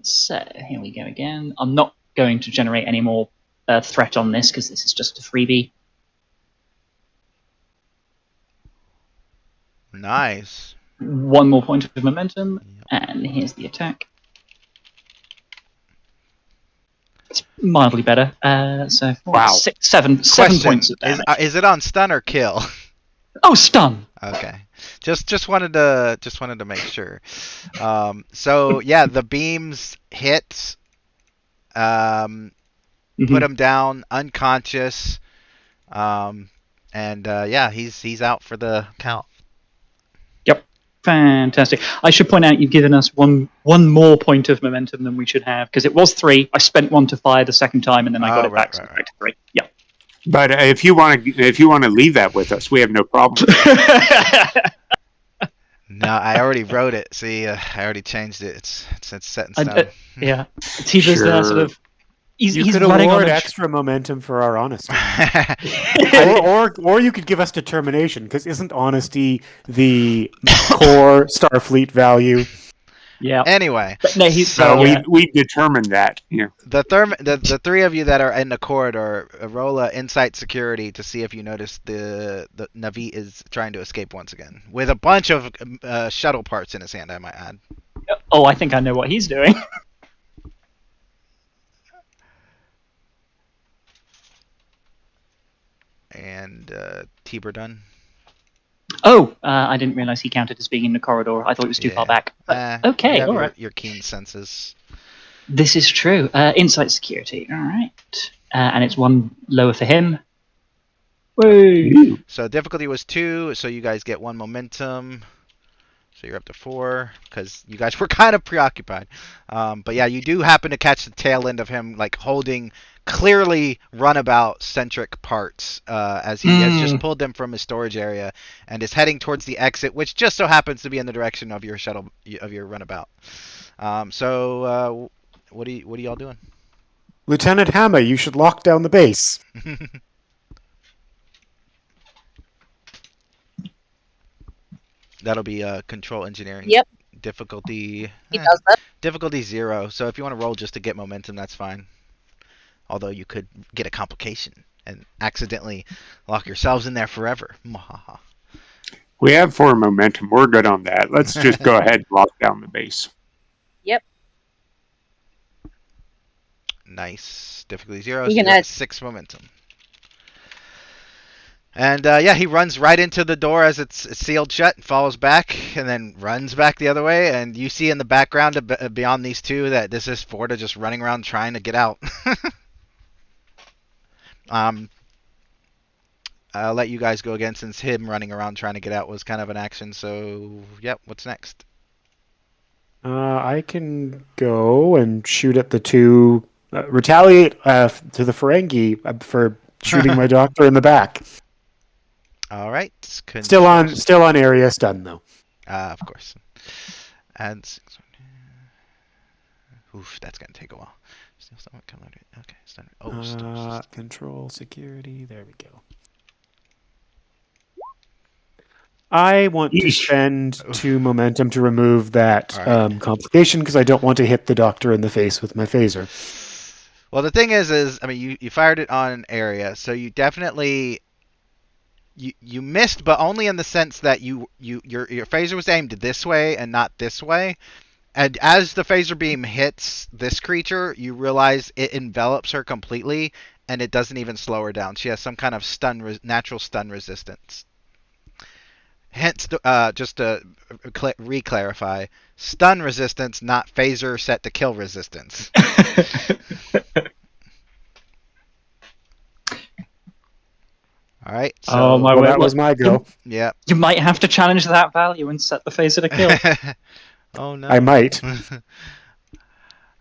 so here we go again. I'm not going to generate any more threat on this because this is just a freebie.
Nice.
1 more point of momentum, and here's the attack. It's mildly better. So 7 points of damage.
Is it on stun or kill?
Oh, stun.
Okay. Just wanted to make sure. So yeah, the beams hit. Put him down unconscious. And he's out for the count.
Yep. Fantastic. I should point out you've given us one more point of momentum than we should have, because it was 3. I spent 1 to fire the second time, and then I got it back, so back to 3. Yeah.
But if you want to leave that with us, we have no problem.
No, I already wrote it. See, I already changed it. It's set in
And,
stone.
yeah, Tiba's there, sort
Sure.
of. He's
You
he's
could
running on
award
a.
extra momentum for our honesty.
I,
Or you could give us determination, because isn't honesty the core Starfleet value?
Yeah,
anyway,
but no, he's
So
so
yeah.
we determined that. Yeah.
the three of you that are in the corridor roll a insight security to see if you notice the Navi is trying to escape once again with a bunch of shuttle parts in his hand. I might add.
Oh, I think I know what he's doing.
And Tiber done.
Oh, I didn't realize he counted as being in the corridor. I thought it was too far back. But,
You
okay,
have
all right.
your keen senses.
This is true. Insight security. All right. And it's one lower for him. Woo!
So difficulty was 2, so you guys get 1 momentum. So you're up to 4 because you guys were kind of preoccupied. But yeah, you do happen to catch the tail end of him like holding clearly runabout centric parts as he has just pulled them from his storage area and is heading towards the exit, which just so happens to be in the direction of your shuttle of your runabout. So what are y'all doing?
Lieutenant Hammer, you should lock down the base.
That'll be control engineering.
Yep.
Difficulty.
He does that.
Difficulty 0. So if you want to roll just to get momentum, that's fine. Although you could get a complication and accidentally lock yourselves in there forever.
We have 4 momentum. We're good on that. Let's just go ahead and lock down the base.
Yep.
Nice. Difficulty 0.
You
So
can
you got
add
6 momentum. And yeah, he runs right into the door as it's sealed shut and falls back and then runs back the other way. And you see in the background beyond these two that this is Forda just running around trying to get out. I'll let you guys go again since him running around trying to get out was kind of an action. So, yep, what's next?
I can go and shoot at the two, retaliate to the Ferengi for shooting my doctor in the back.
All right.
Still on area stun though.
Of course. And oof, that's gonna take a while. Still somewhat okay. Stun. Oh, stop.
Control security. There we go. I want to spend 2 momentum to remove that complication because I don't want to hit the doctor in the face with my phaser.
Well, the thing is I mean, you fired it on an area, so you definitely you missed, but only in the sense that your phaser was aimed this way and not this way. And as the phaser beam hits this creature, you realize it envelops her completely, and it doesn't even slow her down. She has some kind of natural stun resistance. Hence, just to re-clarify, stun resistance, not phaser set to kill resistance. All right. So,
Oh my word!
That was my go.
Yeah.
You might have to challenge that value and set the phaser to kill.
Oh no.
I might.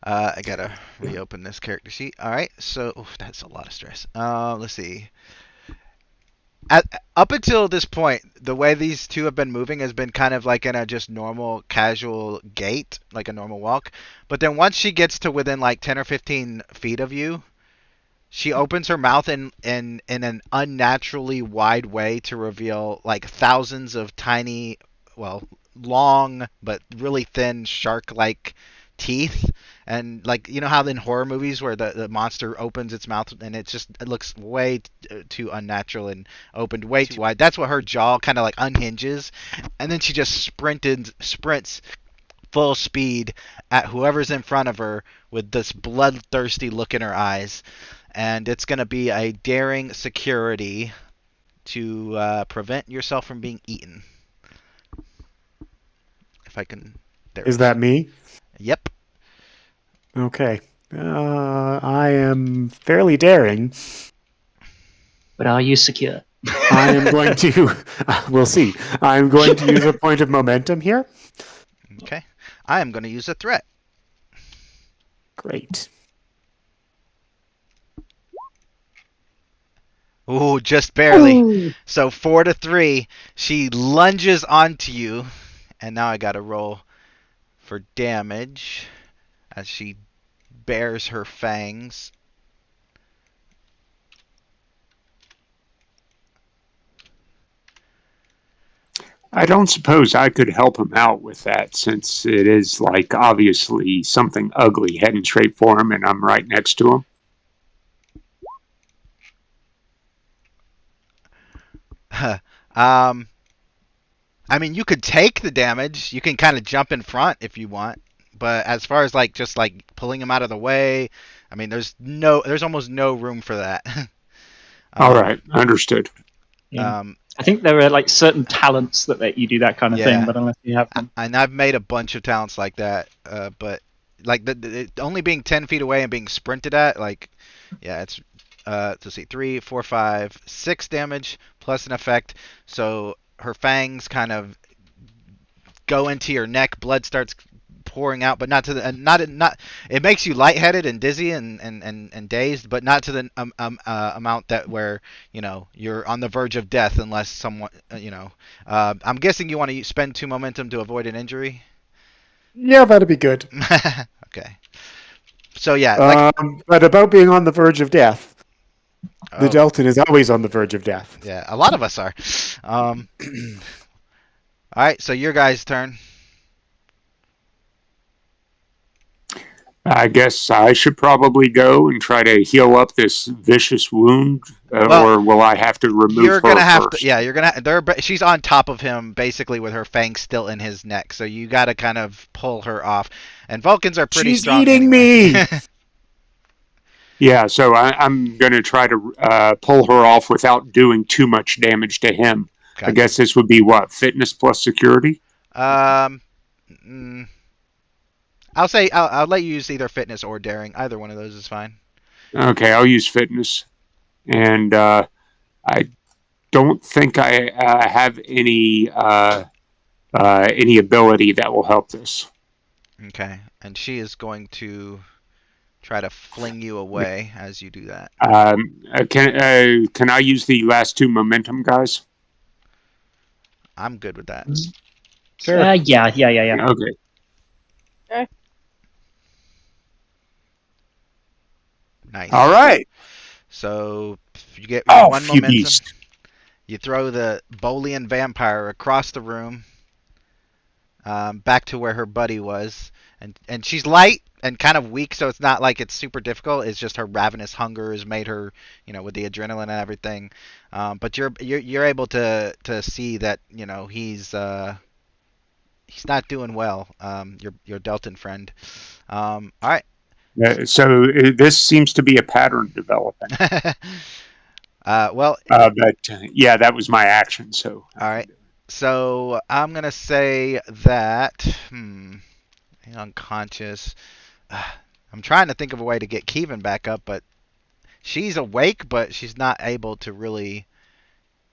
I gotta reopen this character sheet. All right. So that's a lot of stress. Let's see. Up until this point, the way these two have been moving has been kind of like in a just normal, casual gait, like a normal walk. But then once she gets to within like 10 or 15 feet of you, she opens her mouth in an unnaturally wide way to reveal like thousands of tiny, well, long but really thin shark-like teeth. And like, you know how in horror movies where the monster opens its mouth and it looks way too unnatural and opened way too wide. That's what her jaw kind of like unhinges, and then she just sprints full speed at whoever's in front of her with this bloodthirsty look in her eyes. And it's going to be a daring security to prevent yourself from being eaten. If I can.
Is that me?
Yep.
Okay. I am fairly daring.
But are you secure?
I am going to. We'll see. I'm going to use a point of momentum here.
Okay. I am going to use a threat.
Great.
Ooh, just barely.
Ooh.
So 4-3, she lunges onto you And now I gotta roll for damage as she bares her fangs.
I don't suppose I could help him out with that, since it is like obviously something ugly heading straight for him, and I'm right next to him.
um, I mean, you could take the damage. You can kind of jump in front if you want. But as far as like just like pulling him out of the way, I mean, there's almost no room for that.
All
um,
right, understood.
Yeah.
um,
I think there are like certain talents that let you do that kind of thing,
yeah,
but unless you have them.
and I've made a bunch of talents like that. But like it only being 10 feet away and being sprinted at, like, yeah, it's let's see, 3, 4, 5, 6 damage plus an effect. So her fangs kind of go into your neck, blood starts pouring out, but not to the not it makes you lightheaded and dizzy and dazed, but not to the amount that where you're on the verge of death unless someone I'm guessing you want to spend 2 momentum to avoid an injury.
Yeah, that'd be good.
Okay, so yeah, like,
But about being on the verge of death, the
oh
Delton is always on the verge of death.
yeah, a lot of us are. All right, so your guys' turn.
I guess I should probably go and try to heal up this vicious wound,
Well,
or will I have to remove
you're
her
gonna have to,
first?
yeah, you're gonna, she's on top of him basically with her fangs still in his neck, so you gotta kind of pull her off. And Vulcans are pretty
She's
strong
eating
anyway.
me!
Yeah, so I'm going to try to pull her off without doing too much damage to him. I
Gotcha.
guess this would be what, fitness plus security?
Um, mm, I'll say I'll let you use either fitness or daring. Either one of those is fine.
Okay, I'll use fitness. And I don't think I have any ability that will help this.
Okay, and she is going to try to fling you away as you do that.
Can I use the last 2 momentum, guys?
I'm good with that.
Sure.
Yeah.
Okay.
Nice.
All right.
So you get your one
Off, you
momentum.
beast.
You throw the Bolian vampire across the room, back to where her buddy was, and she's light and kind of weak, so it's not like it's super difficult. It's just her ravenous hunger has made her, with the adrenaline and everything. But you're able to see that he's not doing well. Your Delton friend. All right.
So this seems to be a pattern developing.
Well,
But yeah, that was my action. So
all right. So I'm gonna say that. Unconscious. I'm trying to think of a way to get Kevin back up, but she's awake, but she's not able to really.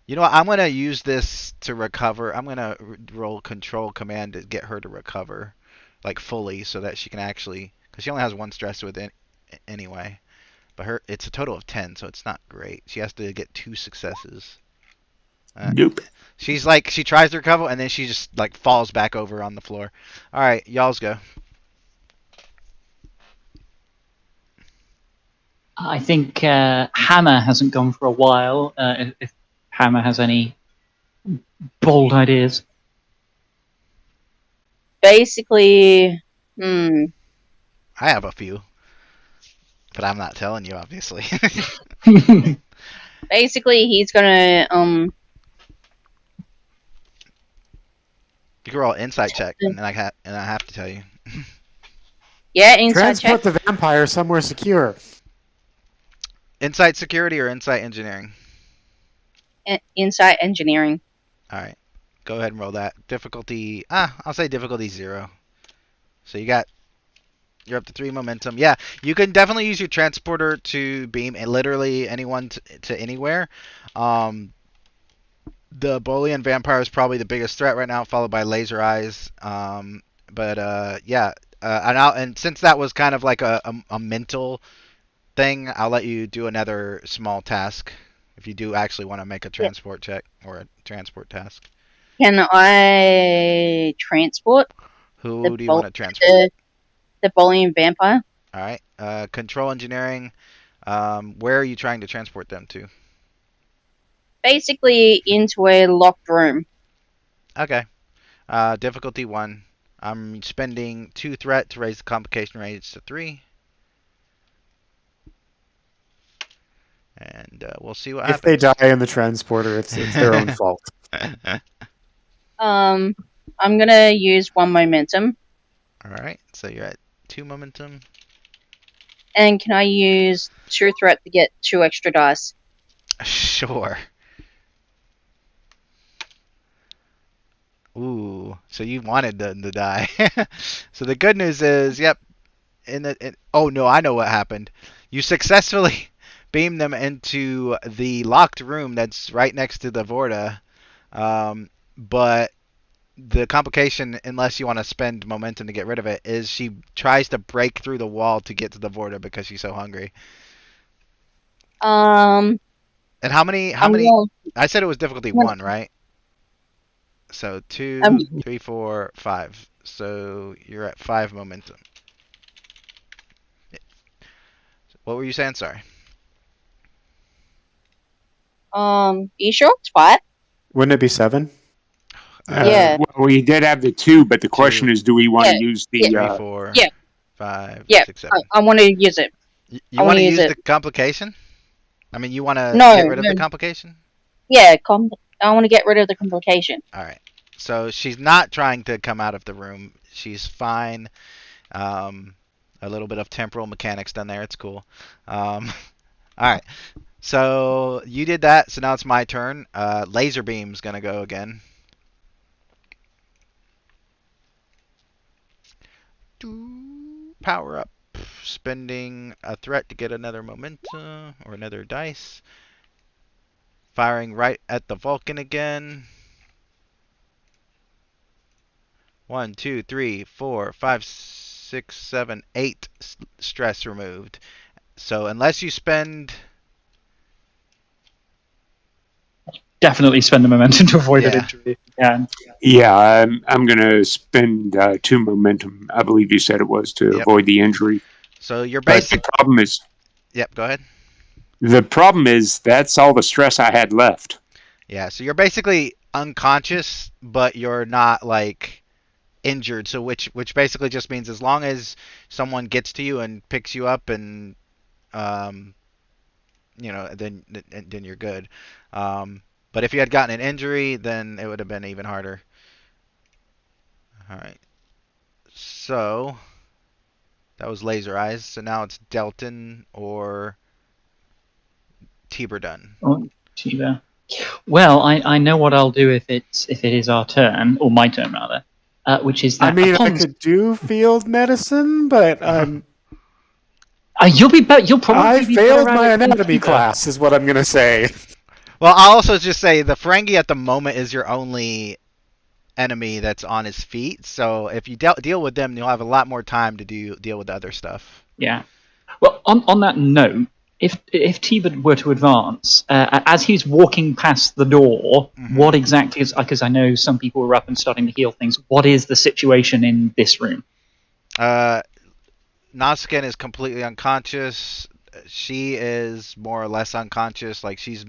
You know what? I'm gonna use this to recover. I'm gonna roll control command to get her to recover, like fully, so that she can actually, because she only has 1 stress with it anyway. But it's a total of 10, so it's not great. She has to get 2 successes.
nope.
She's like, she tries to recover, and then she just like falls back over on the floor. All right, y'all's go.
I think Hammer hasn't gone for a while. If Hammer has any bold ideas.
Basically,
I have a few, but I'm not telling you, obviously.
basically he's gonna
You can roll insight check, and I have to tell you.
yeah, inside
Transport
check.
the vampire somewhere secure.
Insight security or insight engineering?
Insight engineering.
All right, go ahead and roll that. Difficulty, I'll say difficulty 0. So you're up to 3 momentum. Yeah, you can definitely use your transporter to beam literally anyone to anywhere. The Bolian vampire is probably the biggest threat right now, followed by laser eyes. Yeah, and since that was kind of like a mental thing, I'll let you do another small task if you do actually want to make a transport check or a transport task.
Can I transport
Who
the
do you want
bol-
to transport?
the bullying vampire?
All right. Control engineering. Where are you trying to transport them to?
Basically into a locked room.
Okay. Difficulty 1. I'm spending 2 threat to raise the complication range to 3. And we'll see what
If they
happens.
die in the transporter, it's their own fault.
I'm gonna use 1 momentum.
Alright, so you're at 2 momentum.
And can I use 2 threat to get 2 extra dice?
Sure. Ooh, so you wanted them to die. So the good news is, yep. Oh no, I know what happened. You successfully beamed them into the locked room that's right next to the Vorta. But the complication, unless you want to spend momentum to get rid of it, is she tries to break through the wall to get to the Vorta because she's so hungry.
Um,
And how many?
I'm gonna,
I said it was difficulty
I'm gonna-
1, right? So
I'm
2, 3, 4, 5. So you're at 5 momentum. What were you saying? Sorry.
you sure it's 5?
Wouldn't it be 7?
Yeah.
Well, we did have the 2, but the question
2,
is, do we want
Yeah,
to use
yeah,
the?
3, 4,
yeah,
5,
yeah.
6, 7.
I want to use it. I
You
want
want
to
to
use
use
it.
the complication? I mean, you want to
No,
get rid of the
no.
complication?
Yeah, I want to get rid of the complication.
All right. So she's not trying to come out of the room. She's fine. A little bit of temporal mechanics done there. It's cool. All right. So you did that. So now it's my turn. Laser beam's gonna go again. Power up. Spending a threat to get another momentum or another dice. Firing right at the Vulcan again. 1, 2, 3, 4, 5, 6, 7, 8 stress removed. So unless you spend,
Definitely spend the momentum to avoid an
yeah,
injury if you can.
Yeah, I'm going to spend 2 momentum. I believe you said it was to
yep.
avoid the injury.
So your
But
basic, yep. Go ahead.
the problem is that's all the stress I had left.
Yeah. So you're basically unconscious, but you're not like injured. So which basically just means as long as someone gets to you and picks you up and um, then you're good. But if you had gotten an injury, then it would have been even harder. All right. So that was Laser Eyes. So now it's Delton or Tiber done.
Oh, Shiva. Well, I know what I'll do if it is our turn, or my turn rather, which is
I
that
mean, I
upon
could do field medicine, but
you'll
I
probably be better
failed
at
my
it than
anatomy
Shiva.
class, is what I'm going to say.
Well, I'll also just say the Ferengi at the moment is your only enemy that's on his feet. So if you deal with them, you'll have a lot more time to deal with the other stuff.
Yeah. Well, on that note, if T-Bud were to advance, as he's walking past the door, what exactly is, because I know some people were up and starting to heal things, what is the situation in this room?
Nausicaan is completely unconscious. She is more or less unconscious. Like she's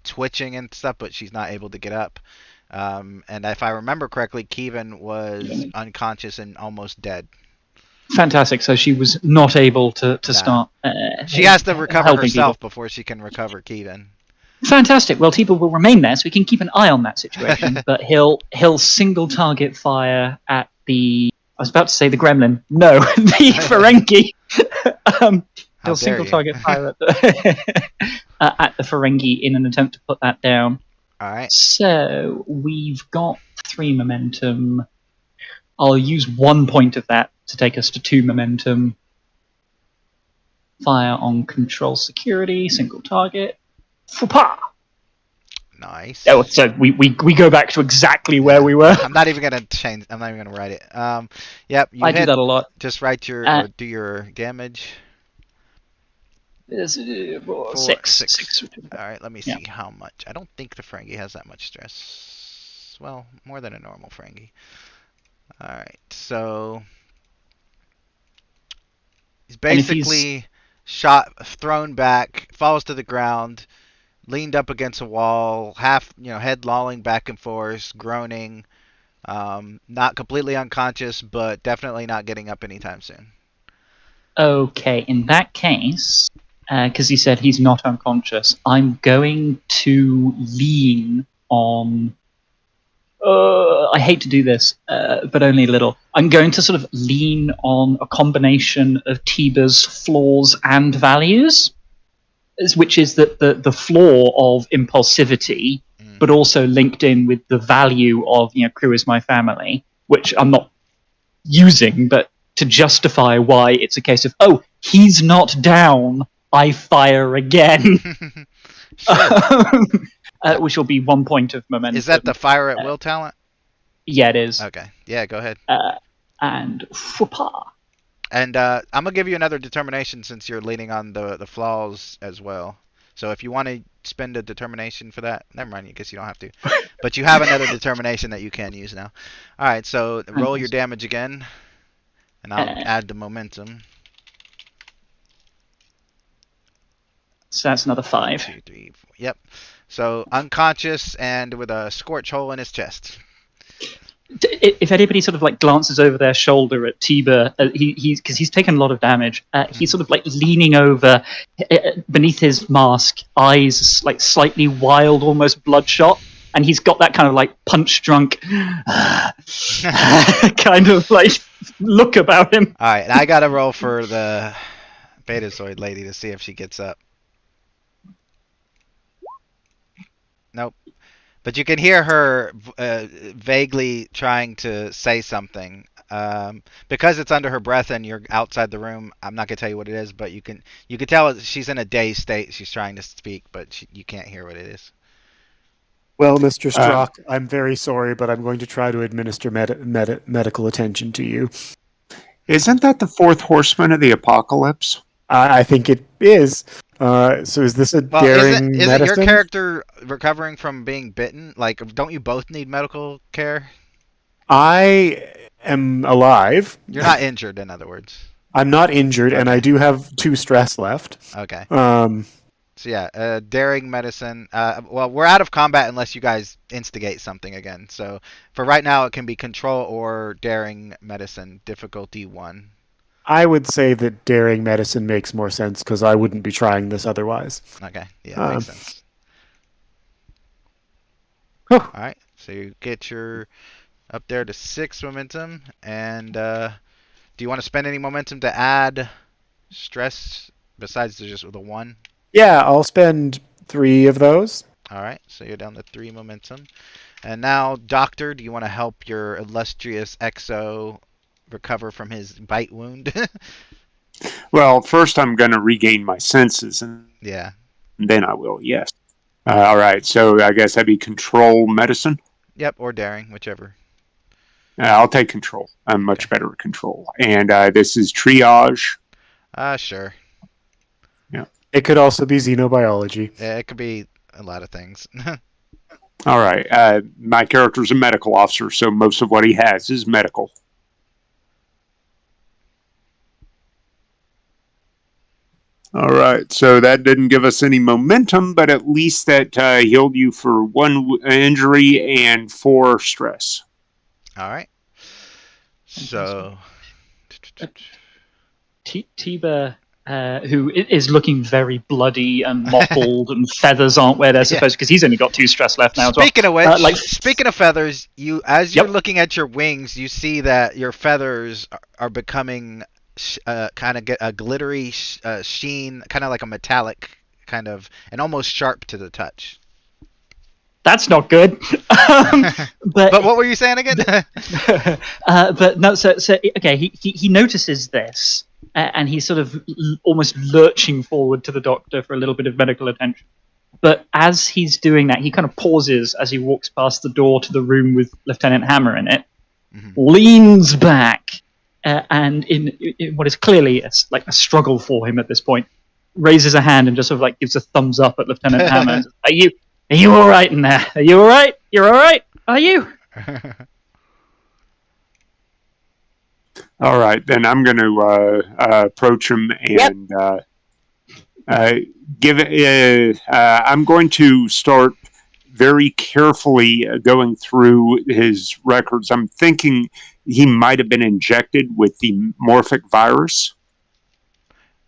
twitching and stuff, but she's not able to get up. And if I remember correctly, Kevin was unconscious and almost dead.
Fantastic. So she was not able to
Nah.
start.
She has to recover
helping
herself
people.
before she can recover Kevin.
Fantastic. Well, T-Bud will remain there, so we can keep an eye on that situation. But he'll single target fire at the. I was about to say the Gremlin. No, the Ferengi.
How
He'll
dare
single
you.
target fire at the Ferengi in an attempt to put that down.
All right.
So we've got 3 momentum. I'll use 1 point of that to take us to 2 momentum. Fire on control security, single target. Fupa!
Nice.
Oh, so we go back to exactly where we were.
I'm not even gonna change. I'm not even gonna write it. Yep. You
I
hit.
do that a lot.
Just write your or do your damage.
There's,
Four,
six.
All right. Let me see how much. I don't think the Ferengi has that much stress. Well, more than a normal Ferengi. All right, so he's
And if he's
basically shot, thrown back, falls to the ground, leaned up against a wall, half, head lolling back and forth, groaning, not completely unconscious, but definitely not getting up anytime soon.
okay, in that case, because he said he's not unconscious, I'm going to lean on. I hate to do this, but only a little. I'm going to sort of lean on a combination of Tiba's flaws and values, which is that the flaw of impulsivity, but also linked in with the value of crew is my family, which I'm not using, but to justify why it's a case of he's not down, I fire again.
Sure.
Which will be 1 point of momentum.
Is that the fire at will talent?
Yeah, it is.
Okay. Yeah, go ahead.
And whoopah.
And I'm gonna give you another determination since you're leaning on the flaws as well. So if you want to spend a determination for that, never mind. I guess you don't have to. But you have another determination that you can use now. All right. So roll your damage again, and I'll add the momentum.
So that's another 5.
2, 3, 4. Yep. So unconscious and with a scorch hole in his chest.
If anybody sort of like glances over their shoulder at Tiba, because he's taken a lot of damage, he's sort of like leaning over beneath his mask, eyes like slightly wild, almost bloodshot, and he's got that kind of like punch drunk kind of like look about him.
All right, and I got to roll for the Betazoid lady to see if she gets up. Nope. But you can hear her vaguely trying to say something. Because it's under her breath and you're outside the room, I'm not gonna tell you what it is, but you can tell she's in a dazed state. She's trying to speak, but you can't hear what it is.
Well, Mr. Strock, I'm very sorry, but I'm going to try to administer medical attention to you.
Isn't that the fourth horseman of the apocalypse?
I think it is. So is this a daring
isn't
medicine?
your character recovering from being bitten? Like, don't you both need medical care?
I am alive.
You're not injured, in other words.
I'm not injured, and I do have 2 stress left.
Okay.
So
yeah, daring medicine. Well, we're out of combat unless you guys instigate something again. So for right now, it can be control or daring medicine, difficulty 1.
I would say that daring medicine makes more sense because I wouldn't be trying this otherwise.
Okay, yeah, makes sense.
All
right, so you get your up there to 6 momentum, and do you want to spend any momentum to add stress besides just the 1?
Yeah, I'll spend 3 of those.
All right, so you're down to 3 momentum, and now, Doctor, do you want to help your illustrious Exo recover from his bite wound?
Well, first I'm going to regain my senses, and then I will, yes. All right, so I guess that'd be control medicine?
Yep, or daring, whichever.
I'll take control. I'm much better at control. And this is triage?
Sure.
Yeah.
It could also be xenobiology.
Yeah, it could be a lot of things.
All right, my character's a medical officer, so most of what he has is medical. All right, so that didn't give us any momentum, but at least that healed you for 1 injury and 4 stress.
All right. So,
Tiba, who is looking very bloody and mottled, and feathers aren't where they're supposed to, because he's only got 2 stress left now.
Speaking of which, speaking of feathers, as you're looking at your wings, you see that your feathers are becoming kind of get a glittery sheen, kind of like a metallic kind of, and almost sharp to the touch.
That's not good. But
what were you saying again?
But no, so okay, he notices this, and he's sort of almost lurching forward to the doctor for a little bit of medical attention. But as he's doing that, he kind of pauses as he walks past the door to the room with Lieutenant Hammer in it, leans back, and in what is clearly a struggle for him at this point, raises a hand and just sort of like gives a thumbs up at Lieutenant Hammer. Are you all right in there? Are you all right? You're all right? Are you?
All right, then I'm going to approach him
Yep.
and give it. I'm going to start very carefully going through his records. I'm thinking he might have been injected with the morphic virus.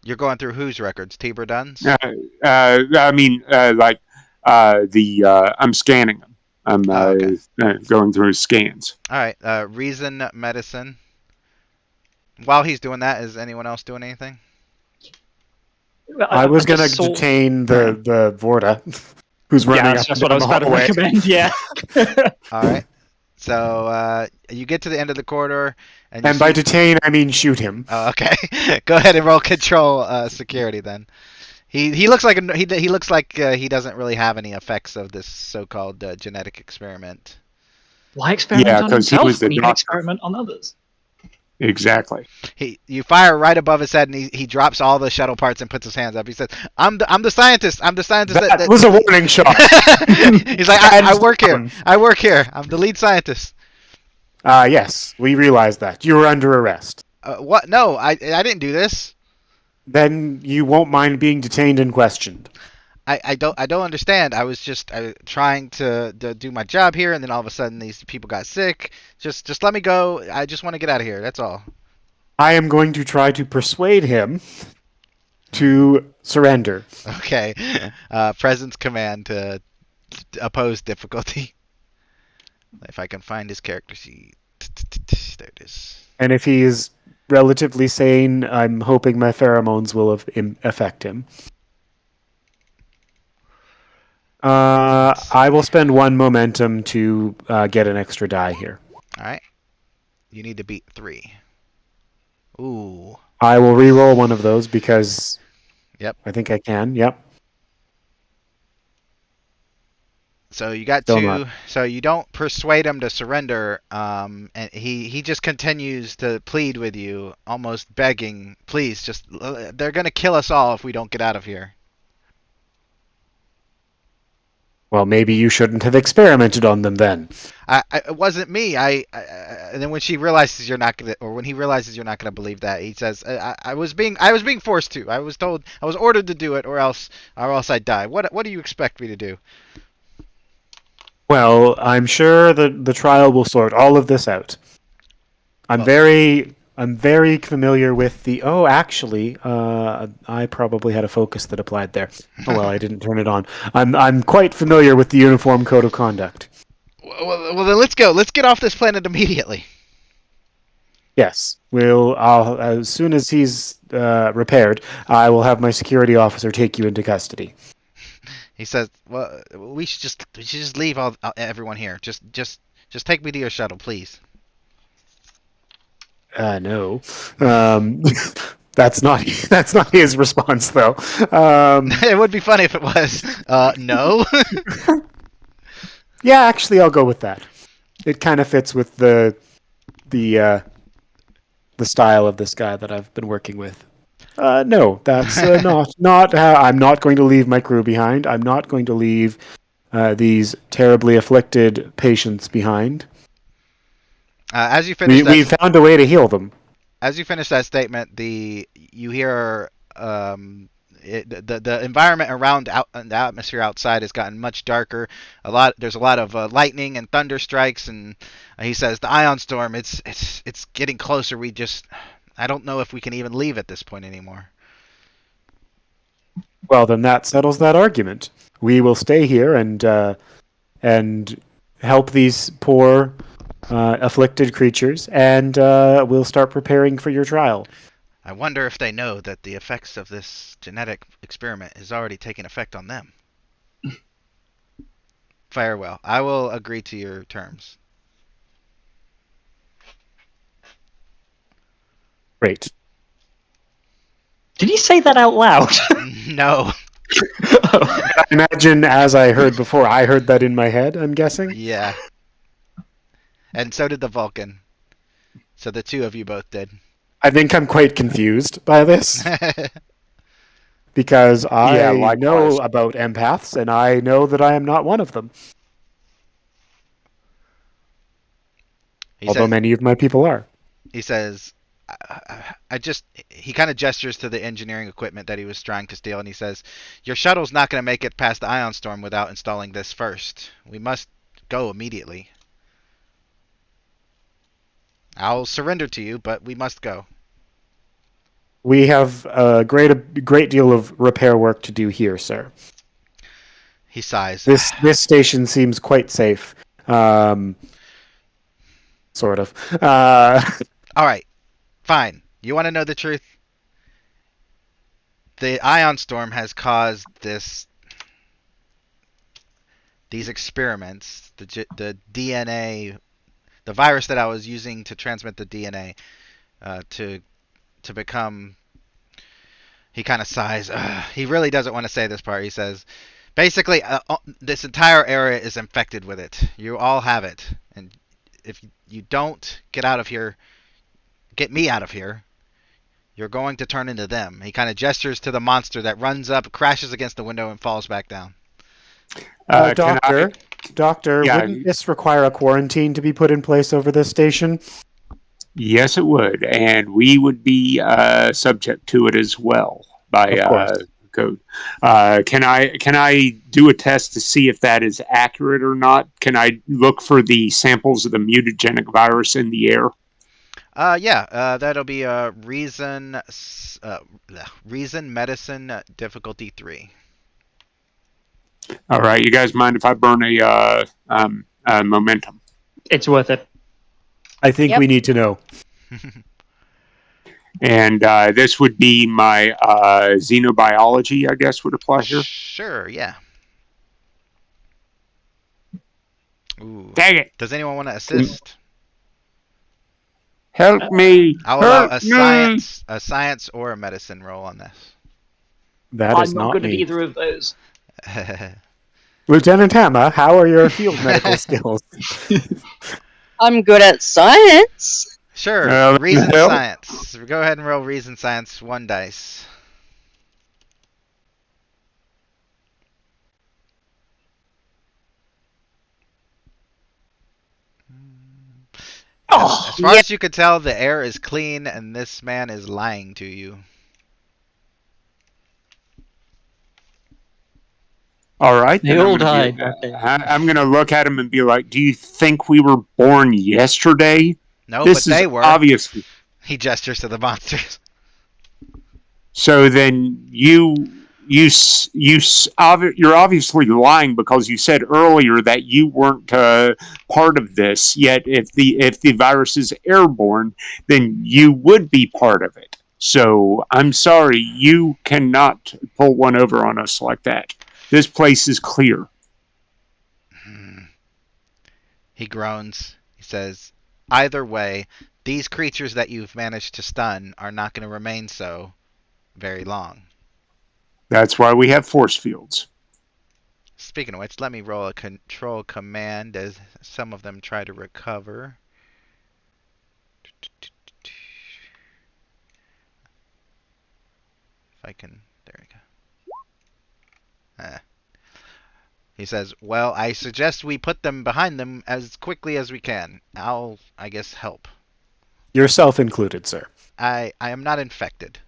You're going through whose records? Tiber Dunn's?
I mean, I'm scanning him. I'm
Oh, okay.
going through his scans.
All right. Reason medicine. While he's doing that, is anyone else doing anything?
I was going to
just saw-
detain the Vorta, who's running
Yeah,
up
that's
and
what I
down
was
the
about to
hallway.
recommend. Yeah.
All right. So you get to the end of the corridor, and
And by detain, I mean shoot him.
Oh, okay. Go ahead and roll control security then. He looks like he looks like he doesn't really have any effects of this so-called genetic experiment.
Why experiment
Yeah,
on
'cause he
himself
was the
when you can
doctor.
experiment on others?
Exactly.
You fire right above his head, and he drops all the shuttle parts and puts his hands up. He says, "I'm the scientist. I'm the scientist."
That was a warning shot.
He's like, I work here. I work here. I'm the lead scientist.
Yes, we realize that. You were under arrest.
What? No, I didn't do this.
Then you won't mind being detained and questioned.
I don't understand. I was just trying to do my job here, and then all of a sudden these people got sick. Just let me go. I just want to get out of here. That's all.
I am going to try to persuade him to surrender.
Okay. Presence command to oppose difficulty. If I can find his character sheet. There it is.
And if he is relatively sane, I'm hoping my pheromones will affect him. I will spend one momentum to get an extra die here.
All right. You need to beat 3. Ooh.
I will re-roll one of those because
Yep.
I think I can. Yep.
So you got
Still
2.
not.
So you don't persuade him to surrender, and he just continues to plead with you, almost begging, "Please, just they're gonna kill us all if we don't get out of here."
Well, maybe you shouldn't have experimented on them then.
It wasn't me. And then when she realizes you're not gonna, or when he realizes you're not gonna believe that, he says, I was being forced to. I was told, I was ordered to do it, or else I'd die. What do you expect me to do?"
Well, I'm sure the trial will sort all of this out. I'm very familiar with the. Oh, actually, I probably had a focus that applied there. Oh well, I didn't turn it on. I'm quite familiar with the Uniform Code of Conduct.
Well, then let's go. Let's get off this planet immediately.
Yes, I'll as soon as he's repaired, I will have my security officer take you into custody.
He says, "Well, we should just leave everyone here. Just take me to your shuttle, please."
No, that's not his response though.
It would be funny if it was. No.
Yeah, actually, I'll go with that. It kind of fits with the style of this guy that I've been working with. No, that's not how. I'm not going to leave my crew behind. I'm not going to leave these terribly afflicted patients behind.
As you finish
We found a way to heal them.
As you finish that statement, you hear the environment around the atmosphere outside has gotten much darker. There's a lot of lightning and thunder strikes, and he says the ion storm. It's getting closer. I don't know if we can even leave at this point anymore.
Well, then that settles that argument. We will stay here and help these poor afflicted creatures, and we'll start preparing for your trial.
I wonder if they know that the effects of this genetic experiment is already taking effect on them. Farewell. I will agree to your terms.
Great.
Did he say that out loud?
No.
I imagine, as I heard before, I heard that in my head, I'm guessing.
Yeah. And so did the Vulcan. So the two of you both did.
I think I'm quite confused by this. Because I know about empaths, and I know that I am not one of them.
He
Although
says,
many of my people are.
he says, he kind of gestures to the engineering equipment that he was trying to steal, and he says, your shuttle's not going to make it past the ion storm without installing this first. We must go immediately. I'll surrender to you, but we must go.
We have a great deal of repair work to do here, sir.
He sighs.
This station seems quite safe. Sort of.
All right, fine. You want to know the truth? The ion storm has caused these experiments, the DNA, the virus that I was using to transmit the DNA, to become. He kind of sighs. He really doesn't want to say this part. He says, basically, this entire area is infected with it. You all have it, and if you don't get out of here, get me out of here, you're going to turn into them. He kind of gestures to the monster that runs up, crashes against the window, and falls back down.
Doctor,
Yeah.
wouldn't this require a quarantine to be put in place over this station?
Yes, it would, and we would be subject to it as well by
Of course.
code. Can I do a test to see if that is accurate or not? Can I look for the samples of the mutagenic virus in the air?
That'll be reason medicine difficulty 3.
All right, you guys mind if I burn a momentum?
It's worth it.
I think
Yep.
we need to know.
And this would be my xenobiology, I guess, would apply here.
Sure, yeah. Ooh.
Dang it!
Does anyone want to assist?
Help me!
I'll allow
Help me!
a science or a medicine roll on this.
That
I'm
is
not
not
good at
me.
either of those.
Lieutenant Hammer, how are your field medical skills?
I'm good at science.
Sure, reason
help.
science. Go ahead and roll reason science 1 dice.
Oh,
As far as you could tell, the air is clean, and this man is lying to you.
All right.
They
then
all
I'm gonna
died,
be-
okay.
I'm going to look at him and be like, "Do you think we were born yesterday?
No,
This
but
is
they were.
obviously."
He gestures to the monsters.
So then you're obviously lying because you said earlier that you weren't part of this. Yet, if the virus is airborne, then you would be part of it. So I'm sorry, you cannot pull one over on us like that. This place is clear.
He groans. He says, either way, these creatures that you've managed to stun are not going to remain so very long.
That's why we have force fields.
Speaking of which, let me roll a control command as some of them try to recover. If I can, there we go. He says, well, I suggest we put them behind them as quickly as we can. I'll, I guess, help.
Yourself included, sir.
I am not infected.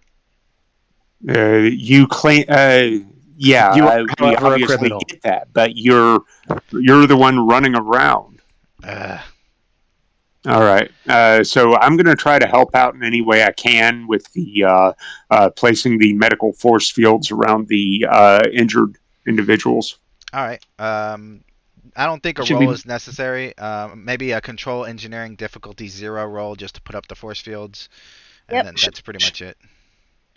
You claim, yeah,
You are,
we
however, a
obviously
criminal.
get that, but you're the one running around. All right, so I'm going to try to help out in any way I can with the placing the medical force fields around the injured individuals.
All right. I don't think a
Should
roll
we-
is necessary. Maybe a control engineering difficulty 0 roll just to put up the force fields, and
Yep.
then that's pretty much it.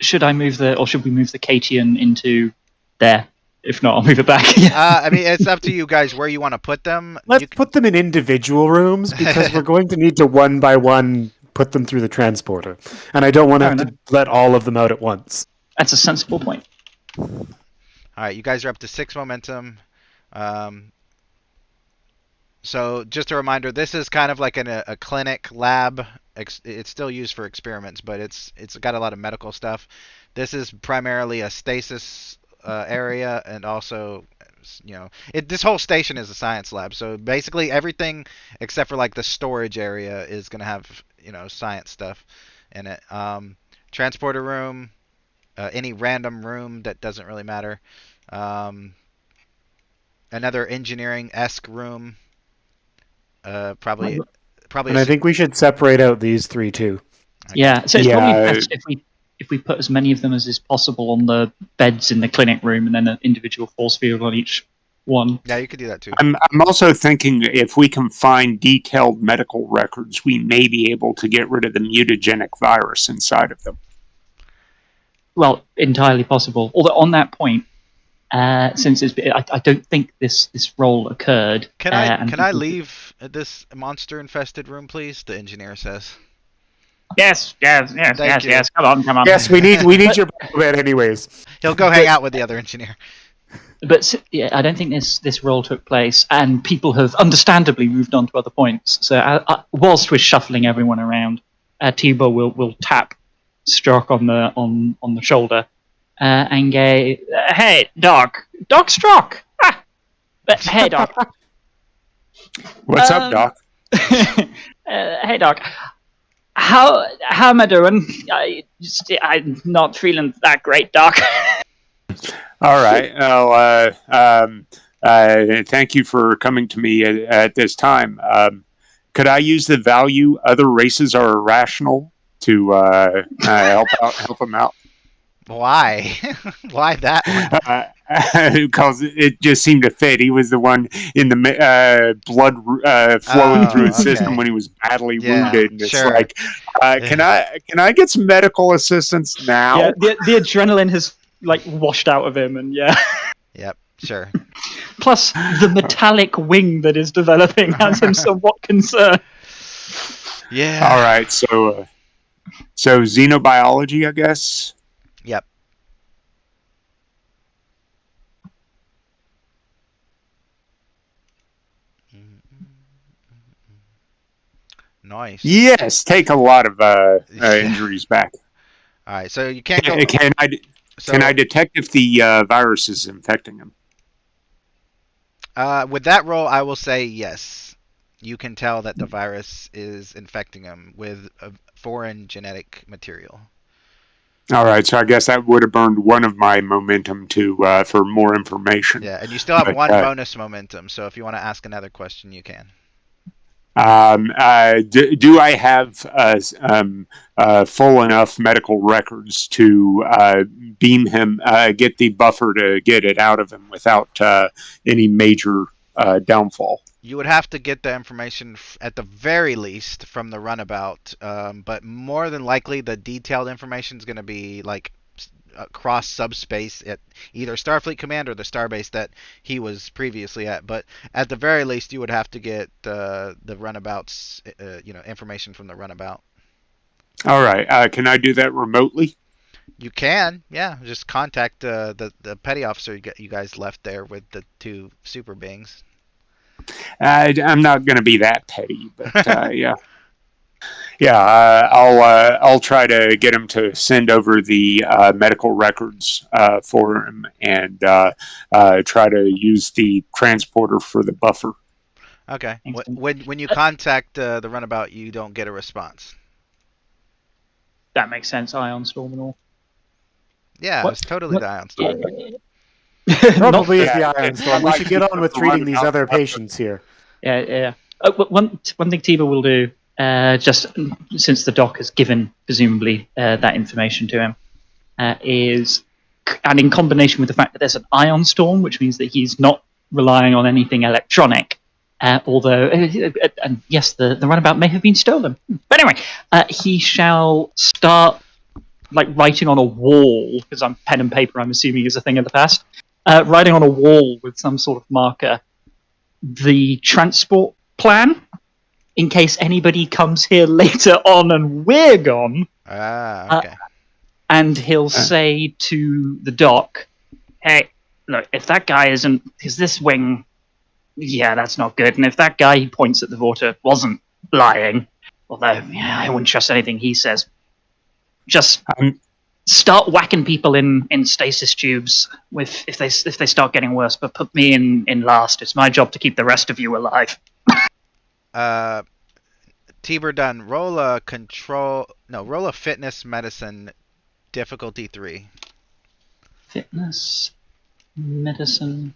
should we move the Katian into there? If not, I'll move it back.
I mean, it's up to you guys where you want to put them.
Let's
You
put them in individual rooms because we're going to need to one by one put them through the transporter. And I don't want to
Fair
have to let all of them out at once.
That's a sensible point.
All right, you guys are up to 6 momentum. So just a reminder, this is kind of like a clinic lab. It's still used for experiments, but it's got a lot of medical stuff. This is primarily a stasis area and also this whole station is a science lab. So basically everything except for like the storage area is gonna have science stuff in it. Transporter room, any random room that doesn't really matter. Um, Another engineering-esque room. Probably
And I think we should separate out these three too.
Yeah, so it's probably
Yeah.
best if we put as many of them as is possible on the beds in the clinic room, and then an individual force field on each one.
Yeah, you could do that too.
I'm also thinking if we can find detailed medical records, we may be able to get rid of the mutagenic virus inside of them.
Well, entirely possible. Although on that point, since I don't think this role occurred.
Can I
and
can I leave this monster-infested room, please? The engineer says.
Yes.
Thank you.
Come on.
Yes, we need your bed anyways.
He'll go hang out with the other engineer.
But yeah, I don't think this role took place, and people have understandably moved on to other points. So whilst we're shuffling everyone around, Tibo will tap Strock on the shoulder and go, "Hey, Doc Strock! Hey, Doc.
What's up, Doc?
Hey, Doc. How am I doing? I'm not feeling that great, Doc."
All right. Well, thank you for coming to me at this time. Could I use the value other races are irrational to help them out?
Why? Why that one?
Because it just seemed to fit. He was the one in the blood flowing through his system
okay.
when he was badly
Yeah,
wounded. And it's
sure.
like, can I get some medical assistance now?
Yeah, the adrenaline has washed out of him, and yeah.
Yep, sure.
Plus, the metallic wing that is developing has him somewhat concerned.
Yeah.
All right. So xenobiology, I guess.
Yep. Nice.
Yes, take a lot of injuries back.
All right, so you can't go.
Can I detect if the virus is infecting him?
With that roll, I will say yes. You can tell that the virus is infecting him with a foreign genetic material.
All right, so I guess that would have burned one of my momentum to for more information.
Yeah, and you still have
But,
one bonus momentum, so if you want to ask another question, you can.
Do I have full enough medical records to beam him, get the buffer to get it out of him without any major downfall?
You would have to get the information at the very least from the runabout, but more than likely the detailed information is going to be like across subspace at either Starfleet Command or the starbase that he was previously at. But at the very least, you would have to get the runabouts, information from the runabout.
All right, can I do that remotely?
You can, yeah. Just contact the petty officer you guys left there with the two super beings.
I'm not going to be that petty, but yeah. I'll try to get him to send over the medical records for him, and try to use the transporter for the buffer.
Okay. When you contact the runabout, you don't get a response.
That makes sense. Ion Storm and all.
Yeah,
What?
it's totally the Ion Storm.
Probably is
Yeah,
the Iron Storm. We should get on with treating these other patients here.
Yeah. One thing Tiba will do, just since the doc has given presumably that information to him, is, and in combination with the fact that there's an ion storm, which means that he's not relying on anything electronic. Although, and yes, the runabout may have been stolen. But anyway, he shall start writing on a wall, because pen and paper, I'm assuming, is a thing of the past. Writing on a wall with some sort of marker the transport plan, in case anybody comes here later on and we're gone.
Okay.
And he'll say to the doc, "Hey, look, if that guy isn't, because this wing, yeah, that's not good. And if that guy," he points at the Vorta, "wasn't lying, although I wouldn't trust anything he says, just start whacking people in stasis tubes if they start getting worse. But put me in last. It's my job to keep the rest of you alive.
Tiber done. Roll a fitness medicine difficulty 3.
Fitness, medicine,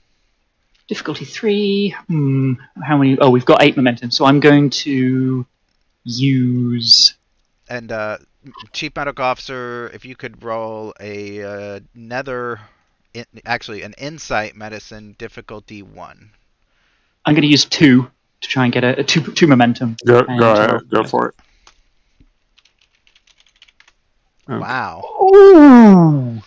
difficulty 3. How many? Oh, we've got 8 momentum. So I'm going to use.
And Chief Medical Officer, if you could roll an insight medicine difficulty 1.
I'm going to use 2 to try and get a two momentum.
Go for it. Okay.
Wow.
Ooh.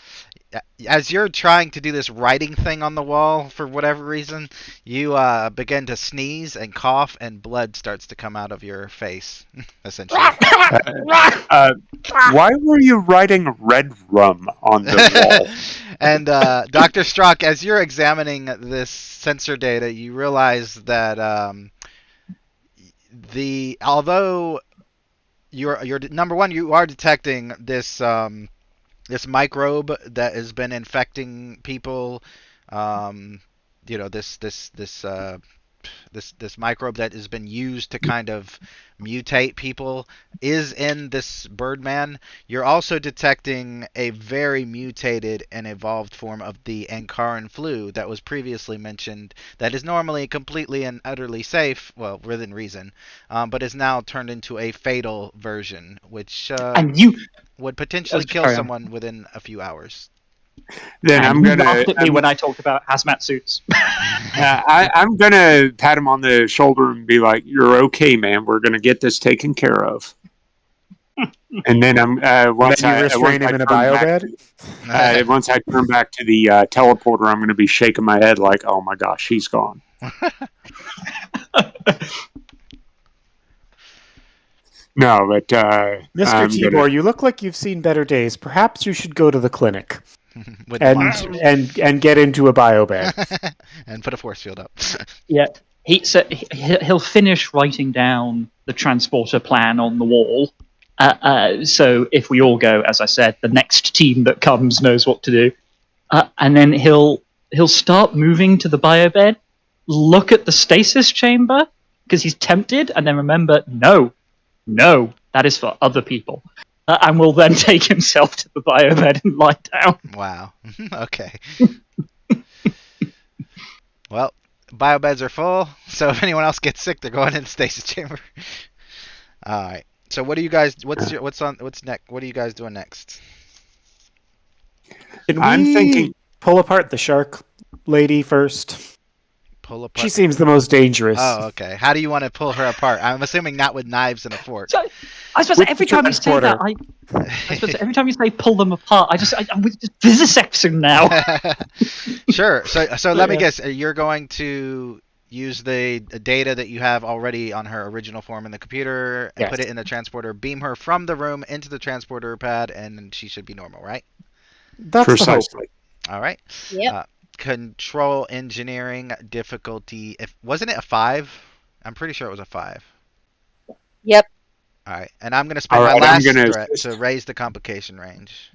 As you're trying to do this writing thing on the wall for whatever reason, you begin to sneeze and cough, and blood starts to come out of your face, essentially.
Why were you writing red rum on the wall?
And Dr. Strock, as you're examining this sensor data, you realize that although you're number one, you are detecting this this microbe that has been infecting people. This microbe that has been used to kind of mutate people is in this Birdman. You're also detecting a very mutated and evolved form of the Ankaran flu that was previously mentioned, that is normally completely and utterly safe, well, within reason, but is now turned into a fatal version, which
And you
would potentially kill
carry on.
someone within a few hours.
Then
and
I'm
you
gonna.
laughed at me when I talked about hazmat suits.
I'm gonna pat him on the shoulder and be like, "You're okay, man. We're gonna get this taken care of." And then once
Then you restrain him in a biobed?
once I turn back to the teleporter, I'm going to be shaking my head like, "Oh my gosh, he's gone." No, but
Mr. Tibor, you look like you've seen better days. Perhaps you should go to the clinic
With
and get into a biobed.
and put a force field up.
Yeah, he'll finish writing down the transporter plan on the wall. So if we all go, as I said, the next team that comes knows what to do, and then he'll start moving to the biobed, look at the stasis chamber because he's tempted, and then remember, no, that is for other people, and will then take himself to the biobed and lie down.
Wow. Okay. Well, biobeds are full, so if anyone else gets sick, they're going in the stasis chamber. All right. So what do you guys? What's next? What are you guys doing next?
Can
I'm
we
thinking-
pull apart the shark lady first?
Pull apart.
She seems the most dangerous.
Oh, okay. How do you want to pull her apart? I'm assuming not with knives and a fork.
So, I suppose
With
every
the
time you say that, I suppose every time you say pull them apart, I'm just vivisecting now.
Sure. So let me guess. You're going to use the data that you have already on her original form in the computer and put it in the transporter, beam her from the room into the transporter pad, and she should be normal, right?
That's
Precisely.
All right.
Yep.
Control engineering difficulty. Wasn't it a 5? I'm pretty sure it was a 5.
Yep.
All right, and I'm going to spend
All
my
right,
last
I'm gonna
threat
assist.
to raise the complication range.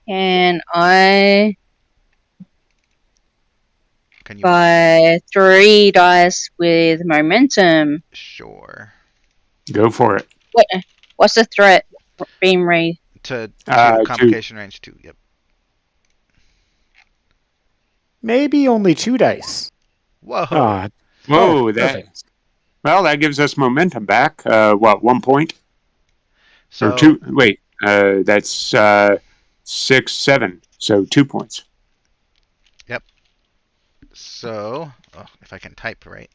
And I
Can you?
buy 3 dice with momentum.
Sure.
Go for it.
What's the threat? Beam raid.
To
Two.
complication range 2. Yep.
Maybe only 2 dice.
Whoa.
Ah,
Whoa,
perfect.
that gives us momentum back. 1 point
So
or 2? Wait, that's 6, 7. So 2 points.
So, if I can type right.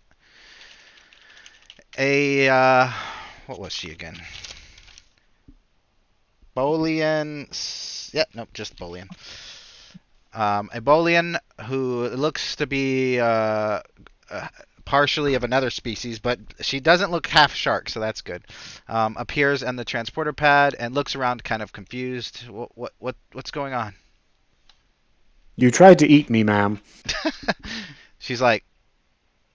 What was she again? Bolian. Yeah, nope, just Bolian. A Bolian who looks to be partially of another species, but she doesn't look half shark, so that's good. Appears on the transporter pad and looks around, kind of confused. What's going on?
You tried to eat me, ma'am.
She's like,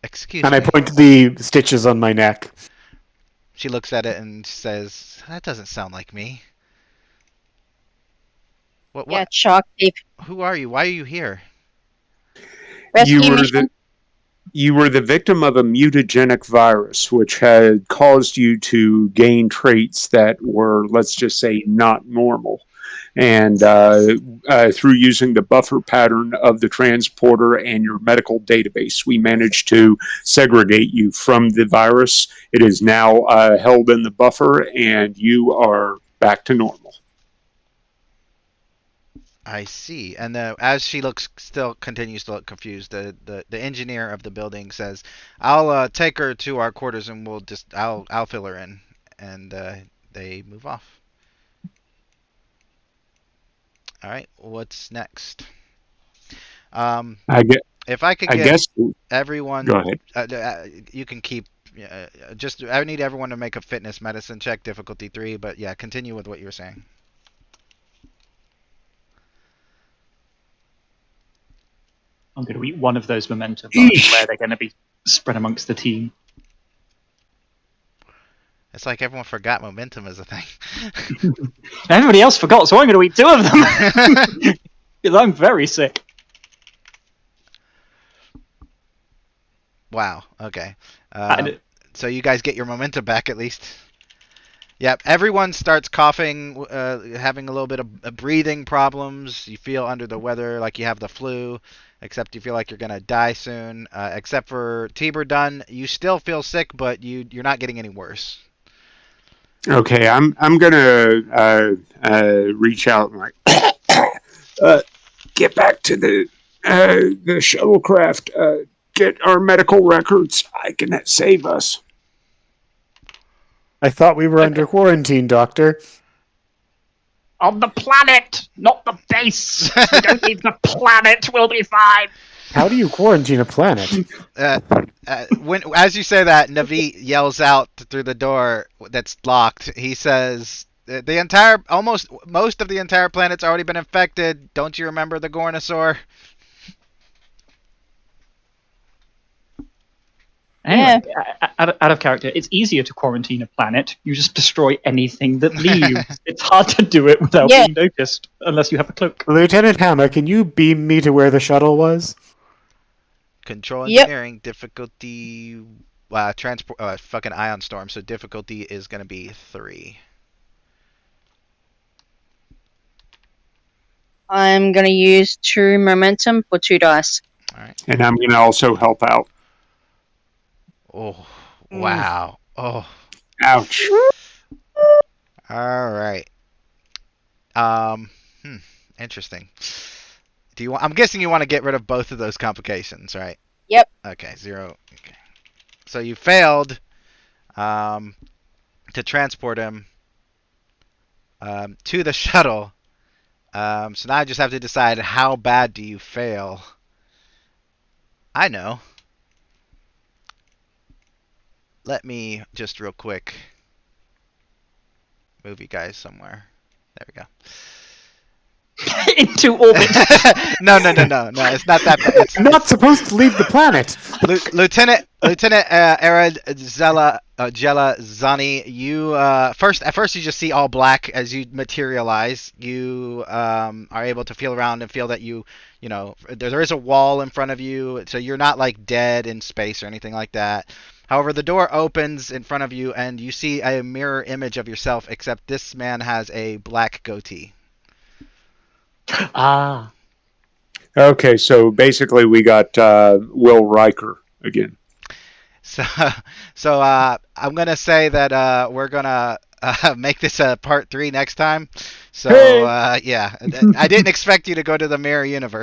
excuse
And I
me.
point to the stitches on my neck.
She looks at it and says, "That doesn't sound like me. What?
Yeah,
What?
shark teeth.
Who are you? Why are you here?"
You
Rescue
were
mission.
the you were the victim of a mutagenic virus, which had caused you to gain traits that were, let's just say, not normal. And through using the buffer pattern of the transporter and your medical database, we managed to segregate you from the virus. It is now held in the buffer, and you are back to normal.
I see. And as she still continues to look confused, the engineer of the building says, "I'll take her to our quarters and I'll fill her in." And they move off. All right. What's next? Um,
I guess.
if I could
I
get
guess
everyone,
Go ahead.
you can keep. Just I need everyone to make a fitness medicine check, difficulty 3. But yeah, continue with what you were saying.
I'm going to eat one of those momentum bars
Eesh.
where they're going to be spread amongst the team.
It's like everyone forgot momentum is a thing.
Everybody else forgot, so I'm going to eat 2 of them because I'm very sick.
Wow. Okay.
And
So you guys get your momentum back at least. Yep. Everyone starts coughing, having a little bit of breathing problems. You feel under the weather, like you have the flu, except you feel like you're gonna die soon. Except for Tiber Dunn, you still feel sick, but you're not getting any worse.
Okay, I'm gonna reach out and get back to the shuttlecraft. Get our medical records. I can save us.
I thought we were under quarantine, Doctor.
on the planet, not the base. We don't need the planet. We'll be fine.
How do you quarantine a planet?
As you say that, Navi yells out through the door that's locked. He says, most of the entire planet's already been infected. Don't you remember the Gornosaur?"
Anyway, out of character, it's easier to quarantine a planet. You just destroy anything that leaves. It's hard to do it without being noticed, unless you have a cloak.
Lieutenant Hammer, can you beam me to where the shuttle was?
Control engineering difficulty, transport, fucking ion storm. So difficulty is gonna be 3.
I'm gonna use 2 momentum for 2 dice.
All right.
And I'm going to also help out.
Oh, wow. Oh,
Ouch.
all right. Interesting. I'm guessing you want to get rid of both of those complications, right?
Yep.
Okay, 0. Okay. So you failed to transport him to the shuttle. So now I just have to decide, how bad do you fail? I know. Let me just real quick move you guys somewhere. There we go.
Into orbit.
No. It's not that bad.
I'm not supposed to leave the planet.
Lieutenant Arad Jela Zani, you at first you just see all black as you materialize. You are able to feel around and feel that you know there is a wall in front of you, so you're not like dead in space or anything like that. However, the door opens in front of you and you see a mirror image of yourself, except this man has a black goatee.
Ah.
Okay, so basically we got Will Riker again.
So I'm gonna say that we're gonna make this a part 3 next time. So yeah, I didn't expect you to go to the mirror universe.